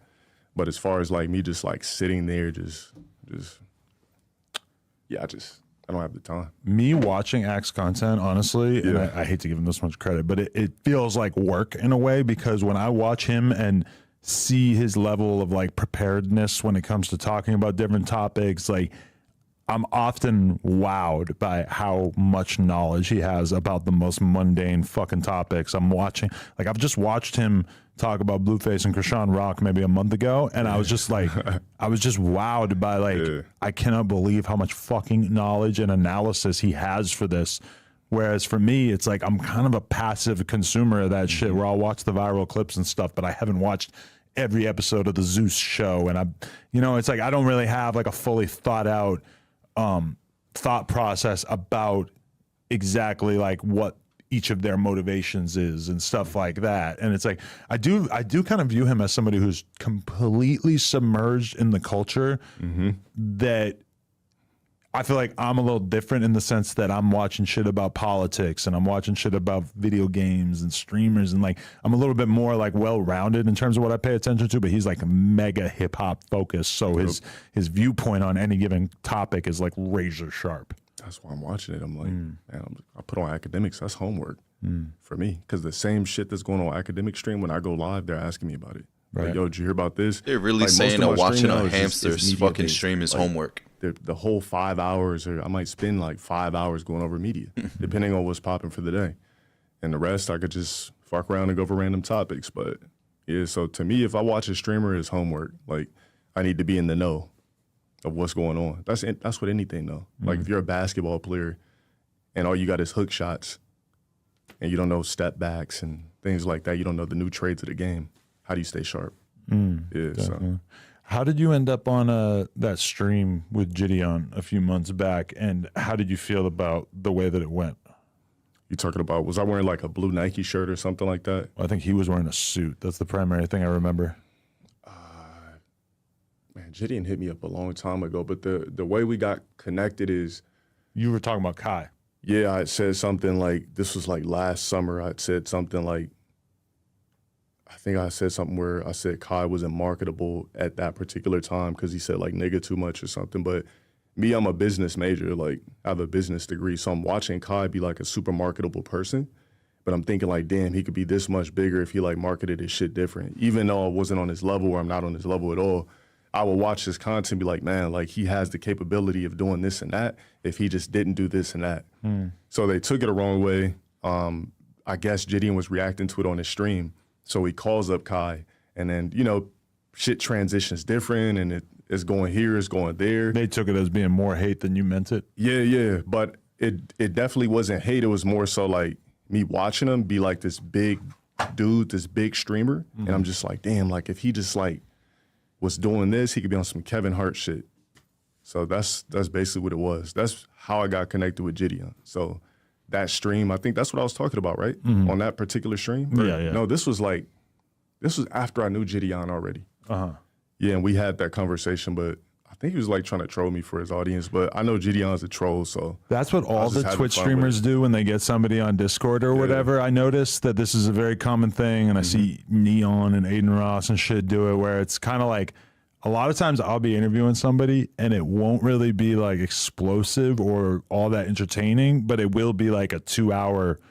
But as far as like me just like sitting there, just I don't have the time. Me watching Axe content, honestly, and I hate to give him this much credit, but it feels like work in a way, because when I watch him and see his level of like preparedness when it comes to talking about different topics, like I'm often wowed by how much knowledge he has about the most mundane fucking topics. I've just watched him talk about Blueface and Krishan Rock maybe a month ago, and I was just like, I was just wowed by like, I cannot believe how much fucking knowledge and analysis he has for this. Whereas for me, it's like I'm kind of a passive consumer of that shit where I'll watch the viral clips and stuff, but I haven't watched every episode of the Zeus show. And it's like I don't really have like a fully thought out thought process about exactly like what each of their motivations is and stuff like that. And it's like, I do kind of view him as somebody who's completely submerged in the culture that I feel like I'm a little different in the sense that I'm watching shit about politics and I'm watching shit about video games and streamers, and like I'm a little bit more like well-rounded in terms of what I pay attention to, but he's like mega hip hop focused. So his viewpoint on any given topic is like razor sharp. That's why I'm watching it. I'm like, man, I put on academics. That's homework for me. Because the same shit that's going on academic stream, when I go live, they're asking me about it. Right. Like, yo, did you hear about this? They're really like, saying that watching a hamster's fucking stream is like, homework. The whole 5 hours, or I might spend like 5 hours going over media, depending on what's popping for the day. And the rest, I could just fuck around and go over random topics. But yeah, so to me, if I watch a streamer, it's homework. Like, I need to be in the know of what's going on. That's what anything though. Like if you're a basketball player and all you got is hook shots and you don't know step backs and things like that, you don't know the new trades of the game, how do you stay sharp? Yeah. So. How did you end up on that stream with Gideon a few months back, and how did you feel about the way that it went? You talking about, was I wearing like a blue Nike shirt or something like that? I think he was wearing a suit. That's the primary thing I remember. Man, Gideon hit me up a long time ago, but the way we got connected is... You were talking about Kai. Yeah, I said something like, this was like last summer, I said something like, I think I said something where I said Kai wasn't marketable at that particular time because he said like nigga too much or something. But me, I'm a business major, like I have a business degree. So I'm watching Kai be like a super marketable person. But I'm thinking like, damn, he could be this much bigger if he like marketed his shit different. Even though I wasn't on his level or I'm not on his level at all, I would watch his content and be like, man, like he has the capability of doing this and that if he just didn't do this and that. So they took it the wrong way. I guess Gideon was reacting to it on his stream. So he calls up Kai and then, you know, shit transitions different and it's going here, it's going there. They took it as being more hate than you meant it? Yeah. But it definitely wasn't hate. It was more so like me watching him be like this big dude, this big streamer. And I'm just like, damn, like if he just like was doing this, he could be on some Kevin Hart shit. So that's basically what it was. That's how I got connected with Gideon. So that stream, I think that's what I was talking about, right? On that particular stream? Yeah. No, this was after I knew Gideon already. Yeah, and we had that conversation, but I think he was like trying to troll me for his audience, but I know Gideon's a troll, so. That's what all the Twitch streamers do when they get somebody on Discord or whatever. I noticed that this is a very common thing, and I see Neon and Aiden Ross and shit do it, where it's kind of like, a lot of times I'll be interviewing somebody and it won't really be like explosive or all that entertaining, but it will be like a 2-hour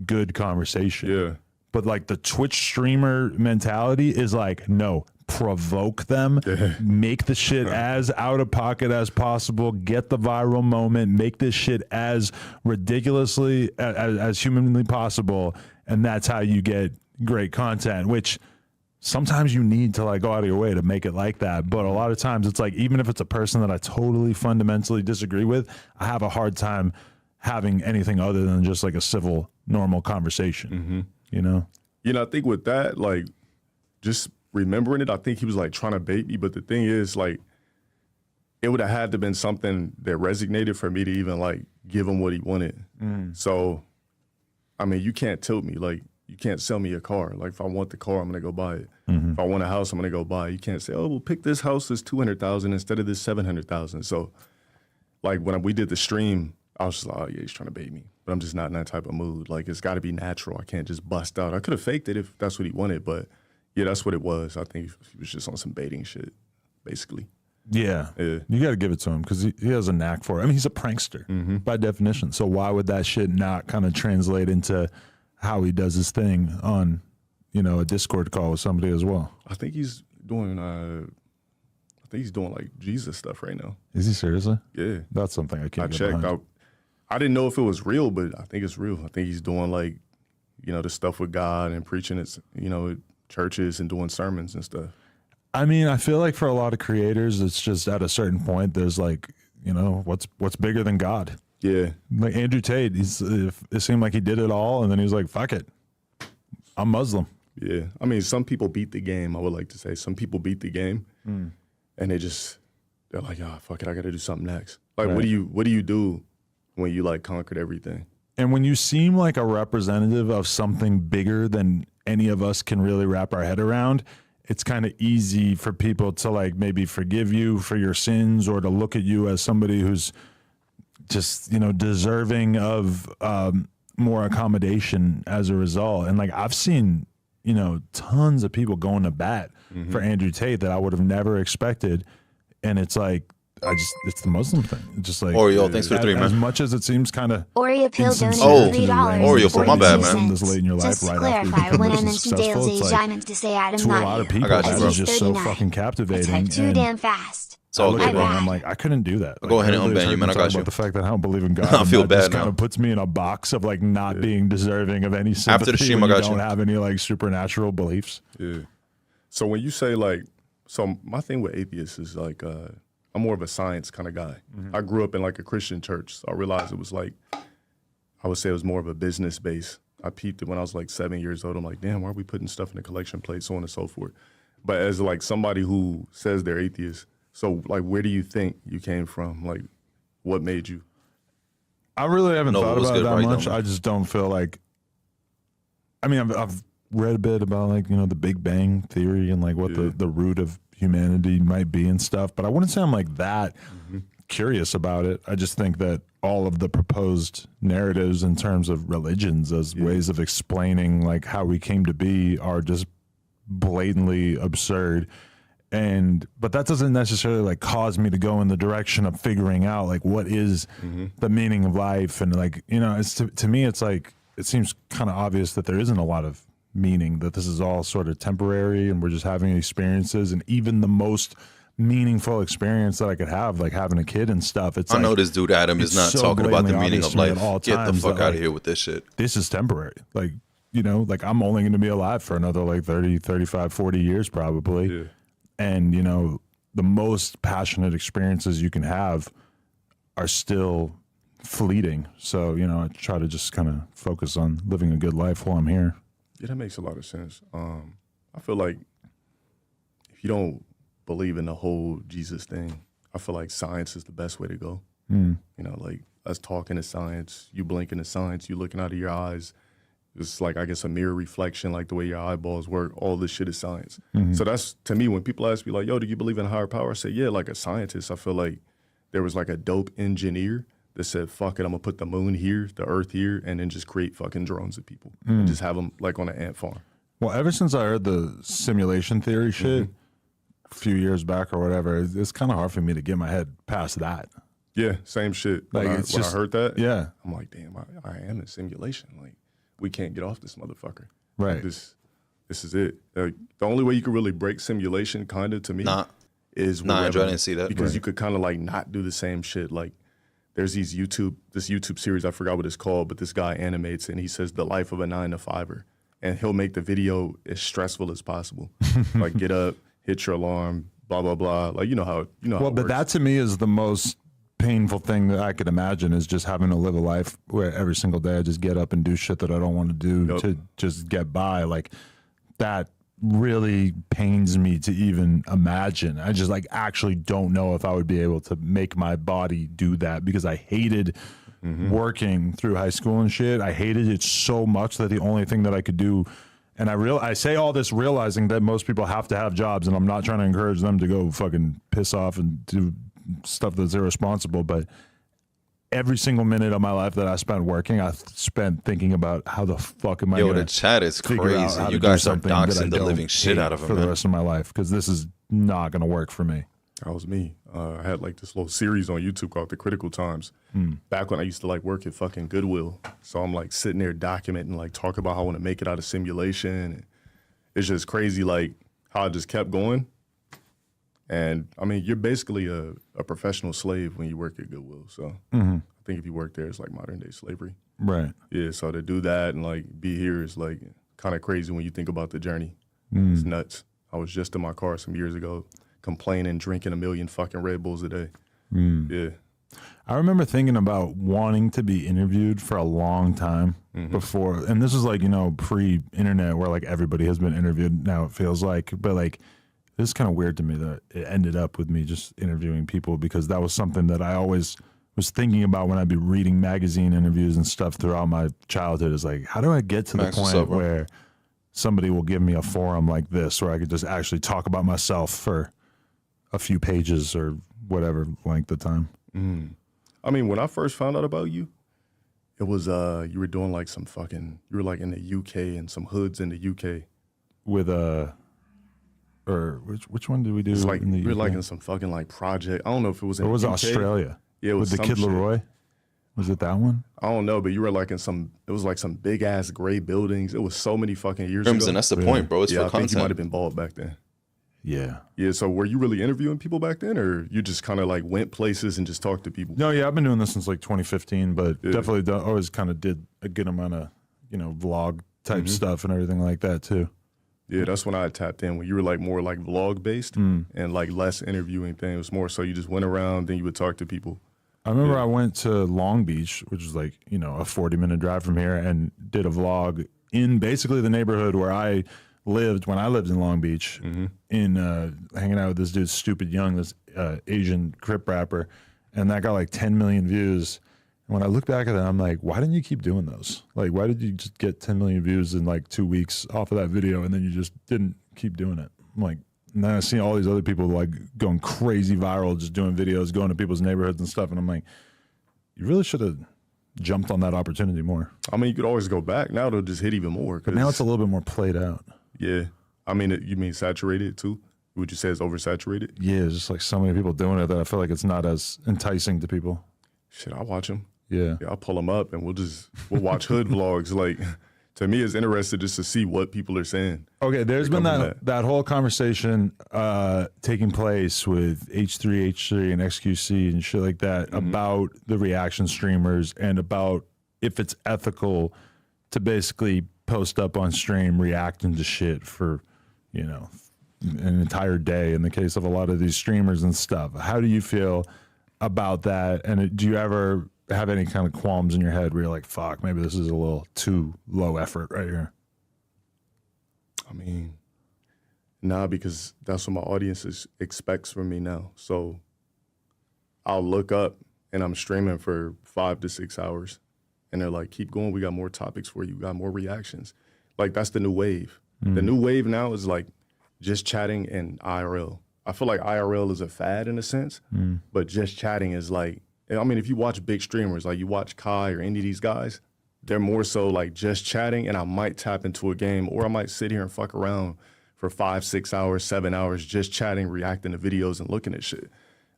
good conversation. Yeah. But like the Twitch streamer mentality is like, no, provoke them, make the shit as out of pocket as possible, get the viral moment, make this shit as ridiculously as humanly possible, and that's how you get great content, which sometimes you need to like go out of your way to make it like that. But a lot of times it's like, even if it's a person that I totally fundamentally disagree with, I have a hard time having anything other than just like a civil, normal conversation, you know? You know, I think with that, like, just remembering it, I think he was like trying to bait me. But the thing is, like, it would have had to been something that resonated for me to even like give him what he wanted. So, I mean, you can't tilt me. Like, you can't sell me a car. Like, if I want the car, I'm gonna go buy it. If I want a house, I'm gonna go buy it. You can't say, oh, well, pick this house that's $200,000 instead of this $700,000. So, like, when we did the stream, I was just like, oh yeah, he's trying to bait me. But I'm just not in that type of mood. Like, it's got to be natural. I can't just bust out. I could have faked it if that's what he wanted, but yeah, that's what it was. I think he was just on some baiting shit, basically. Yeah. You got to give it to him because he has a knack for it. I mean, he's a prankster by definition. So why would that shit not kind of translate into how he does his thing on, you know, a Discord call with somebody as well? I think he's doing like Jesus stuff right now. Is he seriously? Yeah. That's something I can't I checked out. I didn't know if it was real, but I think it's real. I think he's doing like, you know, the stuff with God and preaching it, you know, at churches and doing sermons and stuff. I mean, I feel like for a lot of creators, it's just at a certain point, there's like, you know, what's bigger than God? Yeah. Like Andrew Tate, it seemed like he did it all, and then he was like, fuck it, I'm Muslim. Yeah. I mean, some people beat the game, I would like to say. Some people beat the game, and they're like, oh, fuck it, I got to do something next. Like, what do you do when you, like, conquered everything? And when you seem like a representative of something bigger than any of us can really wrap our head around, it's kind of easy for people to like maybe forgive you for your sins or to look at you as somebody who's just, you know, deserving of more accommodation as a result. And like I've seen, you know, tons of people going to bat for Andrew Tate that I would have never expected. And it's like, it's the Muslim thing. It's just like Oreo, thanks for the 3, man. As much as it seems kind of Oreo pill donated $3. Oreo, for my bad, man. This late in your life, Just to right clarify, after when you I become mentioned successful, Dale's it's age, like, I meant to say Adam to a lot of people, got you, that bro. is just so 39. fucking That's captivating. like too And damn fast. It's all I look good, at it bro. and I'm like, I couldn't do that. Go ahead and unban you, man. I got you. About the fact that I don't believe in God. I feel and that bad just now. kind of puts me in a box of like not being deserving of any sympathy. After the stream, when I you got you. don't have any like supernatural beliefs. Yeah. So when you say like, so my thing with atheists is like, I'm more of a science kind of guy. I grew up in like a Christian church, so I realized it was like, I would say it was more of a business base. I peeped it when I was like 7 years old. I'm like, damn, why are we putting stuff in the collection plate, so on and so forth. But as like somebody who says they're atheist, so like, where do you think you came from? Like, what made you? I really haven't No, thought it was about it good, that right, much. though, man. I just don't feel like. I mean, I've read a bit about like, you know, the Big Bang Theory and like what the root of humanity might be and stuff, but I wouldn't say I'm like that curious about it. I just think that all of the proposed narratives in terms of religions as ways of explaining like how we came to be are just blatantly absurd. But that doesn't necessarily like cause me to go in the direction of figuring out like what is the meaning of life. And like, you know, it's to me, it's like, it seems kind of obvious that there isn't a lot of meaning, that this is all sort of temporary and we're just having experiences. And even the most meaningful experience that I could have, like having a kid and stuff, it's I know this dude Adam is not so talking about the blatantly meaning of obvious to me life. at all Get the times fuck that, out like, of here with this shit. this is temporary. Like, you know, like I'm only going to be alive for another like 30, 35, 40 years probably. Yeah. And, you know, the most passionate experiences you can have are still fleeting. So, you know, I try to just kind of focus on living a good life while I'm here. Yeah, that makes a lot of sense. I feel like if you don't believe in the whole Jesus thing, I feel like science is the best way to go. You know, like us talking to science, you blinking to science, you looking out of your eyes. It's like, I guess, a mirror reflection, like the way your eyeballs work. All this shit is science. So that's, to me, when people ask me like, yo, do you believe in a higher power? I say, yeah, like a scientist. I feel like there was like a dope engineer that said, fuck it, I'm gonna put the moon here, the earth here, and then just create fucking drones of people and just have them like on an ant farm. Well, ever since I heard the simulation theory shit a few years back or whatever, it's kind of hard for me to get my head past that. Yeah, same shit. Like, When it's I just, heard that, yeah, I'm like, damn, I am in simulation. Like, we can't get off this motherfucker. right. Like, this is it. Like, the only way you could really break simulation, kind of, to me, is with Andrew, I Revenant. didn't see that. Because you could kind of like not do the same shit. Like, there's this YouTube series, I forgot what it's called, but this guy animates and he says the life of a 9-to-5er. And he'll make the video as stressful as possible. Like, get up, hit your alarm, blah, blah, blah. Like, you know how Well, it but works. that to me is the most painful thing that I could imagine, is just having to live a life where every single day I just get up and do shit that I don't want to do to just get by. Like, that really pains me to even imagine. I just like actually don't know if I would be able to make my body do that, because I hated working through high school and shit. I hated it so much that the only thing that I could do, and I say all this realizing that most people have to have jobs, and I'm not trying to encourage them to go fucking piss off and do stuff that's irresponsible, but every single minute of my life that I spent working, I spent thinking about how the fuck am I Yo, gonna the chat is figure out crazy. how to You do guys are something that I doxing the don't living shit hate out of for him, the man. rest of my life, because this is not gonna work for me. That was me. I had like this little series on YouTube called The Critical Times. Back when I used to like work at fucking Goodwill. So I'm like sitting there documenting, like talking about how I want to make it out of simulation. And it's just crazy, like how I just kept going. And I mean, you're basically a professional slave when you work at Goodwill. So I think if you work there, it's like modern day slavery. Right. Yeah. So to do that and like be here is like kind of crazy when you think about the journey. It's nuts. I was just in my car some years ago, complaining, drinking 1 million fucking Red Bulls a day. Yeah. I remember thinking about wanting to be interviewed for a long time before, and this is like, you know, pre-internet where like everybody has been interviewed now, it feels like, but like this is kind of weird to me that it ended up with me just interviewing people, because that was something that I always was thinking about when I'd be reading magazine interviews and stuff throughout my childhood is like, how do I get to the point where somebody will give me a forum like this where I could just actually talk about myself for a few pages or whatever length of time? I mean, when I first found out about you, it was you were doing like some fucking, you were like in the UK and some hoods in the UK. With or which one did we do? It's like in the you were UK? like in some fucking like project. I don't know if it was in Or was it UK. Australia? Yeah, it was with the Kid some shit. Leroy. Was it that one? I don't know, but you were like in some, it was like some big ass gray buildings. It was so many fucking years Crimson, ago. that's the point, bro. It's Yeah, for I content. think you might have been bald back then. Yeah. Yeah, so were you really interviewing people back then, or you just kind of like went places and just talked to people? No, yeah, I've been doing this since like 2015, but definitely always kind of did a good amount of, vlog type stuff and everything like that too. Yeah, that's when I tapped in, when you were like more like vlog based and like less interviewing thing. It was more so you just went around, then you would talk to people. I remember I went to Long Beach, which is like, a 40-minute drive from here, and did a vlog in basically the neighborhood where I lived when I lived in Long Beach, in hanging out with this dude, Stupid Young, this Asian Crip rapper, and that got like 10 million views. And when I look back at that, I'm like, why didn't you keep doing those? Like, why did you just get 10 million views in like 2 weeks off of that video, and then you just didn't keep doing it? I'm like, and then I see all these other people like going crazy viral, just doing videos, going to people's neighborhoods and stuff, and I'm like, you really should have jumped on that opportunity more. I mean, you could always go back. Now it'll just hit even more. But now it's a little bit more played out. Yeah. I mean, you mean saturated too? Would you say it's oversaturated? Yeah, there's just like so many people doing it that I feel like it's not as enticing to people. Shit, I'll watch them. Yeah. I'll pull them up and we'll watch hood vlogs. Like, to me, it's interesting just to see what people are saying. Okay, there's been that whole conversation taking place with H3H3 and XQC and shit like that about the reaction streamers and about if it's ethical to basically post up on stream reacting to shit for, an entire day in the case of a lot of these streamers and stuff. How do you feel about that? And do you ever have any kind of qualms in your head where you're like, fuck, maybe this is a little too low effort right here? I mean, nah, because that's what my audience expects from me now. So I'll look up and I'm streaming for 5 to 6 hours. And they're like, keep going. We got more topics for you. We got more reactions. Like, that's the new wave. The new wave now is like just chatting and IRL. I feel like IRL is a fad in a sense, but just chatting is like, I mean, if you watch big streamers, like you watch Kai or any of these guys, they're more so like just chatting, and I might tap into a game, or I might sit here and fuck around for 5, 6 hours, 7 hours, just chatting, reacting to videos and looking at shit.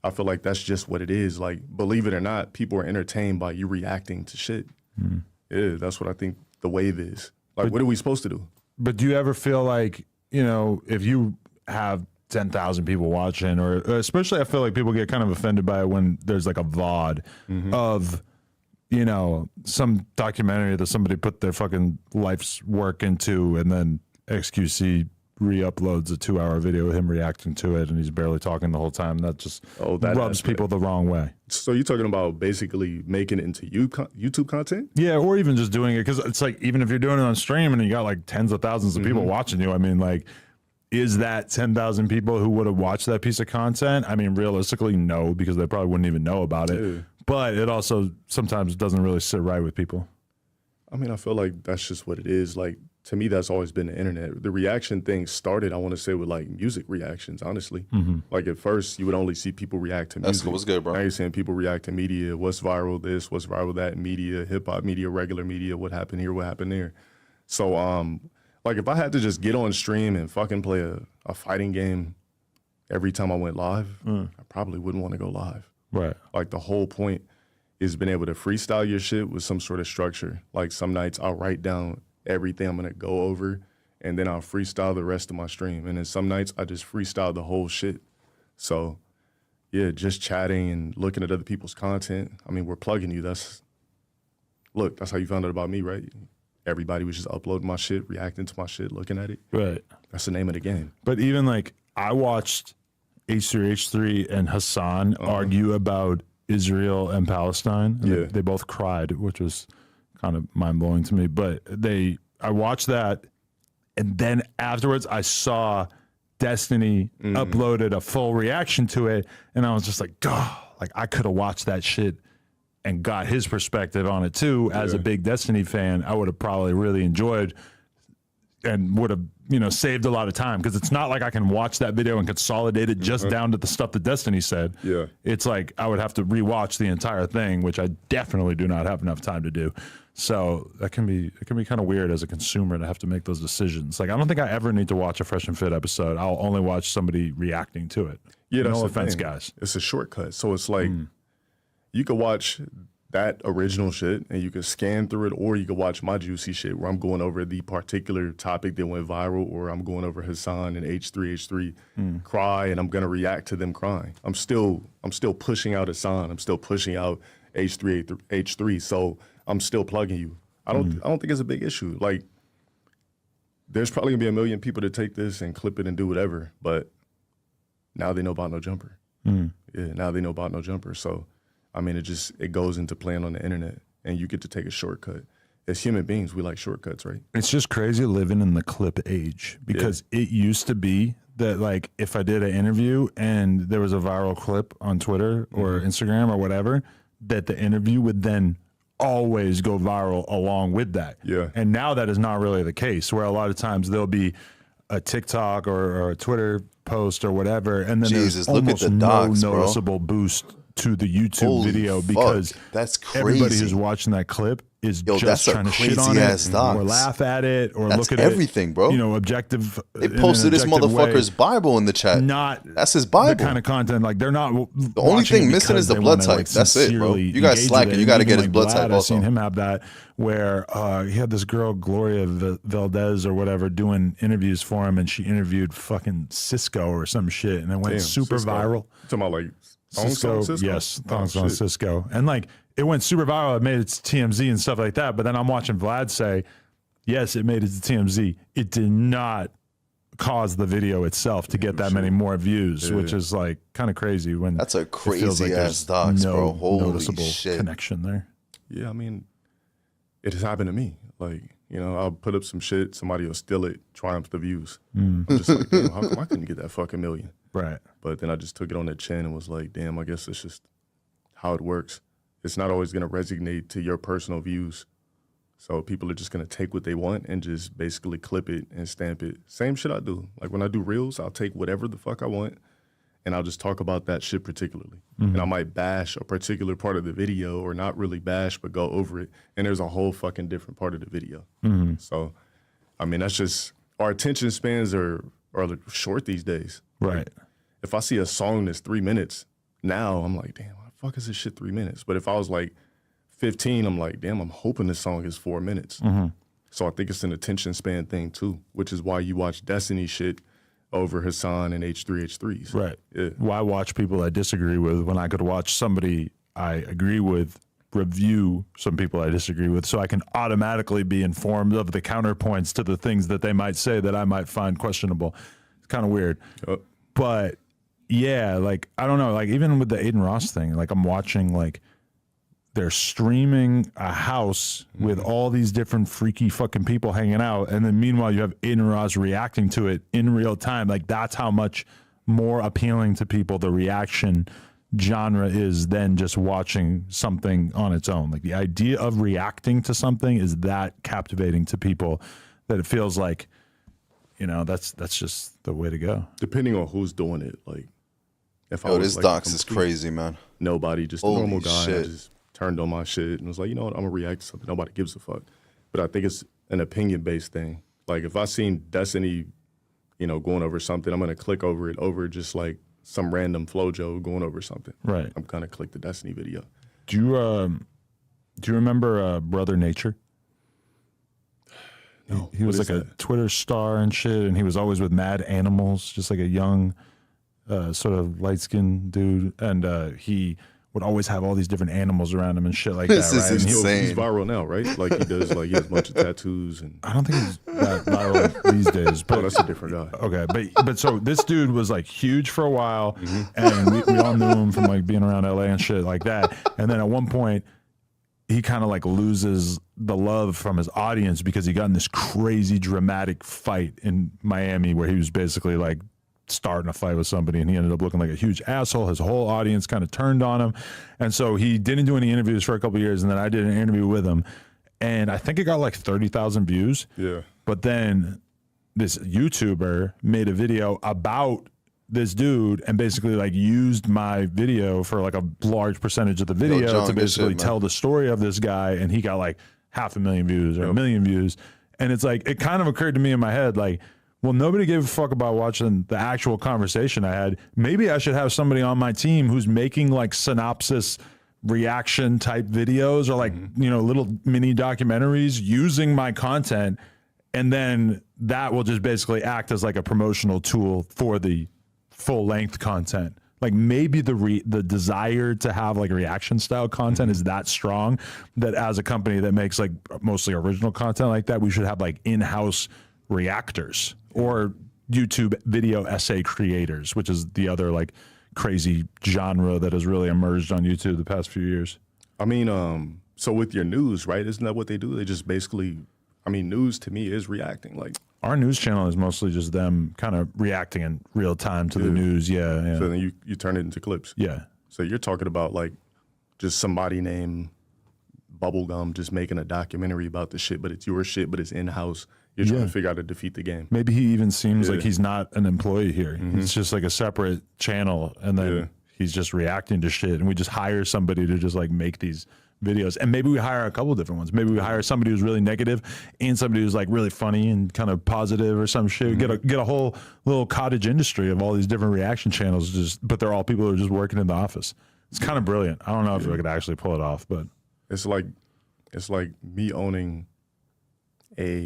I feel like that's just what it is. Like, believe it or not, people are entertained by you reacting to shit. Yeah, that's what I think the wave is. Like, what are we supposed to do? But do you ever feel like, if you have 10,000 people watching, or especially I feel like people get kind of offended by it when there's like a VOD of, some documentary that somebody put their fucking life's work into, and then XQC re-uploads a 2-hour video of him reacting to it and he's barely talking the whole time. That just rubs people the wrong way. So you're talking about basically making it into YouTube content? Yeah, or even just doing it, because it's like, even if you're doing it on stream and you got like tens of thousands of people watching you, I mean, like, is that 10,000 people who would have watched that piece of content? I mean, realistically, no, because they probably wouldn't even know about it. Yeah. But it also sometimes doesn't really sit right with people. I mean, I feel like that's just what it is. Like, to me, that's always been the internet. The reaction thing started, I want to say, with like music reactions, honestly. Like, at first, you would only see people react to music. That's what's good, bro. Now you're seeing people react to media. What's viral this, what's viral that, media, hip-hop media, regular media, what happened here, what happened there. So, like, if I had to just get on stream and fucking play a fighting game every time I went live, I probably wouldn't want to go live. Right. Like, the whole point is being able to freestyle your shit with some sort of structure. Like, some nights I'll write down everything I'm gonna go over, and then I'll freestyle the rest of my stream. And then some nights I just freestyle the whole shit. So, yeah, just chatting and looking at other people's content. I mean, we're plugging you. That's how you found out about me, right? Everybody was just uploading my shit, reacting to my shit, looking at it. Right. That's the name of the game. But even like, I watched H3H3 and Hassan argue about Israel and Palestine. And they both cried, which was kind of mind-blowing to me. But I watched that, and then afterwards I saw Destiny uploaded a full reaction to it, and I was just like, oh, like, I could have watched that shit and got his perspective on it too. As a big Destiny fan, I would have probably really enjoyed and would have, you know, saved a lot of time, because it's not like I can watch that video and consolidate it just down to the stuff that Destiny said. Yeah. It's like I would have to rewatch the entire thing, which I definitely do not have enough time to do. So it can be kind of weird as a consumer to have to make those decisions. Like, I don't think I ever need to watch a Fresh and Fit episode. I'll only watch somebody reacting to it. Yeah, that's no the offense, thing. guys. It's a shortcut. So it's like you could watch that original shit and you could scan through it, or you could watch my juicy shit where I'm going over the particular topic that went viral, or I'm going over Hassan and H3H3 cry, and I'm gonna react to them crying. I'm still pushing out Hassan. I'm still pushing out H3. So I'm still plugging you. I don't think it's a big issue. Like, there's probably gonna be a million people that take this and clip it and do whatever, but now they know about No Jumper. Yeah, now they know about No Jumper. So I mean, it goes into playing on the internet, and you get to take a shortcut. As human beings, we like shortcuts, right? It's just crazy living in the clip age, because it used to be that, like, if I did an interview and there was a viral clip on Twitter or Instagram or whatever, that the interview would then always go viral along with that. Yeah. And now that is not really the case, where a lot of times there'll be a TikTok or a Twitter post or whatever, and then there's almost no noticeable boost to the YouTube video, because that's crazy. Everybody who's watching that clip is just trying to shit on it or laugh at it or look at everything, bro. You know, objective. They posted this motherfucker's Bible in the chat. That's his Bible. The kind of content, like, they're not. The only thing missing is the blood type. That's it, bro. You guys slacking. You got to get his blood type. I've seen him have that, where he had this girl Gloria Valdez or whatever doing interviews for him, and she interviewed fucking Cisco or some shit, and it went super viral. Talking about like Cisco, yes, Thongs on Cisco, and like it went super viral. It made it to TMZ and stuff like that. But then I'm watching Vlad say, yes, it made it to TMZ. It did not cause the video itself to get that many more views, which is like kind of crazy. When that's a crazy ass docs, bro. Holy noticeable shit. Connection there. Yeah, I mean, it has happened to me. Like, you know, I'll put up some shit, somebody will steal it, triumph the views. I'm just like, damn, how come I couldn't get that fucking million? Right. But then I just took it on the chin and was like, damn, I guess it's just how it works. It's not always going to resonate to your personal views. So people are just going to take what they want and just basically clip it and stamp it. Same shit I do. Like, when I do reels, I'll take whatever the fuck I want and I'll just talk about that shit particularly. And I might bash a particular part of the video, or not really bash, but go over it. And there's a whole fucking different part of the video. So, I mean, that's just, our attention spans are short these days. Right. Like, if I see a song that's 3 minutes, now I'm like, damn, why the fuck is this shit 3 minutes? But if I was like 15, I'm like, damn, I'm hoping this song is 4 minutes. So I think it's an attention span thing too, which is why you watch Destiny shit over Hassan and H3H3s. Right. Yeah. Why watch people I disagree with when I could watch somebody I agree with review some people I disagree with, so I can automatically be informed of the counterpoints to the things that they might say that I might find questionable. It's kind of weird. But yeah, like, I don't know, like, even with the Aiden Ross thing, like, I'm watching, like, they're streaming a house with all these different freaky fucking people hanging out, and then meanwhile you have Aiden Ross reacting to it in real time. Like, that's how much more appealing to people the reaction genre is than just watching something on its own. Like, the idea of reacting to something is that captivating to people that it feels like, you know, that's just the way to go. Depending on who's doing it. Like, if I was this like docs is crazy, man. Nobody, just a Holy normal guy. shit. I just turned on my shit and was like, you know what, I'm gonna react to something. Nobody gives a fuck. But I think it's an opinion-based thing. Like, if I seen Destiny, you know, going over something, I'm gonna click over it over just like some random Flojo going over something. Right. I'm gonna click the Destiny video. Do you remember Brother Nature? No. He was like a Twitter star and shit, and he was always with Mad Animals, just like a young, sort of light-skinned dude, and he would always have all these different animals around him and shit like This that. is Right? insane. He's viral now, right? Like, he does, like, he has a bunch of tattoos and. I don't think he's that viral these days. But Oh, that's a different guy. Okay, but so this dude was like huge for a while, and we all knew him from like being around LA and shit like that. And then at one point, he kind of like loses the love from his audience because he got in this crazy dramatic fight in Miami where he was basically like starting a fight with somebody, and he ended up looking like a huge asshole. His whole audience kind of turned on him. And so he didn't do any interviews for a couple of years, and then I did an interview with him. And I think it got like 30,000 views. Yeah. But then this YouTuber made a video about this dude and basically like used my video for like a large percentage of the video to basically tell the story of this guy. And he got like 500,000 views or 1 million views. And it's like, it kind of occurred to me in my head, like, well, nobody gave a fuck about watching the actual conversation I had. Maybe I should have somebody on my team who's making like synopsis reaction type videos or like, you know, little mini documentaries using my content. And then that will just basically act as like a promotional tool for the full length content. Like maybe the desire to have like reaction style content is that strong that as a company that makes like mostly original content like that, we should have like in-house reactors or YouTube video essay creators, which is the other like crazy genre that has really emerged on YouTube the past few years. I mean, so with your news, right? Isn't that what they do? They just basically, I mean, news to me is reacting. Like our news channel is mostly just them kind of reacting in real time to the news. Yeah. So then you turn it into clips. Yeah. So you're talking about like just somebody named Bubblegum just making a documentary about the shit, but it's your shit, but it's in-house. You're trying to figure out how to defeat the game. Maybe he even seems like he's not an employee here. It's just like a separate channel, and then he's just reacting to shit, and we just hire somebody to just like make these videos. And maybe we hire a couple of different ones. Maybe we hire somebody who's really negative and somebody who's like really funny and kind of positive or some shit. Get a whole little cottage industry of all these different reaction channels, but they're all people who are just working in the office. It's kind of brilliant. I don't know if I could actually pull it off, but it's like me owning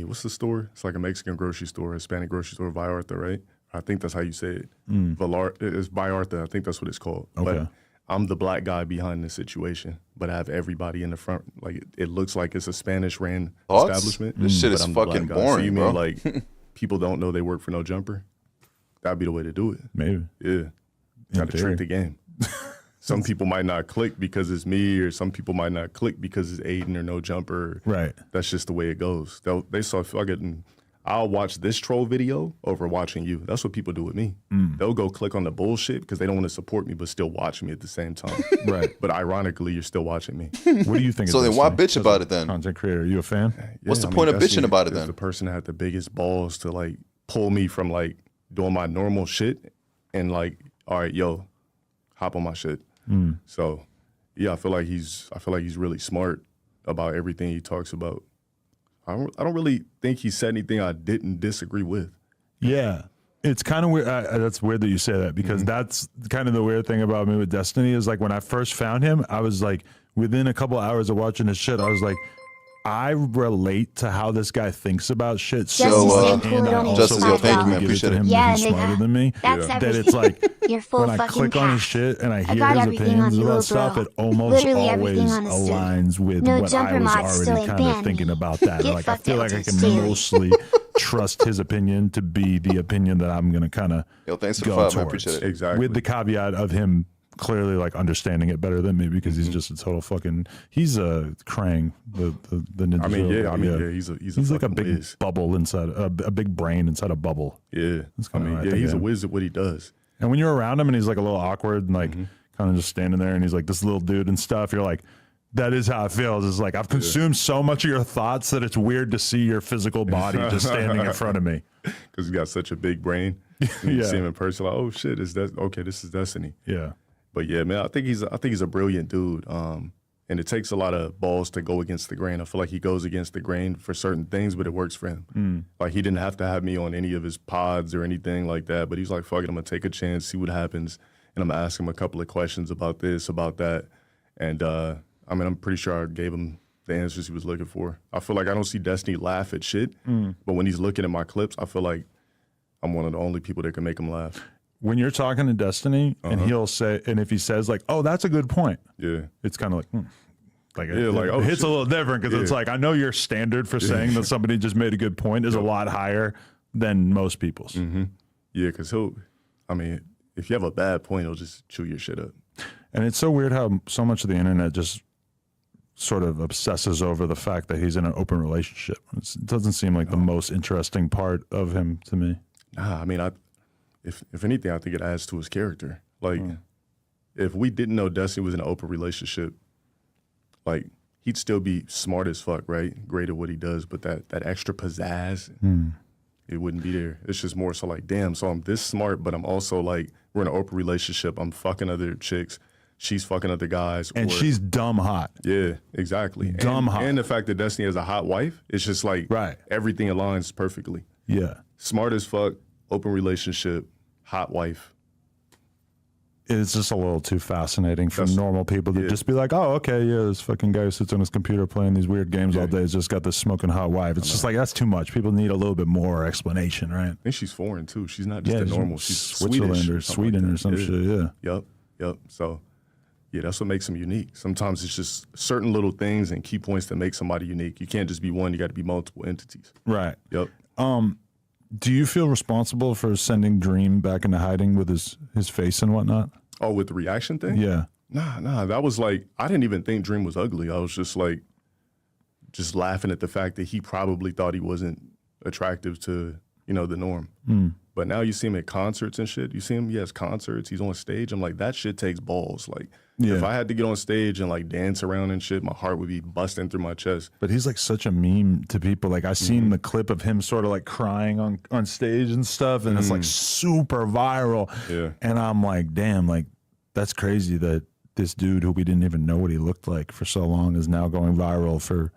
what's the store? It's like a Mexican grocery store, Hispanic grocery store, Vallarta, right? I think that's how you say it. It's Vallarta. I think that's what it's called. Okay. But I'm the black guy behind the situation, but I have everybody in the front. Like it looks like it's a Spanish-ran establishment. This shit is fucking boring, so you bro. mean like people don't know they work for No Jumper? That'd be the way to do it. maybe. Yeah. Got to trick the game. Some people might not click because it's me, or some people might not click because it's Aiden or No Jumper. Right. That's just the way it goes. They saw fucking, I'll watch this troll video over watching you. That's what people do with me. They'll go click on the bullshit because they don't want to support me, but still watch me at the same time. Right. But ironically, you're still watching me. What do you think? So then why bitch about it then? Content creator, are you a fan? What's the point of bitching about it then? The person that had the biggest balls to like pull me from like doing my normal shit and like, all right, yo, hop on my shit. So, yeah, I feel like he's really smart about everything he talks about. I don't really think he said anything I didn't disagree with. Yeah, it's kind of weird. That's weird that you say that because that's kind of the weird thing about me with Destiny is like when I first found him, I was like within a couple hours of watching his shit, I was like, I relate to how this guy thinks about shit so much. Justice, thank you, man. Appreciate it. He's smarter than me. That it's like when I click on his shit and I hear his opinions about stuff, it almost always aligns with what I was already kind of thinking about that. Like I feel like I can mostly trust his opinion to be the opinion that I'm gonna kind of thanks for the follow, man. Appreciate it. Exactly. With the caveat of him clearly like understanding it better than me because he's just a total fucking he's a Krang the ninja. He's like a big whiz. bubble inside a big brain inside a bubble. Yeah, he's a whiz at what he does. And when you're around him and he's like a little awkward and like kind of just standing there and he's like this little dude and stuff, you're like, that is how it feels. It's like I've consumed so much of your thoughts that it's weird to see your physical body just standing in front of me. Because he's got such a big brain. You see him in person, like, oh shit, this is Destiny. Yeah. But yeah, man, I think he's a brilliant dude. And it takes a lot of balls to go against the grain. I feel like he goes against the grain for certain things, but it works for him. Like he didn't have to have me on any of his pods or anything like that. But he's like, fuck it, I'm gonna take a chance, see what happens, and I'm gonna ask him a couple of questions about this, about that. And I mean, I'm pretty sure I gave him the answers he was looking for. I feel like I don't see Destiny laugh at shit, but when he's looking at my clips, I feel like I'm one of the only people that can make him laugh. When you're talking to Destiny and he'll say, and if he says like, oh, that's a good point. Yeah. It's kind of like, it hits a little different because it's like, I know your standard for saying that somebody just made a good point is a lot higher than most people's. Yeah, because if you have a bad point, he'll just chew your shit up. And it's so weird how so much of the internet just sort of obsesses over the fact that he's in an open relationship. It doesn't seem like the most interesting part of him to me. Nah, I mean, if anything, I think it adds to his character. Like, if we didn't know Destiny was in an open relationship, like, he'd still be smart as fuck, right? Great at what he does, but that extra pizzazz, it wouldn't be there. It's just more so like, damn, so I'm this smart, but I'm also like, we're in an open relationship. I'm fucking other chicks. She's fucking other guys. And she's dumb hot. Yeah, exactly. Dumb hot. And the fact that Destiny has a hot wife, it's just like everything aligns perfectly. Yeah. Smart as fuck, open relationship, hot wife. It's just a little too fascinating for normal people to just be like, oh, okay, yeah, this fucking guy who sits on his computer playing these weird games all day has just got this smoking hot wife. It's just like, that's too much. People need a little bit more explanation, right? And she's foreign, too. She's not just a normal. She's Switzerland Swedish or Sweden or some shit, Yep. So, yeah, that's what makes them unique. Sometimes it's just certain little things and key points that make somebody unique. You can't just be one. You got to be multiple entities. Right. Yep. Do you feel responsible for sending Dream back into hiding with his face and whatnot? Oh, with the reaction thing? Yeah. Nah. That was like, I didn't even think Dream was ugly. I was just like, just laughing at the fact that he probably thought he wasn't attractive to, the norm. But now you see him at concerts and shit. You see him, he has concerts, he's on stage. I'm like, that shit takes balls. Like, if I had to get on stage and like dance around and shit, my heart would be busting through my chest. But he's like such a meme to people. Like, I seen the clip of him sort of like crying on stage and stuff, and it's like super viral. Yeah. And I'm like, damn, like, that's crazy that this dude who we didn't even know what he looked like for so long is now going viral for.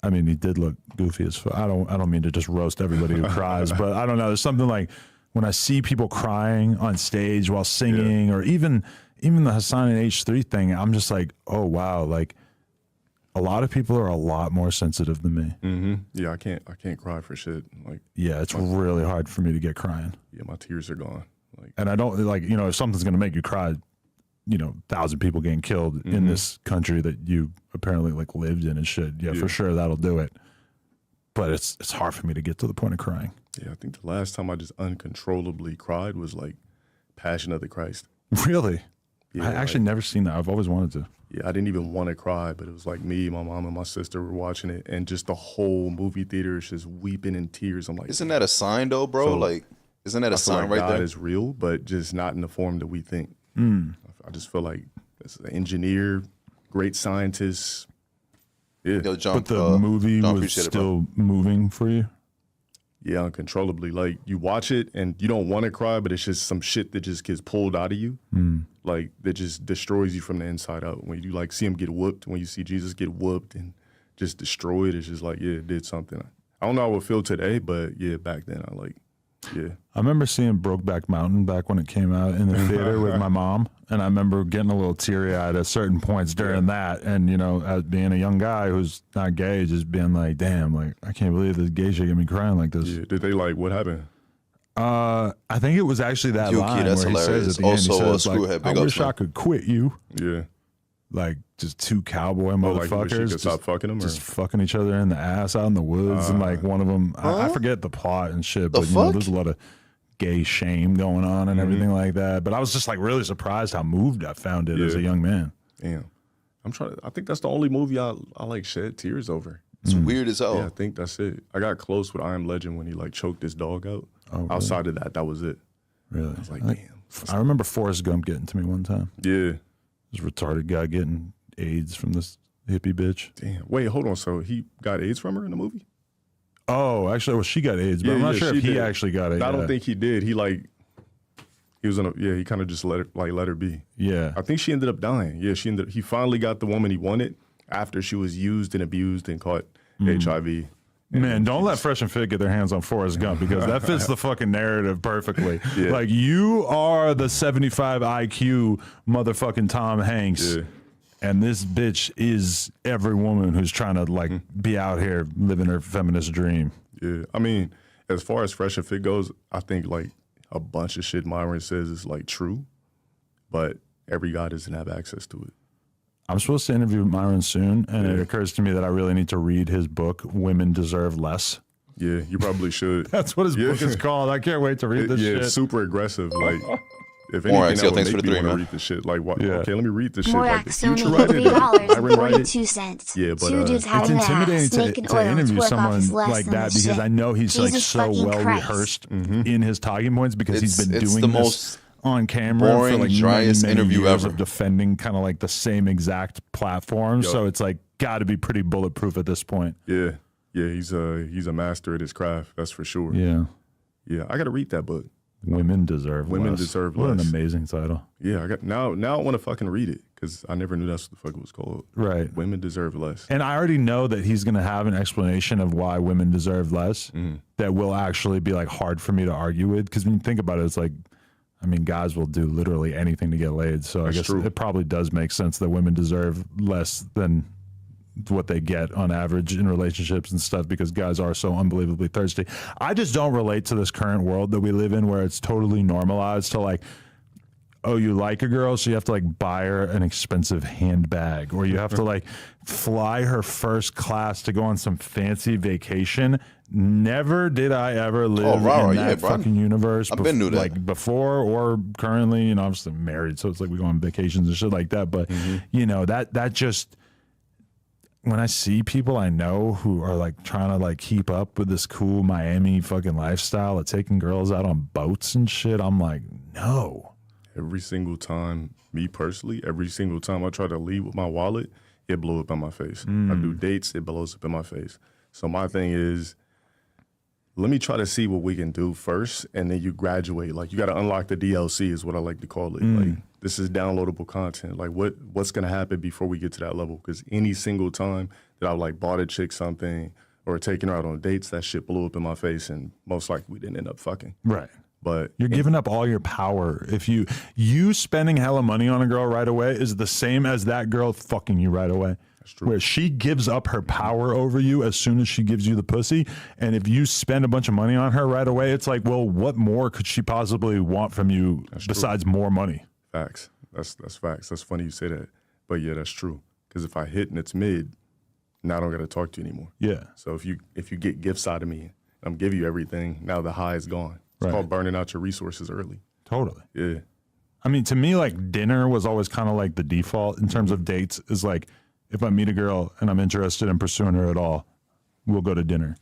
I mean, he did look goofy as fuck. I don't mean to just roast everybody who cries, but I don't know. There's something like when I see people crying on stage while singing, or even the Hassan and H3 thing, I'm just like, oh wow, like a lot of people are a lot more sensitive than me. Yeah, I can't cry for shit. Like, yeah, it's really hard for me to get crying. Yeah, my tears are gone. Like, and I don't like, if something's gonna make you cry, 1,000 people getting killed in this country that you apparently like lived in and shit. Yeah, for sure that'll do it. But it's hard for me to get to the point of crying. Yeah, I think the last time I just uncontrollably cried was like Passion of the Christ. Really? Yeah, I actually never seen that. I've always wanted to. Yeah, I didn't even want to cry, but it was like me, my mom, and my sister were watching it, and just the whole movie theater is just weeping in tears. I'm like, isn't that a sign though, bro? So, like, isn't that a sign right God there? God is real, but just not in the form that we think. I just feel like this is an engineer, great scientist. Yeah. Yo, John, but the movie John, was still moving for you? Yeah, uncontrollably. Like, you watch it and you don't want to cry, but it's just some shit that just gets pulled out of you. Like, that just destroys you from the inside out. When you like see him get whooped, when you see Jesus get whooped and just destroyed, it's just like, yeah, it did something. I don't know how I would feel today, but yeah, back then I remember seeing Brokeback Mountain back when it came out in the theater with my mom, and I remember getting a little teary-eyed at certain points during that, and as being a young guy who's not gay, just being like, damn, like, I can't believe this gay shit get me crying like this. Yeah. Did they like, what happened? I think it was actually that line that's where hilarious. He says at the end, he says, Screwhead, I wish I could quit you. Yeah. Like, just two cowboy motherfuckers just stop fucking them, just fucking each other in the ass out in the woods, and like one of them, I forget the plot and shit, but there's a lot of gay shame going on and everything like that. But I was just like really surprised how moved I found it as a young man. Damn, I think that's the only movie I like shed tears over. It's weird as hell. Yeah, I think that's it. I got close with I Am Legend when he like choked his dog out. Oh, really? Outside of that was it. Really? I was like, damn. I remember Forrest Gump getting to me one time. Yeah. This retarded guy getting AIDS from this hippie bitch. Damn. Wait, hold on. So he got AIDS from her in the movie? Oh, actually, well, she got AIDS, but I'm not sure if he actually got it. I don't think he did. He was he kind of just let her be. Yeah. I think she ended up dying. Yeah, he finally got the woman he wanted after she was used and abused and caught HIV. Man, don't let Fresh and Fit get their hands on Forrest Gump, because that fits the fucking narrative perfectly. Yeah. Like, you are the 75 IQ motherfucking Tom Hanks. Yeah. And this bitch is every woman who's trying to like be out here living her feminist dream. Yeah, I mean, as far as Fresh and Fit goes, I think like a bunch of shit Myron says is like true, but every guy doesn't have access to it. I'm supposed to interview Myron soon, and it occurs to me that I really need to read his book, Women Deserve Less. Yeah, you probably should. That's what his book is called. I can't wait to read this shit. Yeah, it's super aggressive. Like, If anything, Alright, that would thanks make for the me 3, want to man. read the shit. Like, what? Yeah. Okay, let me read this shit. More Like, the acts only future writer, $3.42. Yeah, but Two dudes it's having intimidating ass, making to oil interview work off someone his less like than that the because shit. I know he's like Jesus so fucking well Christ. rehearsed in his talking points because he's been It's doing the this most on camera boring, for like driest many interview years ever. of defending kind of like the same exact platform. Yup. So it's like got to be pretty bulletproof at this point. Yeah, he's a master at his craft. That's for sure. Yeah. I got to read that book. Women deserve Women less. deserve What less. an amazing title. Yeah, I got now I want to fucking read it because I never knew that's what the fuck it was called. Right. Women deserve less. And I already know that he's going to have an explanation of why women deserve less that will actually be like hard for me to argue with. Because when you think about it, it's like, I mean, guys will do literally anything to get laid. So I guess it probably does make sense that women deserve less than what they get on average in relationships and stuff because guys are so unbelievably thirsty. I just don't relate to this current world that we live in where it's totally normalized to like, oh, you like a girl, so you have to like buy her an expensive handbag or you have to like fly her first class to go on some fancy vacation. Never did I ever live in that fucking universe. I've been to that. Like before or currently, you know, obviously married, so it's like we go on vacations and shit like that. But you know, that just when I see people I know who are like trying to like keep up with this cool Miami fucking lifestyle of taking girls out on boats and shit, I'm like, no. Every single time, me personally, every single time I try to leave with my wallet, it blows up in my face. I do dates, it blows up in my face. So my thing is, let me try to see what we can do first, and then you graduate. Like, you got to unlock the DLC is what I like to call it. Like, this is downloadable content. Like, what's going to happen before we get to that level? Because any single time that I, like, bought a chick something or taken her out on dates, that shit blew up in my face, and most likely we didn't end up fucking. Right. But you're giving up all your power. If you spending hella money on a girl right away is the same as that girl fucking you right away. That's true. Where she gives up her power over you as soon as she gives you the pussy. And if you spend a bunch of money on her right away, it's like, well, what more could she possibly want from you besides more money? Facts. That's facts. That's funny you say that. But yeah, that's true. Because if I hit and it's mid, now I don't got to talk to you anymore. Yeah. So if you get gifts out of me, I'm giving you everything. Now the high is gone. It's called burning out your resources early. Totally. Yeah. I mean, to me, like dinner was always kind of like the default in terms of dates is like, if I meet a girl and I'm interested in pursuing her at all, we'll go to dinner.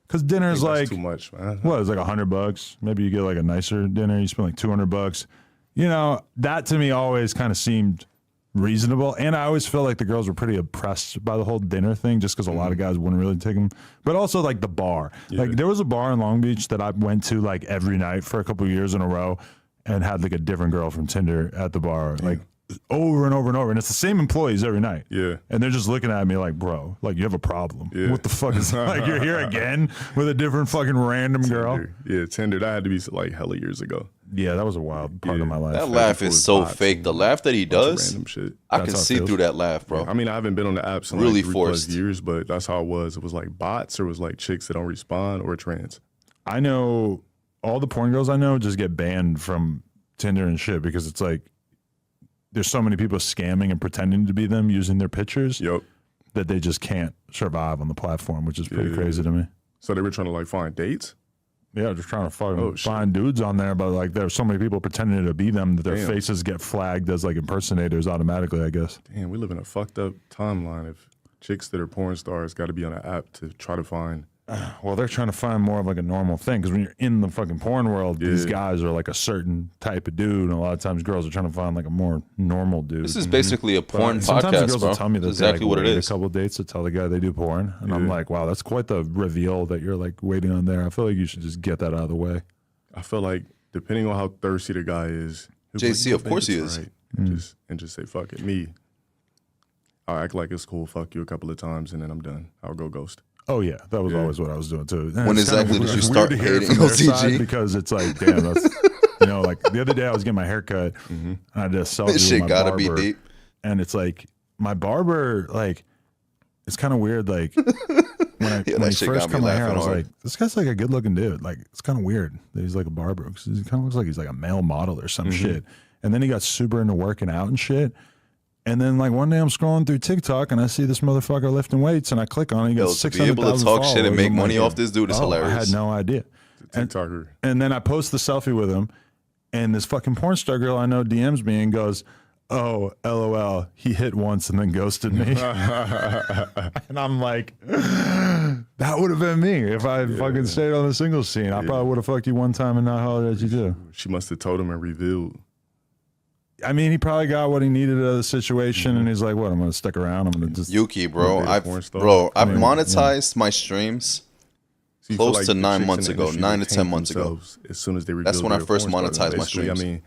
Because dinner is like too much, man. What, it's like $100. Maybe you get like a nicer dinner. You spend like $200. You know, that to me always kind of seemed reasonable. And I always felt like the girls were pretty oppressed by the whole dinner thing just because a lot of guys wouldn't really take them. But also like the bar. Yeah. Like there was a bar in Long Beach that I went to like every night for a couple of years in a row and had like a different girl from Tinder at the bar. Yeah. Like over and over and over. And it's the same employees every night. Yeah. And they're just looking at me like, bro, like you have a problem. Yeah. What the fuck is that? Like you're here again with a different fucking random girl? Yeah, Tinder. That had to be like hella years ago. Yeah, that was a wild part of my life. That laugh is so fake. The laugh that he does, random shit. I can see through that laugh, bro. Yeah, I mean, I haven't been on the apps in really like 3+ years, but that's how it was. It was like bots or it was like chicks that don't respond or trans. I know all the porn girls I know just get banned from Tinder and shit because it's like there's so many people scamming and pretending to be them using their pictures that they just can't survive on the platform, which is pretty crazy to me. So they were trying to like find dates? Yeah, just trying to find dudes on there, but like there's so many people pretending to be them that their faces get flagged as like impersonators automatically, I guess. Damn, we live in a fucked up timeline if chicks that are porn stars got to be on an app to try to find. Well, they're trying to find more of like a normal thing because when you're in the fucking porn world, these guys are like a certain type of dude, and a lot of times girls are trying to find like a more normal dude. This is basically a porn podcast, sometimes the girls bro. will tell me that exactly what it is. A couple of dates to tell the guy they do porn, and I'm like, wow, that's quite the reveal that you're like waiting on there. I feel like you should just get that out of the way. I feel like depending on how thirsty the guy is, JC, of course he is. Right. And just say fuck it. Me, I'll act like it's cool. Fuck you a couple of times, and then I'm done. I'll go ghost. Oh yeah, that was always what I was doing too. When exactly did you start hating LTG? Because it's like, damn, that's you know, like the other day I was getting my hair cut, and I did a selfie This shit with my gotta barber, be deep. and it's like my barber, like it's kind of weird. Like when he first cut my hair, I was like, this guy's like a good looking dude. Like it's kind of weird that he's like a barber because he kind of looks like he's like a male model or some shit. And then he got super into working out and shit. And then, like, one day I'm scrolling through TikTok and I see this motherfucker lifting weights and I click on it. He got 600,000 to be able to talk shit and make money like, off this dude is hilarious. I had no idea. TikToker. And then I post the selfie with him. And this fucking porn star girl I know DMs me and goes, "Oh, LOL, he hit once and then ghosted me." And I'm like, that would have been me if I fucking stayed on the singles scene. I probably would have fucked you one time and not hollered at you too. She must have told him and revealed. I mean, he probably got what he needed out of the situation, and he's like, "What? I'm gonna stick around. I'm gonna just." Yuki, bro, I've monetized my streams close to 9 months ago, 9 to 10 months ago. As soon as they reveal, that's when I first monetized my streams. I mean,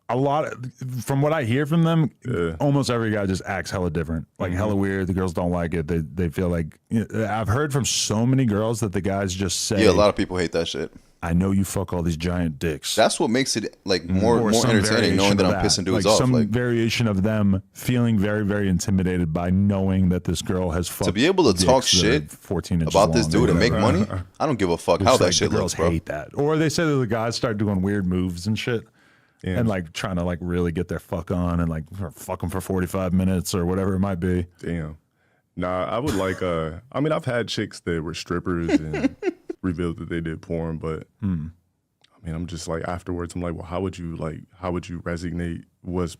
a lot from what I hear from them, almost every guy just acts hella different, like hella weird. The girls don't like it. They feel like, I've heard from so many girls that the guys just say, yeah, a lot of people hate that shit. I know you fuck all these giant dicks. That's what makes it like more entertaining, knowing that I'm pissing dudes off. Some variation of them feeling very, very intimidated by knowing that this girl has fucked. To be able to talk shit 14 inches about this long dude and make money, I don't give a fuck how that shit looks, bro. Girls hate that. Or they say that the guys start doing weird moves and shit. Yeah. And like trying to like really get their fuck on and like fuck them for 45 minutes or whatever it might be. Damn. Nah, I would like, I mean, I've had chicks that were strippers and revealed that they did porn, but I mean, I'm just like, afterwards, I'm like, well, how would you resonate was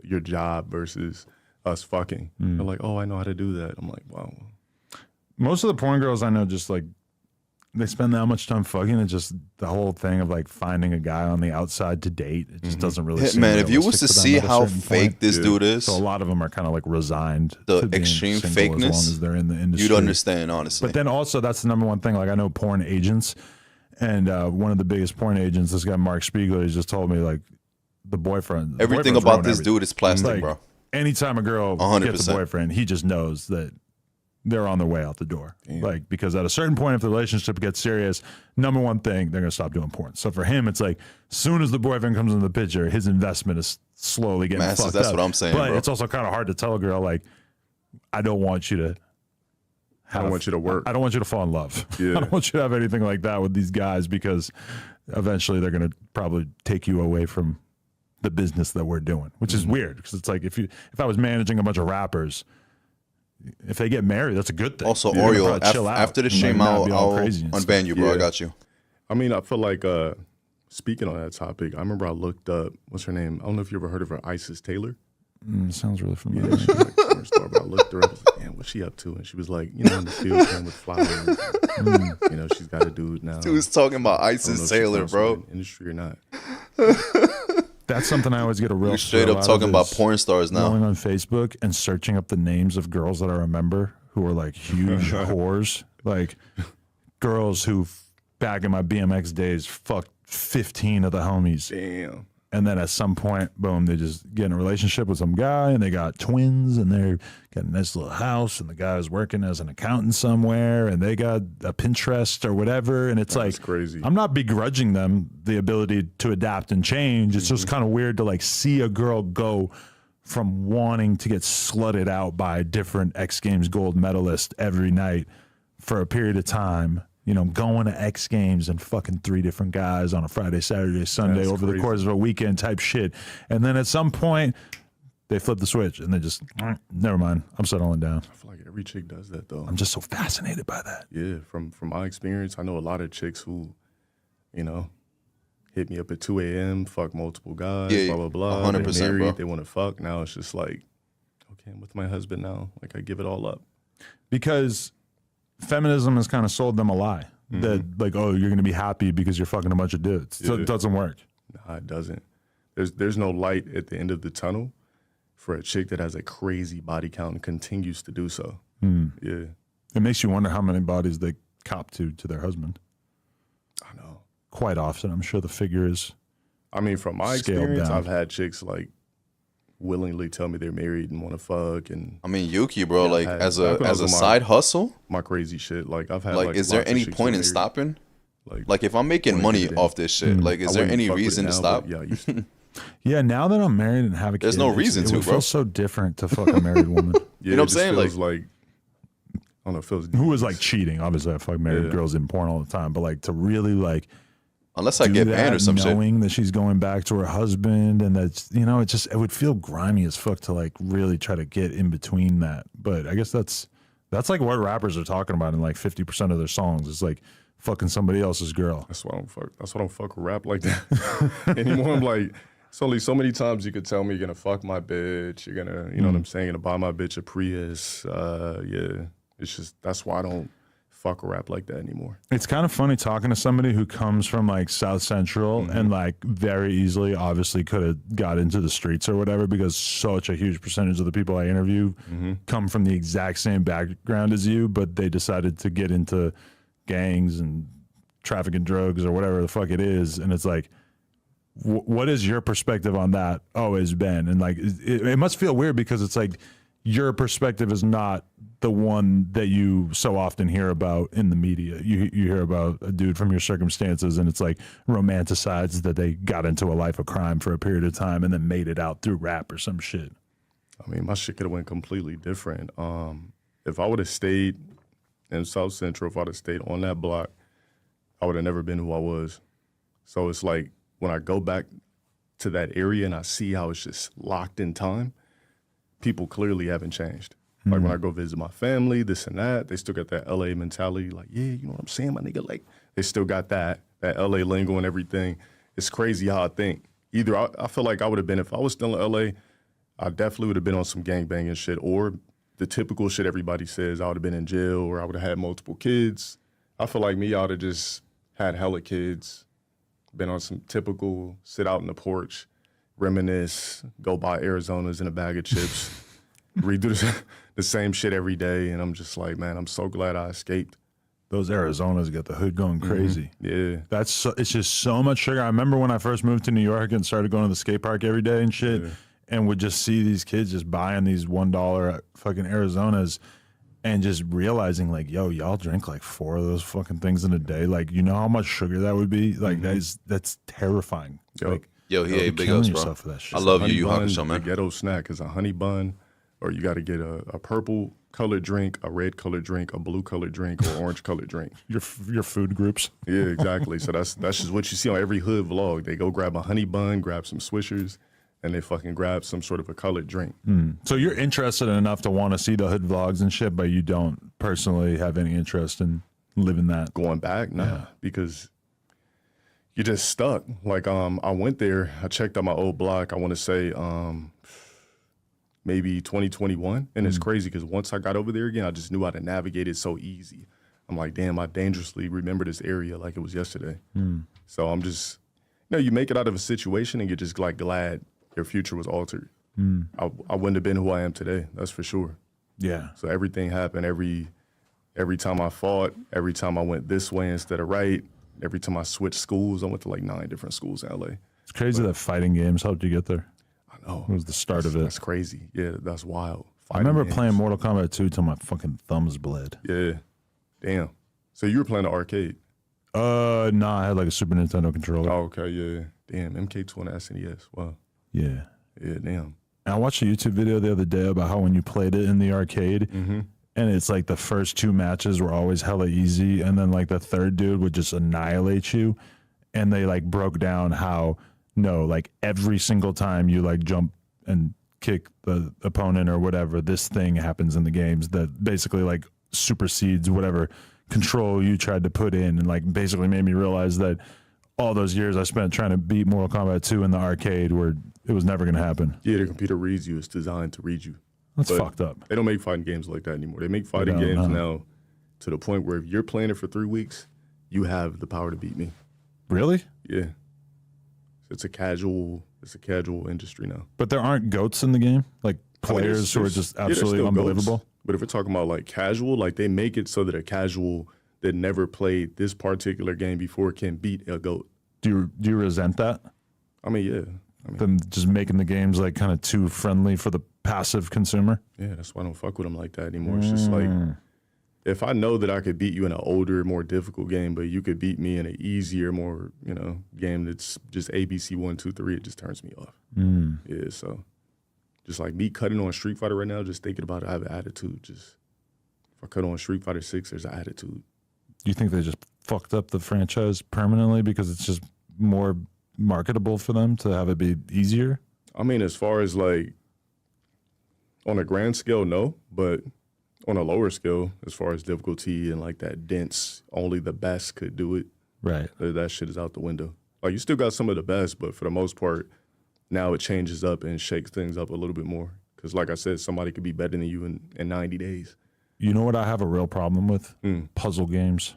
your job versus us fucking? They're like, oh, I know how to do that. I'm like, wow. Most of the porn girls I know just like, they spend that much time fucking. It's just the whole thing of like finding a guy on the outside to date. It just doesn't really seem man, if you was to see how fake this dude is. So a lot of them are kind of like resigned the to extreme fakeness. As long as they're in the industry. You'd understand, honestly. But then also that's the number one thing. Like I know porn agents, and one of the biggest porn agents, this guy Mark Spiegler, he's just told me like the boyfriend. Everything about this dude is plastic, like, bro. Anytime a girl 100%. gets a boyfriend, he just knows that they're on their way out the door. Damn. Like, because at a certain point, if the relationship gets serious, number one thing, they're going to stop doing porn. So for him, it's like, as soon as the boyfriend comes into the picture, his investment is slowly getting fucked up. That's what I'm saying, but bro. It's also kind of hard to tell a girl, like, I don't want you to work. I don't want you to fall in love. Yeah. I don't want you to have anything like that with these guys because eventually they're going to probably take you away from the business that we're doing, which is weird because it's like if I was managing a bunch of rappers, if they get married, that's a good thing. Also, Oreo, after the shame, I'll unban you, bro. Yeah. I got you. I mean, I feel like, speaking on that topic, I remember I looked up, what's her name? I don't know if you ever heard of her, Isis Taylor. Sounds really familiar. Yeah, she's like porn star, but I looked her up. I was like, damn, what's she up to? And she was like, in the field playing with flowers. She's got a dude now. Dude's talking about Isis Taylor, bro. Industry or not. That's something I always get a real straight up talking about porn stars now. Going on Facebook and searching up the names of girls that I remember who are like huge whores, like girls who back in my BMX days fucked 15 of the homies. Damn. And then at some point, boom, they just get in a relationship with some guy and they got twins and they're got a nice little house and the guy is working as an accountant somewhere and they got a Pinterest or whatever. And it's like, crazy. I'm not begrudging them the ability to adapt and change. It's just kind of weird to like see a girl go from wanting to get slutted out by a different X Games gold medalist every night for a period of time. Going to X Games and fucking 3 different guys on a Friday, Saturday, Sunday over the course of a weekend type shit. And then at some point, they flip the switch and they just, never mind, I'm settling down. I feel like every chick does that, though. I'm just so fascinated by that. Yeah, from my experience, I know a lot of chicks who, hit me up at 2 a.m., fuck multiple guys, blah, blah, blah. 100%, they're married, bro. They want to fuck. Now it's just like, okay, I'm with my husband now. Like, I give it all up. Because feminism has kind of sold them a lie that like, oh, you're going to be happy because you're fucking a bunch of dudes. So it doesn't work. Nah, it doesn't. There's no light at the end of the tunnel for a chick that has a crazy body count and continues to do so. Yeah. It makes you wonder how many bodies they cop to their husband. I know. Quite often. I'm sure the figure is I mean, from my experience, I've had chicks like willingly tell me they're married and want to fuck. And I mean, Yuki, bro, like as a side hustle, my crazy shit. Like I've had like is there any point in stopping? Like if I'm making money off this shit, like is there any reason to stop? Yeah, now that I'm married and have a kid, there's no reason to, bro. It feels so different to fuck a married woman. You know what I'm saying? Like, I don't know, it feels who was like cheating. Obviously, I fuck married girls in porn all the time, but like to really like. Unless I get banned or some shit. Knowing that she's going back to her husband and that's, it would feel grimy as fuck to like really try to get in between that. But I guess that's like what rappers are talking about in like 50% of their songs. It's like fucking somebody else's girl. That's why I don't fuck with rap like that anymore. I'm like, it's only so many times you could tell me you're gonna fuck my bitch. You're gonna, you know what I'm saying? You're gonna buy my bitch a Prius. Yeah, it's just that's why I don't fuck rap like that anymore. It's kind of funny talking to somebody who comes from like South Central and like very easily obviously could have got into the streets or whatever, because such a huge percentage of the people I interview come from the exact same background as you, but they decided to get into gangs and trafficking drugs or whatever the fuck it is. And it's like, what is your perspective on that always been? And like, it must feel weird because it's like your perspective is not the one that you so often hear about in the media. You hear about a dude from your circumstances and it's like romanticized that they got into a life of crime for a period of time and then made it out through rap or some shit. I mean, my shit could have went completely different. If I would have stayed in South Central, if I'd have stayed on that block, I would have never been who I was. So it's like when I go back to that area and I see how it's just locked in time, people clearly haven't changed. Like when I go visit my family, this and that, they still got that LA mentality. Like, yeah, you know what I'm saying, my nigga? Like, they still got that LA lingo and everything. It's crazy how I think. Either I feel like I would have been, if I was still in LA, I definitely would have been on some gangbanging shit, or the typical shit everybody says. I would have been in jail, or I would have had multiple kids. I feel like me, I would have just had hella kids, been on some typical sit out on the porch, reminisce, go buy Arizonas in a bag of chips, redo the same shit every day. And I'm just like, man, I'm so glad I escaped. Those Arizonas get the hood going crazy. Yeah. It's just so much sugar. I remember when I first moved to New York and started going to the skate park every day and shit, and would just see these kids just buying these $1 fucking Arizonas and just realizing like, yo, y'all drink like 4 of those fucking things in a day. Like, you know how much sugar that would be? Like, that's terrifying. Like, yo, he ate big ups, bro. I love you, Hakusho, man. The ghetto snack is a honey bun, or you got to get a purple colored drink, a red colored drink, a blue colored drink, or orange colored drink. Your food groups. Yeah, exactly. So that's just what you see on every hood vlog. They go grab a honey bun, grab some Swishers, and they fucking grab some sort of a colored drink. So you're interested enough to want to see the hood vlogs and shit, but you don't personally have any interest in living that. Going back, nah, because you're just stuck. Like, I went there, I checked out my old block, I want to say maybe 2021, and it's crazy because once I got over there again, I just knew how to navigate it so easy. I'm like, damn, I dangerously remember this area like it was yesterday. So I'm just, you know, you make it out of a situation and you're just like glad your future was altered. I wouldn't have been who I am today, that's for sure. Yeah. So everything happened every time I fought, every time I went this way instead of right, every time I switched schools. I went to like 9 different schools in LA. It's crazy that fighting games helped you get there. I know. It was the start of it. That's crazy. Yeah, that's wild. I remember playing Mortal Kombat 2 till my fucking thumbs bled. Yeah. Damn. So you were playing the arcade? Nah, I had like a Super Nintendo controller. Oh, okay, yeah. Damn, MK2 on the SNES. Wow. Yeah. Yeah, damn. And I watched a YouTube video the other day about how when you played it in the arcade, and it's like the first 2 matches were always hella easy, and then like the third dude would just annihilate you. And they like broke down how, no, like every single time you like jump and kick the opponent or whatever, this thing happens in the games that basically like supersedes whatever control you tried to put in, and like basically made me realize that all those years I spent trying to beat Mortal Kombat 2 in the arcade where it was never going to happen. Yeah, the computer reads you. It's designed to read you. That's fucked up. They don't make fighting games like that anymore. They make fighting games now to the point where if you're playing it for 3 weeks, you have the power to beat me. Really? Yeah. It's a casual industry now. But there aren't GOATs in the game? Like players who are just absolutely unbelievable? GOATs. But if we're talking about like casual, like they make it so that a casual that never played this particular game before can beat a GOAT. Do you resent that? I mean, yeah. Them just making the games like kind of too friendly for the passive consumer? Yeah, that's why I don't fuck with them like that anymore. It's just like, if I know that I could beat you in an older, more difficult game, but you could beat me in an easier, more, you know, game that's just ABC 1, 2, 3, it just turns me off. Yeah, so just like me cutting on Street Fighter right now, just thinking about it, I have an attitude. Just if I cut on Street Fighter 6, there's an attitude. Do you think they just fucked up the franchise permanently because it's just more marketable for them to have it be easier? I mean, as far as like on a grand scale, no, but on a lower scale as far as difficulty and like that dense, only the best could do it. Right. That shit is out the window. Like you still got some of the best, but for the most part, now it changes up and shakes things up a little bit more. Because like I said, somebody could be better than you in 90 days. You know what I have a real problem with? Puzzle games.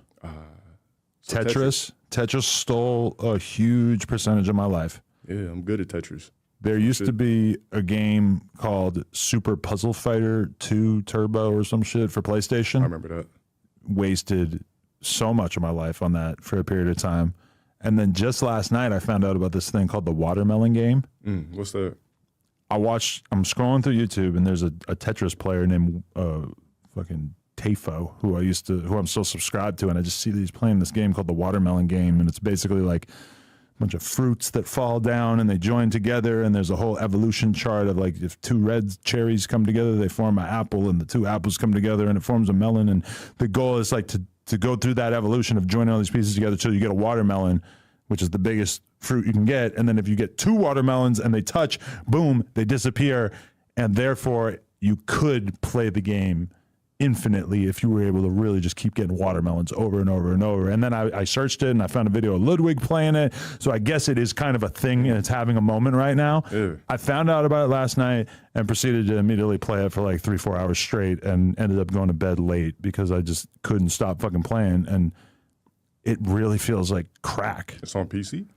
So Tetris stole a huge percentage of my life. Yeah, I'm good at Tetris. There used to be a game called Super Puzzle Fighter 2 Turbo or some shit for PlayStation. I remember that. Wasted so much of my life on that for a period of time. And then just last night, I found out about this thing called the watermelon game. What's that? I'm scrolling through YouTube, and there's a Tetris player named fucking Tafo, who I'm still subscribed to, and I just see that he's playing this game called the watermelon game, and it's basically like a bunch of fruits that fall down and they join together, and there's a whole evolution chart of like if two red cherries come together, they form an apple, and the two apples come together and it forms a melon, and the goal is like to go through that evolution of joining all these pieces together till you get a watermelon, which is the biggest fruit you can get. And then if you get two watermelons and they touch, boom, they disappear. And therefore, you could play the game infinitely if you were able to really just keep getting watermelons over and over and over. And then I searched it and I found a video of Ludwig playing it. So I guess it is kind of a thing and it's having a moment right now. Yeah. I found out about it last night and proceeded to immediately play it for like 3-4 hours straight and ended up going to bed late because I just couldn't stop fucking playing. And it really feels like crack. It's on PC?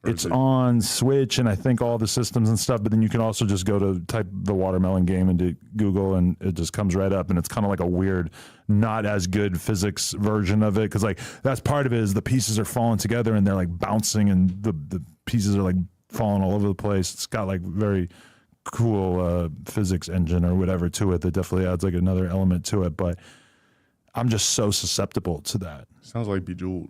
It's on Switch and I think all the systems and stuff, but then you can also just go to type the watermelon game into Google and it just comes right up, and it's kind of like a weird, not as good physics version of it, because like that's part of it is the pieces are falling together and they're like bouncing and the pieces are like falling all over the place. It's got like very cool physics engine or whatever to it that definitely adds like another element to it, but I'm just so susceptible to that. Sounds like Bejeweled.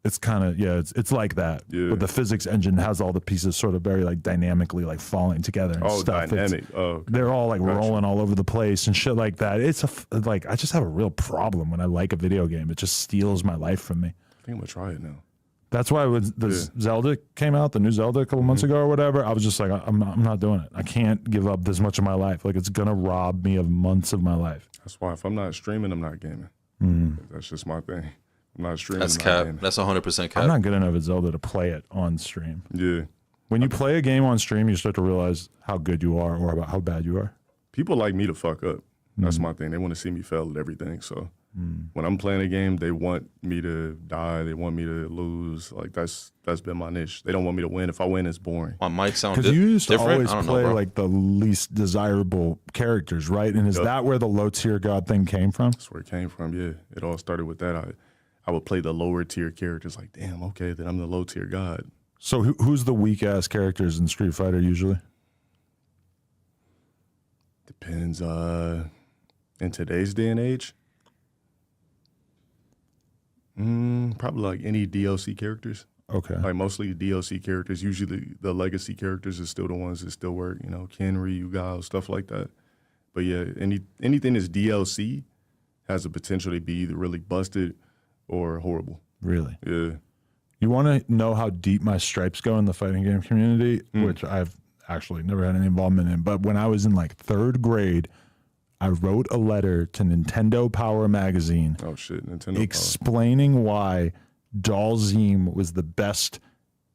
It's kind of, yeah, it's like that. Yeah. But the physics engine has all the pieces sort of very like dynamically like falling together and stuff. Dynamic. Okay. They're all like rolling all over the place and shit like that. It's like, I just have a real problem when I like a video game. It just steals my life from me. I think I'm gonna try it now. That's why when the Zelda came out, the new Zelda a couple months ago or whatever, I was just like, I'm not doing it. I can't give up this much of my life. Like it's gonna rob me of months of my life. That's why if I'm not streaming, I'm not gaming. That's just my thing. I'm not streaming. That's cap. That's 100% cap. I'm not good enough at Zelda to play it on stream. Yeah. When you play a game on stream, you start to realize how good you are or about how bad you are. People like me to fuck up. That's my thing. They want to see me fail at everything. So when I'm playing a game, they want me to die. They want me to lose. Like that's been my niche. They don't want me to win. If I win, it's boring. My mic sound different. Because you used to always play know, like the least desirable characters, right? And is that where the low tier god thing came from? That's where it came from. Yeah, it all started with that. I would play the lower tier characters. Like, damn, okay, then I'm the low tier god. So who's the weak ass characters in Street Fighter usually? Depends. In today's day and age, probably like any DLC characters. Okay. Like mostly DLC characters. Usually the legacy characters is still the ones that still work. You know, Ken, Ryu, Guile, stuff like that. But yeah, anything that's DLC has the potential to be either really busted or horrible. Really? Yeah. You want to know how deep my stripes go in the fighting game community, which I've actually never had any involvement in. But when I was in like 3rd grade, I wrote a letter to Nintendo Power magazine. Oh shit, Nintendo explaining why Dalzim was the best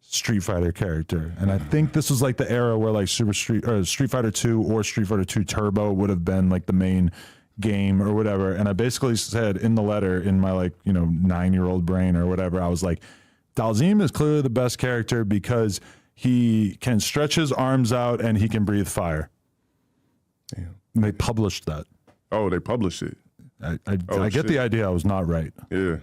Street Fighter character. And I think this was like the era where like Street Fighter 2 or Street Fighter 2 Turbo would have been like the main game or whatever. And I basically said in the letter, in my like, 9-year-old brain or whatever, I was like, Dalzim is clearly the best character because he can stretch his arms out and he can breathe fire. Damn. And they published that. Oh, they published it. I get the idea. I was not right. Yeah.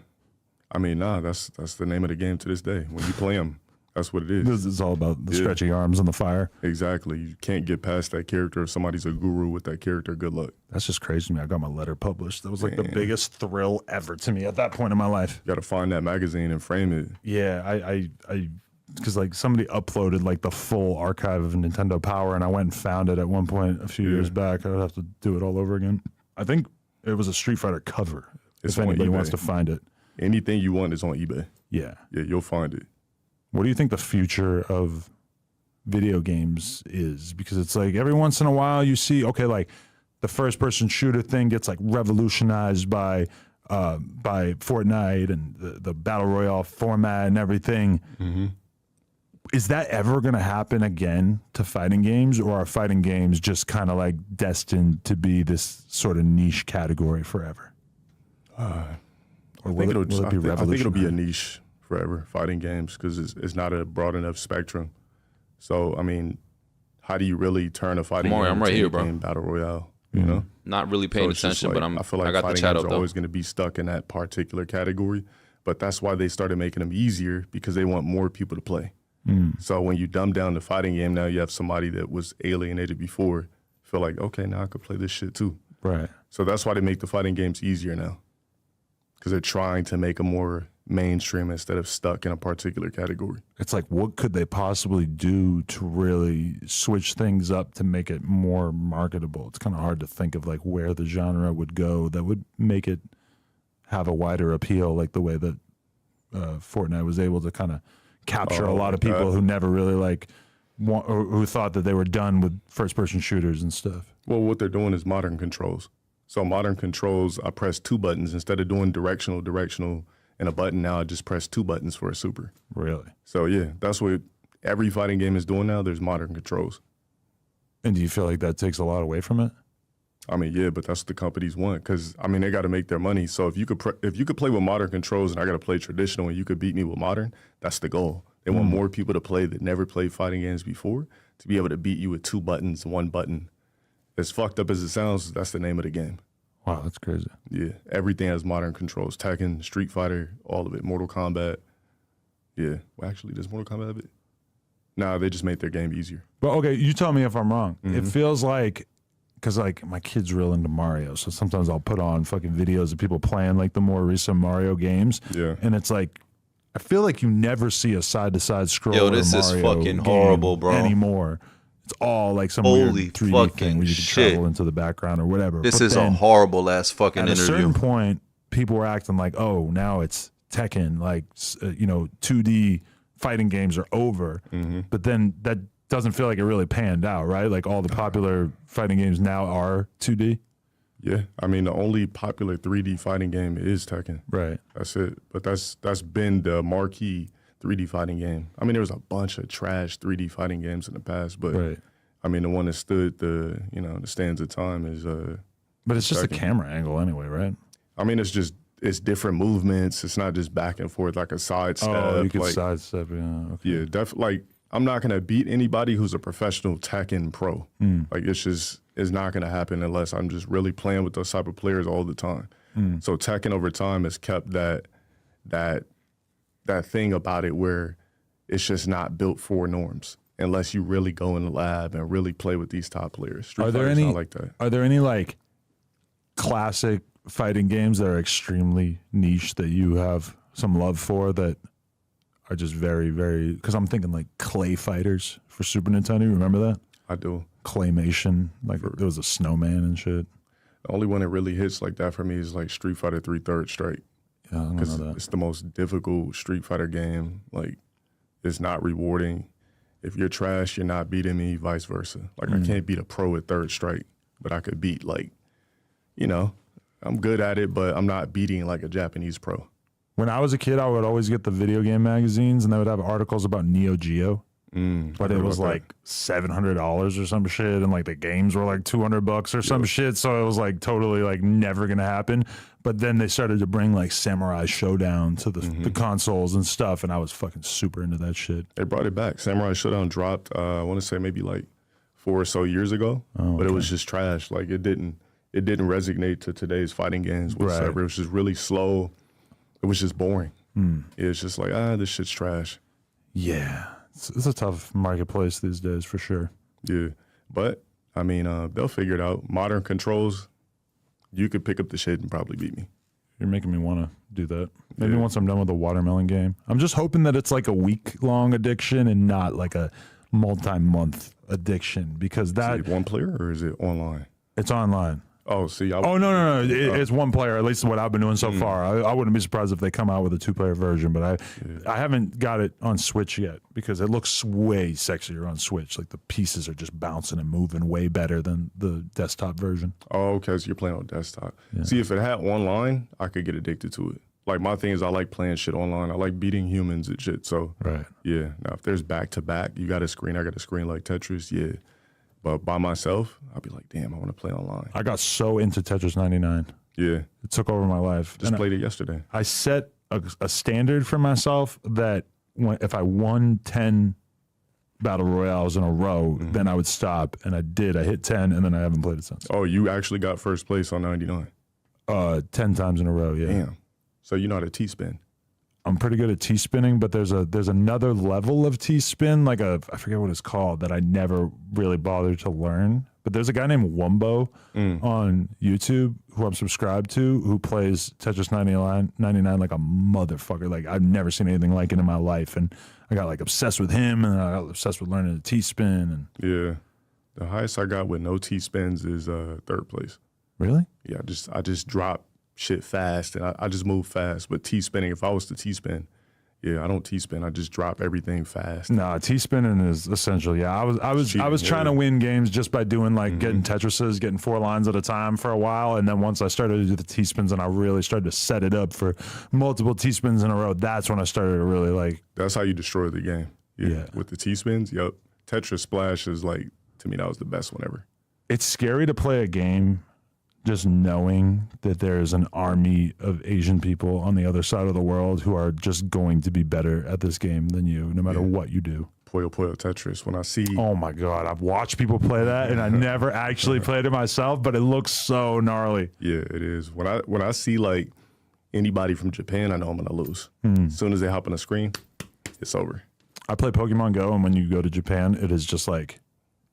I mean, that's the name of the game to this day. When you play them, that's what it is. This is all about the stretchy arms and the fire. Exactly. You can't get past that character. If somebody's a guru with that character, good luck. That's just crazy to me. I got my letter published. That was like the biggest thrill ever to me at that point in my life. You got to find that magazine and frame it. Yeah, I because like somebody uploaded like the full archive of Nintendo Power, and I went and found it at one point a few years back. I'd have to do it all over again. I think it was a Street Fighter cover. If anybody wants to find it, anything you want is on eBay. Yeah, you'll find it. What do you think the future of video games is? Because it's like every once in a while you see, okay, like the the first person shooter thing gets like revolutionized by Fortnite and the battle royale format and everything. Is that ever going to happen again to fighting games, or are fighting games just kind of like destined to be this sort of niche category forever? I think it'll be a niche forever, fighting games, because it's not a broad enough spectrum. So, I mean, how do you really turn a fighting game I'm right here, bro. Battle royale? You know, not really paying attention, like, but I feel like got fighting the chat games up are though. always going to be stuck in that particular category. But that's why they started making them easier, because they want more people to play. So when you dumb down the fighting game, now you have somebody that was alienated before feel like, okay, now I could play this shit too. Right. So that's why they make the fighting games easier now, because they're trying to make them more mainstream instead of stuck in a particular category. It's like, what could they possibly do to really switch things up to make it more marketable? It's kind of hard to think of like where the genre would go that would make it have a wider appeal, like the way that Fortnite was able to kind of capture a lot of people who never really like or who thought that they were done with first-person shooters and stuff. Well, what they're doing is modern controls. So modern controls, I press 2 buttons instead of doing directional, and a button. Now I just press 2 buttons for a super. Really? So yeah, that's what every fighting game is doing now. There's modern controls. And do you feel like that takes a lot away from it? I mean, yeah, but that's what the companies want, because I mean they got to make their money. So if you could play with modern controls and I got to play traditional, and you could beat me with modern, that's the goal. They want more people to play that never played fighting games before to be able to beat you with 2 buttons, 1 button. As fucked up as it sounds, that's the name of the game. Wow, that's crazy. Yeah, everything has modern controls. Tekken, Street Fighter, all of it. Mortal Kombat. Yeah, well, actually, does Mortal Kombat have it? Nah, they just made their game easier. But okay, you tell me if I'm wrong. It feels like, because like my kid's real into Mario, so sometimes I'll put on fucking videos of people playing like the more recent Mario games. Yeah. And it's like, I feel like you never see a side-to-side scroll. Yo, this is fucking horrible, bro. Anymore. It's all like some Holy weird 3D thing where you can travel into the background or whatever. This is a horrible ass fucking interview. At a certain point, people were acting like, oh, now it's Tekken, like, 2D fighting games are over. But then that doesn't feel like it really panned out, right? Like all the popular fighting games now are 2D. Yeah, I mean the only popular 3D fighting game is Tekken. Right. That's it. But that's been the marquee 3D fighting game. I mean, there was a bunch of trash 3D fighting games in the past, but I mean the one that stood the stands of time is But it's just Tekken. A camera angle anyway, right? I mean, it's different movements. It's not just back and forth like a sidestep. Oh, you can sidestep, yeah. Okay. Yeah, definitely. Like, I'm not gonna beat anybody who's a professional Tekken pro. Like, it's not gonna happen unless I'm just really playing with those type of players all the time. So Tekken over time has kept that thing about it where it's just not built for norms unless you really go in the lab and really play with these top players. Street Fighter's not like that. Are there any like classic fighting games that are extremely niche that you have some love for that are just very, very, because I'm thinking like Clay Fighters for Super Nintendo. You remember that? I do. Claymation, like there was a snowman and shit. The only one that really hits like that for me is like Street Fighter 3 Third Strike. Yeah, I don't know that. It's the most difficult Street Fighter game. Like, it's not rewarding. If you're trash, you're not beating me, vice versa. Like, I can't beat a pro at Third Strike, but I could beat like, I'm good at it, but I'm not beating like a Japanese pro. When I was a kid, I would always get the video game magazines, and they would have articles about Neo Geo. But it was like $700 or some shit, and like the games were like $200 or some shit. So it was like totally like never gonna happen. But then they started to bring like Samurai Showdown to the consoles and stuff, and I was fucking super into that shit. They brought it back. Samurai Showdown dropped. I want to say maybe like 4 or so years ago, but it was just trash. Like it didn't resonate to today's fighting games whatsoever. Right. It was just really slow. It was just boring. It's just like this shit's trash. Yeah. It's a tough marketplace these days for sure. Yeah, but I mean, they'll figure it out. Modern controls, you could pick up the shit and probably beat me. You're making me want to do that. Maybe once I'm done with the watermelon game. I'm just hoping that it's like a week-long addiction and not like a multi-month addiction, because that... Is it one player or is it online? It's online. Oh, see. No. It's one player, at least what I've been doing so far. I wouldn't be surprised if they come out with a 2-player version, but I haven't got it on Switch yet because it looks way sexier on Switch. Like the pieces are just bouncing and moving way better than the desktop version. Oh, okay. So you're playing on desktop. Yeah. See, if it had online, I could get addicted to it. Like my thing is I like playing shit online. I like beating humans and shit. So, yeah. Now, if there's back-to-back, you got a screen, I got a screen like Tetris, yeah. But by myself, I'll be like, damn, I want to play online. I got so into Tetris 99. Yeah. It took over my life. Just played it yesterday. I set a standard for myself that if I won 10 battle royales in a row, then I would stop. And I did. I hit 10, and then I haven't played it since. Oh, you actually got first place on 99? 10 times in a row, yeah. Damn. So you know how to T-spin? I'm pretty good at T-spinning, but there's another level of T-spin, I forget what it's called, that I never really bothered to learn. But there's a guy named Wumbo on YouTube who I'm subscribed to who plays Tetris 99 like a motherfucker. Like I've never seen anything like it in my life. And I got like obsessed with him, and I got obsessed with learning to T-spin. Yeah. The highest I got with no T-spins is 3rd place. Really? Yeah, I just drop shit fast, and I just move fast. But T-spinning, if I was to T-spin, yeah, I don't T-spin. I just drop everything fast. No, T-spinning is essential. Yeah, I was trying to win games just by doing getting Tetrises, getting 4 lines at a time for a while, and then once I started to do the T-spins and I really started to set it up for multiple T-spins in a row, that's when I started to really like. That's how you destroy the game. Yeah. With the T-spins, yep. Tetris Splash is like, to me, that was the best one ever. It's scary to play a game just knowing that there's an army of Asian people on the other side of the world who are just going to be better at this game than you, no matter what you do. Puyo Puyo Tetris, when I see... Oh my God, I've watched people play that, and I never actually played it myself, but it looks so gnarly. Yeah, it is. When I see, like, anybody from Japan, I know I'm going to lose. As soon as they hop on the screen, it's over. I play Pokemon Go, and when you go to Japan, it is just like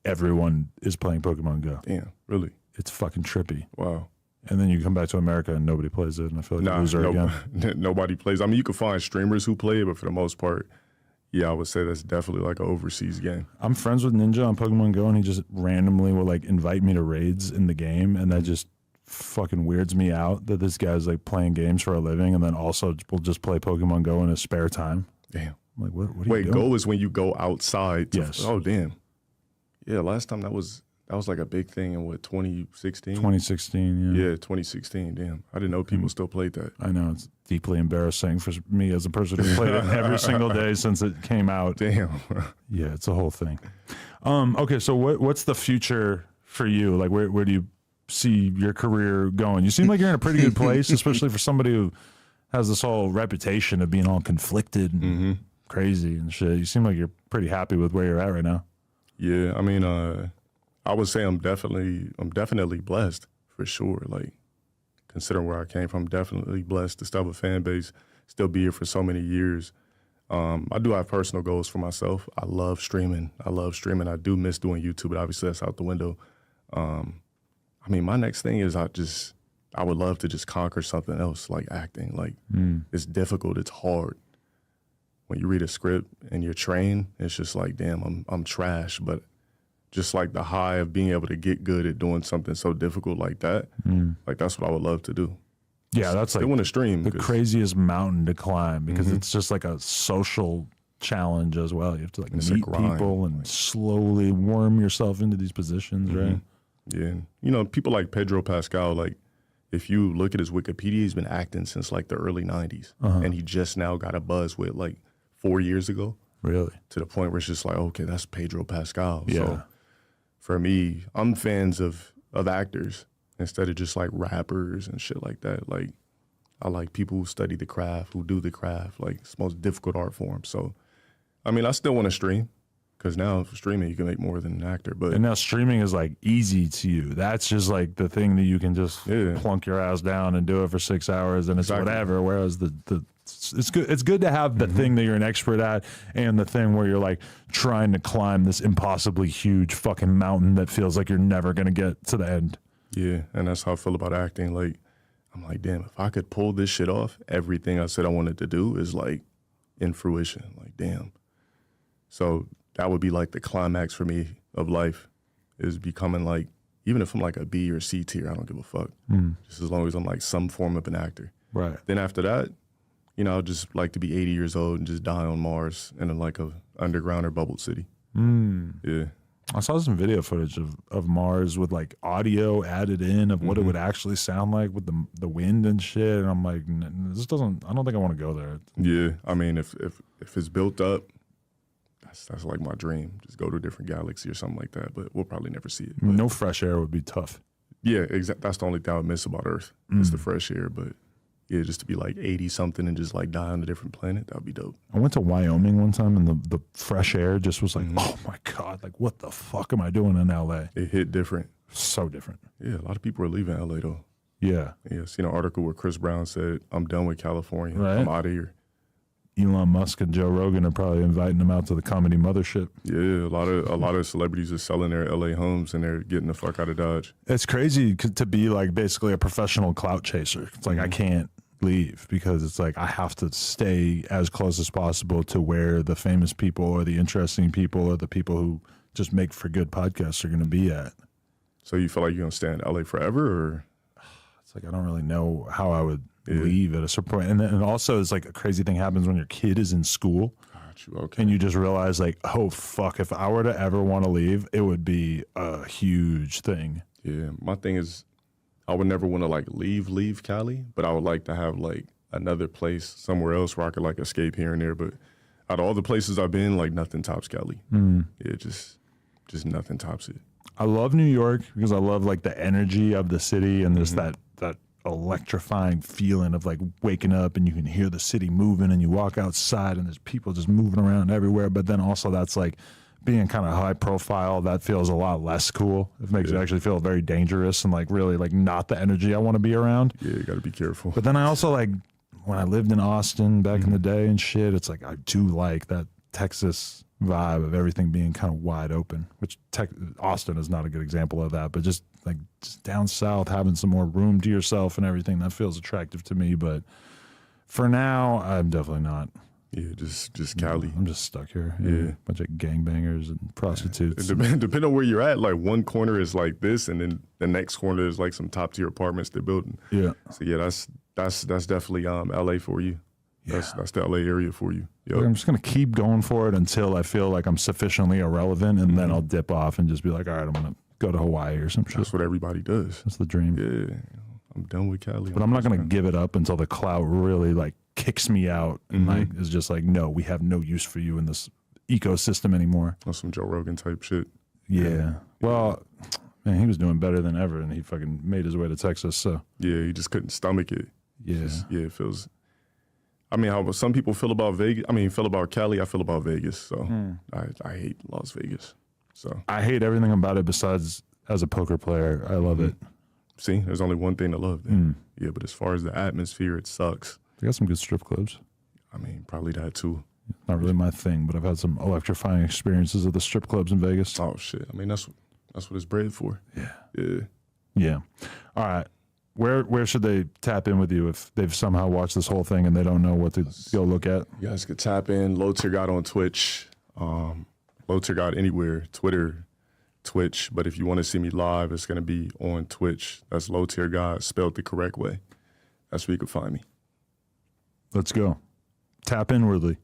everyone is playing Pokemon Go. Damn, really? It's fucking trippy. Wow. And then you come back to America and nobody plays it, and I feel like a loser again. Nobody plays. I mean, you can find streamers who play it, but for the most part, yeah, I would say that's definitely like an overseas game. I'm friends with Ninja on Pokemon Go, and he just randomly will like invite me to raids in the game, and that just fucking weirds me out that this guy's like playing games for a living and then also will just play Pokemon Go in his spare time. Damn. I'm like, what are you doing? Wait, Go is when you go outside. Yes. Oh, damn. Yeah, last time that was like a big thing in 2016? 2016, yeah. Yeah, 2016, damn. I didn't know people still played that. I know, it's deeply embarrassing for me as a person who played it every single day since it came out. Damn. Yeah, it's a whole thing. Okay, so what's the future for you? Like, where do you see your career going? You seem like you're in a pretty good place, especially for somebody who has this whole reputation of being all conflicted and crazy and shit. You seem like you're pretty happy with where you're at right now. Yeah, I mean, I would say I'm definitely blessed for sure. Like, considering where I came from, I'm definitely blessed to still have a fan base, still be here for so many years. I do have personal goals for myself. I love streaming. I do miss doing YouTube, but obviously that's out the window. I mean, my next thing is I would love to just conquer something else like acting. Like, it's difficult. It's hard. When you read a script and you're trained, it's just like, damn, I'm trash. But just like the high of being able to get good at doing something so difficult like that, like that's what I would love to do. Yeah, that's like want to stream the craziest mountain to climb because it's just like a social challenge as well. You have to like meet people and slowly worm yourself into these positions, right? Yeah, you know, people like Pedro Pascal, like if you look at his Wikipedia, he's been acting since like the early 90s. And he just now got a buzz with like 4 years ago. Really? To the point where it's just like, okay, that's Pedro Pascal. Yeah. So for me, I'm fans of actors instead of just like rappers and shit like that. Like, I like people who study the craft, who do the craft. Like, it's the most difficult art form. So, I mean, I still want to stream because now for streaming, you can make more than an actor. But and now streaming is like easy to you. That's just like the thing that you can just plunk your ass down and do it for 6 hours and it's whatever. Whereas it's good to have the thing that you're an expert at and the thing where you're like trying to climb this impossibly huge fucking mountain that feels like you're never going to get to the end. Yeah, and that's how I feel about acting. Like, I'm like, damn, if I could pull this shit off, everything I said I wanted to do is like in fruition. Like, damn. So that would be like the climax for me of life, is becoming like even if I'm like a B or C tier, I don't give a fuck. Just as long as I'm like some form of an actor. Right. Then after that, you know, I'd just like to be 80 years old and just die on Mars in like a underground or bubbled city. Yeah. I saw some video footage of Mars with like audio added in of what it would actually sound like with the wind and shit. And I'm like, this doesn't, I don't think I want to go there. Yeah. I mean, if it's built up, that's like my dream. Just go to a different galaxy or something like that. But we'll probably never see it. But no fresh air would be tough. Yeah, exactly. That's the only thing I would miss about Earth. It's the fresh air. But yeah, just to be like 80 something and just like die on a different planet, that would be dope. I went to Wyoming one time and the fresh air just was like, oh my God, like what the fuck am I doing in LA? It hit different. So different. Yeah, a lot of people are leaving LA though. Yeah. Yeah, seen an article where Chris Brown said, I'm done with California. Right. I'm out of here. Elon Musk and Joe Rogan are probably inviting him out to the comedy mothership. Yeah, a lot of celebrities are selling their LA homes and they're getting the fuck out of Dodge. It's crazy to be like basically a professional clout chaser. It's like I can't leave because it's like I have to stay as close as possible to where the famous people or the interesting people or the people who just make for good podcasts are going to be at. So you feel like you're going to stay in LA forever or? It's like I don't really know how I would leave at a certain point. And also it's like a crazy thing happens when your kid is in school. Okay. And you just realize like, oh fuck, if I were to ever want to leave, it would be a huge thing. Yeah, my thing is I would never want to like leave Cali, but I would like to have like another place somewhere else where I could like escape here and there. But out of all the places I've been, like nothing tops Cali. Yeah, just nothing tops it. I love New York because I love like the energy of the city and there's that electrifying feeling of like waking up and you can hear the city moving and you walk outside and there's people just moving around everywhere. But then also that's like being kind of high profile, that feels a lot less cool. It makes it actually feel very dangerous and like really like not the energy I want to be around. Yeah, you got to be careful. But then I also like when I lived in Austin back in the day and shit, it's like I do like that Texas vibe of everything being kind of wide open, which Austin is not a good example of that, but just down south having some more room to yourself and everything, that feels attractive to me. But for now, I'm definitely not. Yeah, just Cali. I'm just stuck here. Yeah. Bunch of gangbangers and prostitutes. Depending on where you're at, like one corner is like this and then the next corner is like some top tier apartments they're building. Yeah. So yeah, that's definitely LA for you. Yeah. That's the LA area for you. Yep. I'm just gonna keep going for it until I feel like I'm sufficiently irrelevant, and then I'll dip off and just be like, all right, I'm gonna go to Hawaii or some shit. That's what everybody does. That's the dream. Yeah, I'm done with Cali. But I'm not gonna give it up until the clout really like kicks me out and like is just like, no, we have no use for you in this ecosystem anymore. That's some Joe Rogan type shit. Yeah. Well, man, he was doing better than ever, and he fucking made his way to Texas. So yeah, he just couldn't stomach it. Yeah. It feels. I mean, how some people feel about Vegas. I mean, feel about Cali. I feel about Vegas. So I hate Las Vegas. So I hate everything about it besides as a poker player. I love it. See, there's only one thing to love there. Yeah, but as far as the atmosphere, it sucks. They got some good strip clubs. I mean, probably that too. Not really my thing, but I've had some electrifying experiences of the strip clubs in Vegas. Oh shit! I mean, that's what it's bred for. Yeah. All right. Where should they tap in with you if they've somehow watched this whole thing and they don't know what to go look at? You guys could tap in lowtiergod on Twitch, lowtiergod anywhere, Twitter, Twitch. But if you want to see me live, it's going to be on Twitch. That's lowtiergod spelled the correct way. That's where you can find me. Let's go. Tap inwardly.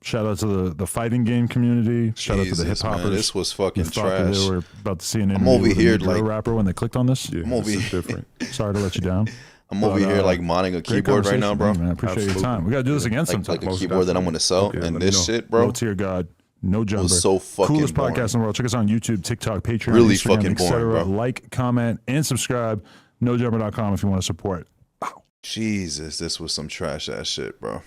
Shout out to the fighting game community. Shout out to the hip hoppers. This was fucking trash. They were about to see an I'm over with here a like rapper when they clicked on this. Yeah, I'm over this is here. different. Sorry to let you down. I'm over here like modding a keyboard right now, bro. Man, I appreciate your time. We got to do this again sometime. Like a keyboard that I'm going to sell. And this shit, bro. Low Tier God, no jumper. Was so fucking coolest boring. podcast in the world. Check us out on YouTube, TikTok, Patreon, Really Instagram, fucking boring, etc. bro. Like, comment, and subscribe. NoJumper.com if you want to support. Wow. Jesus, this was some trash ass shit, bro.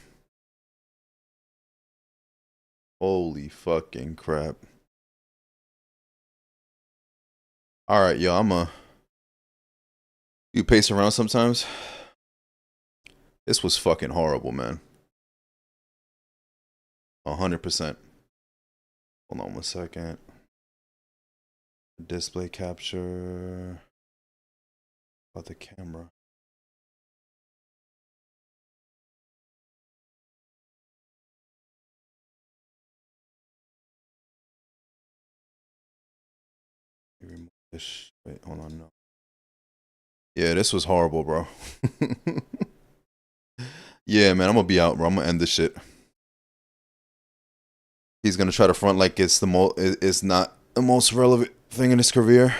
Holy fucking crap. All right, yo, you pace around sometimes? This was fucking horrible, man. 100%. Hold on 1 second. Display capture. About the camera. Remove this. Wait, hold on. No. Yeah, this was horrible, bro. Yeah, man, I'm gonna be out, bro. I'm gonna end this shit. He's gonna try to front like it's it's not the most relevant thing in his career.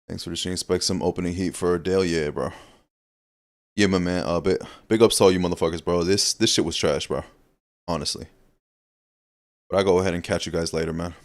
Thanks for the stream. Expect some opening heat for Dale. Yeah, bro. Yeah, my man. Big ups to all you motherfuckers, bro. This shit was trash, bro. Honestly. But I'll go ahead and catch you guys later, man.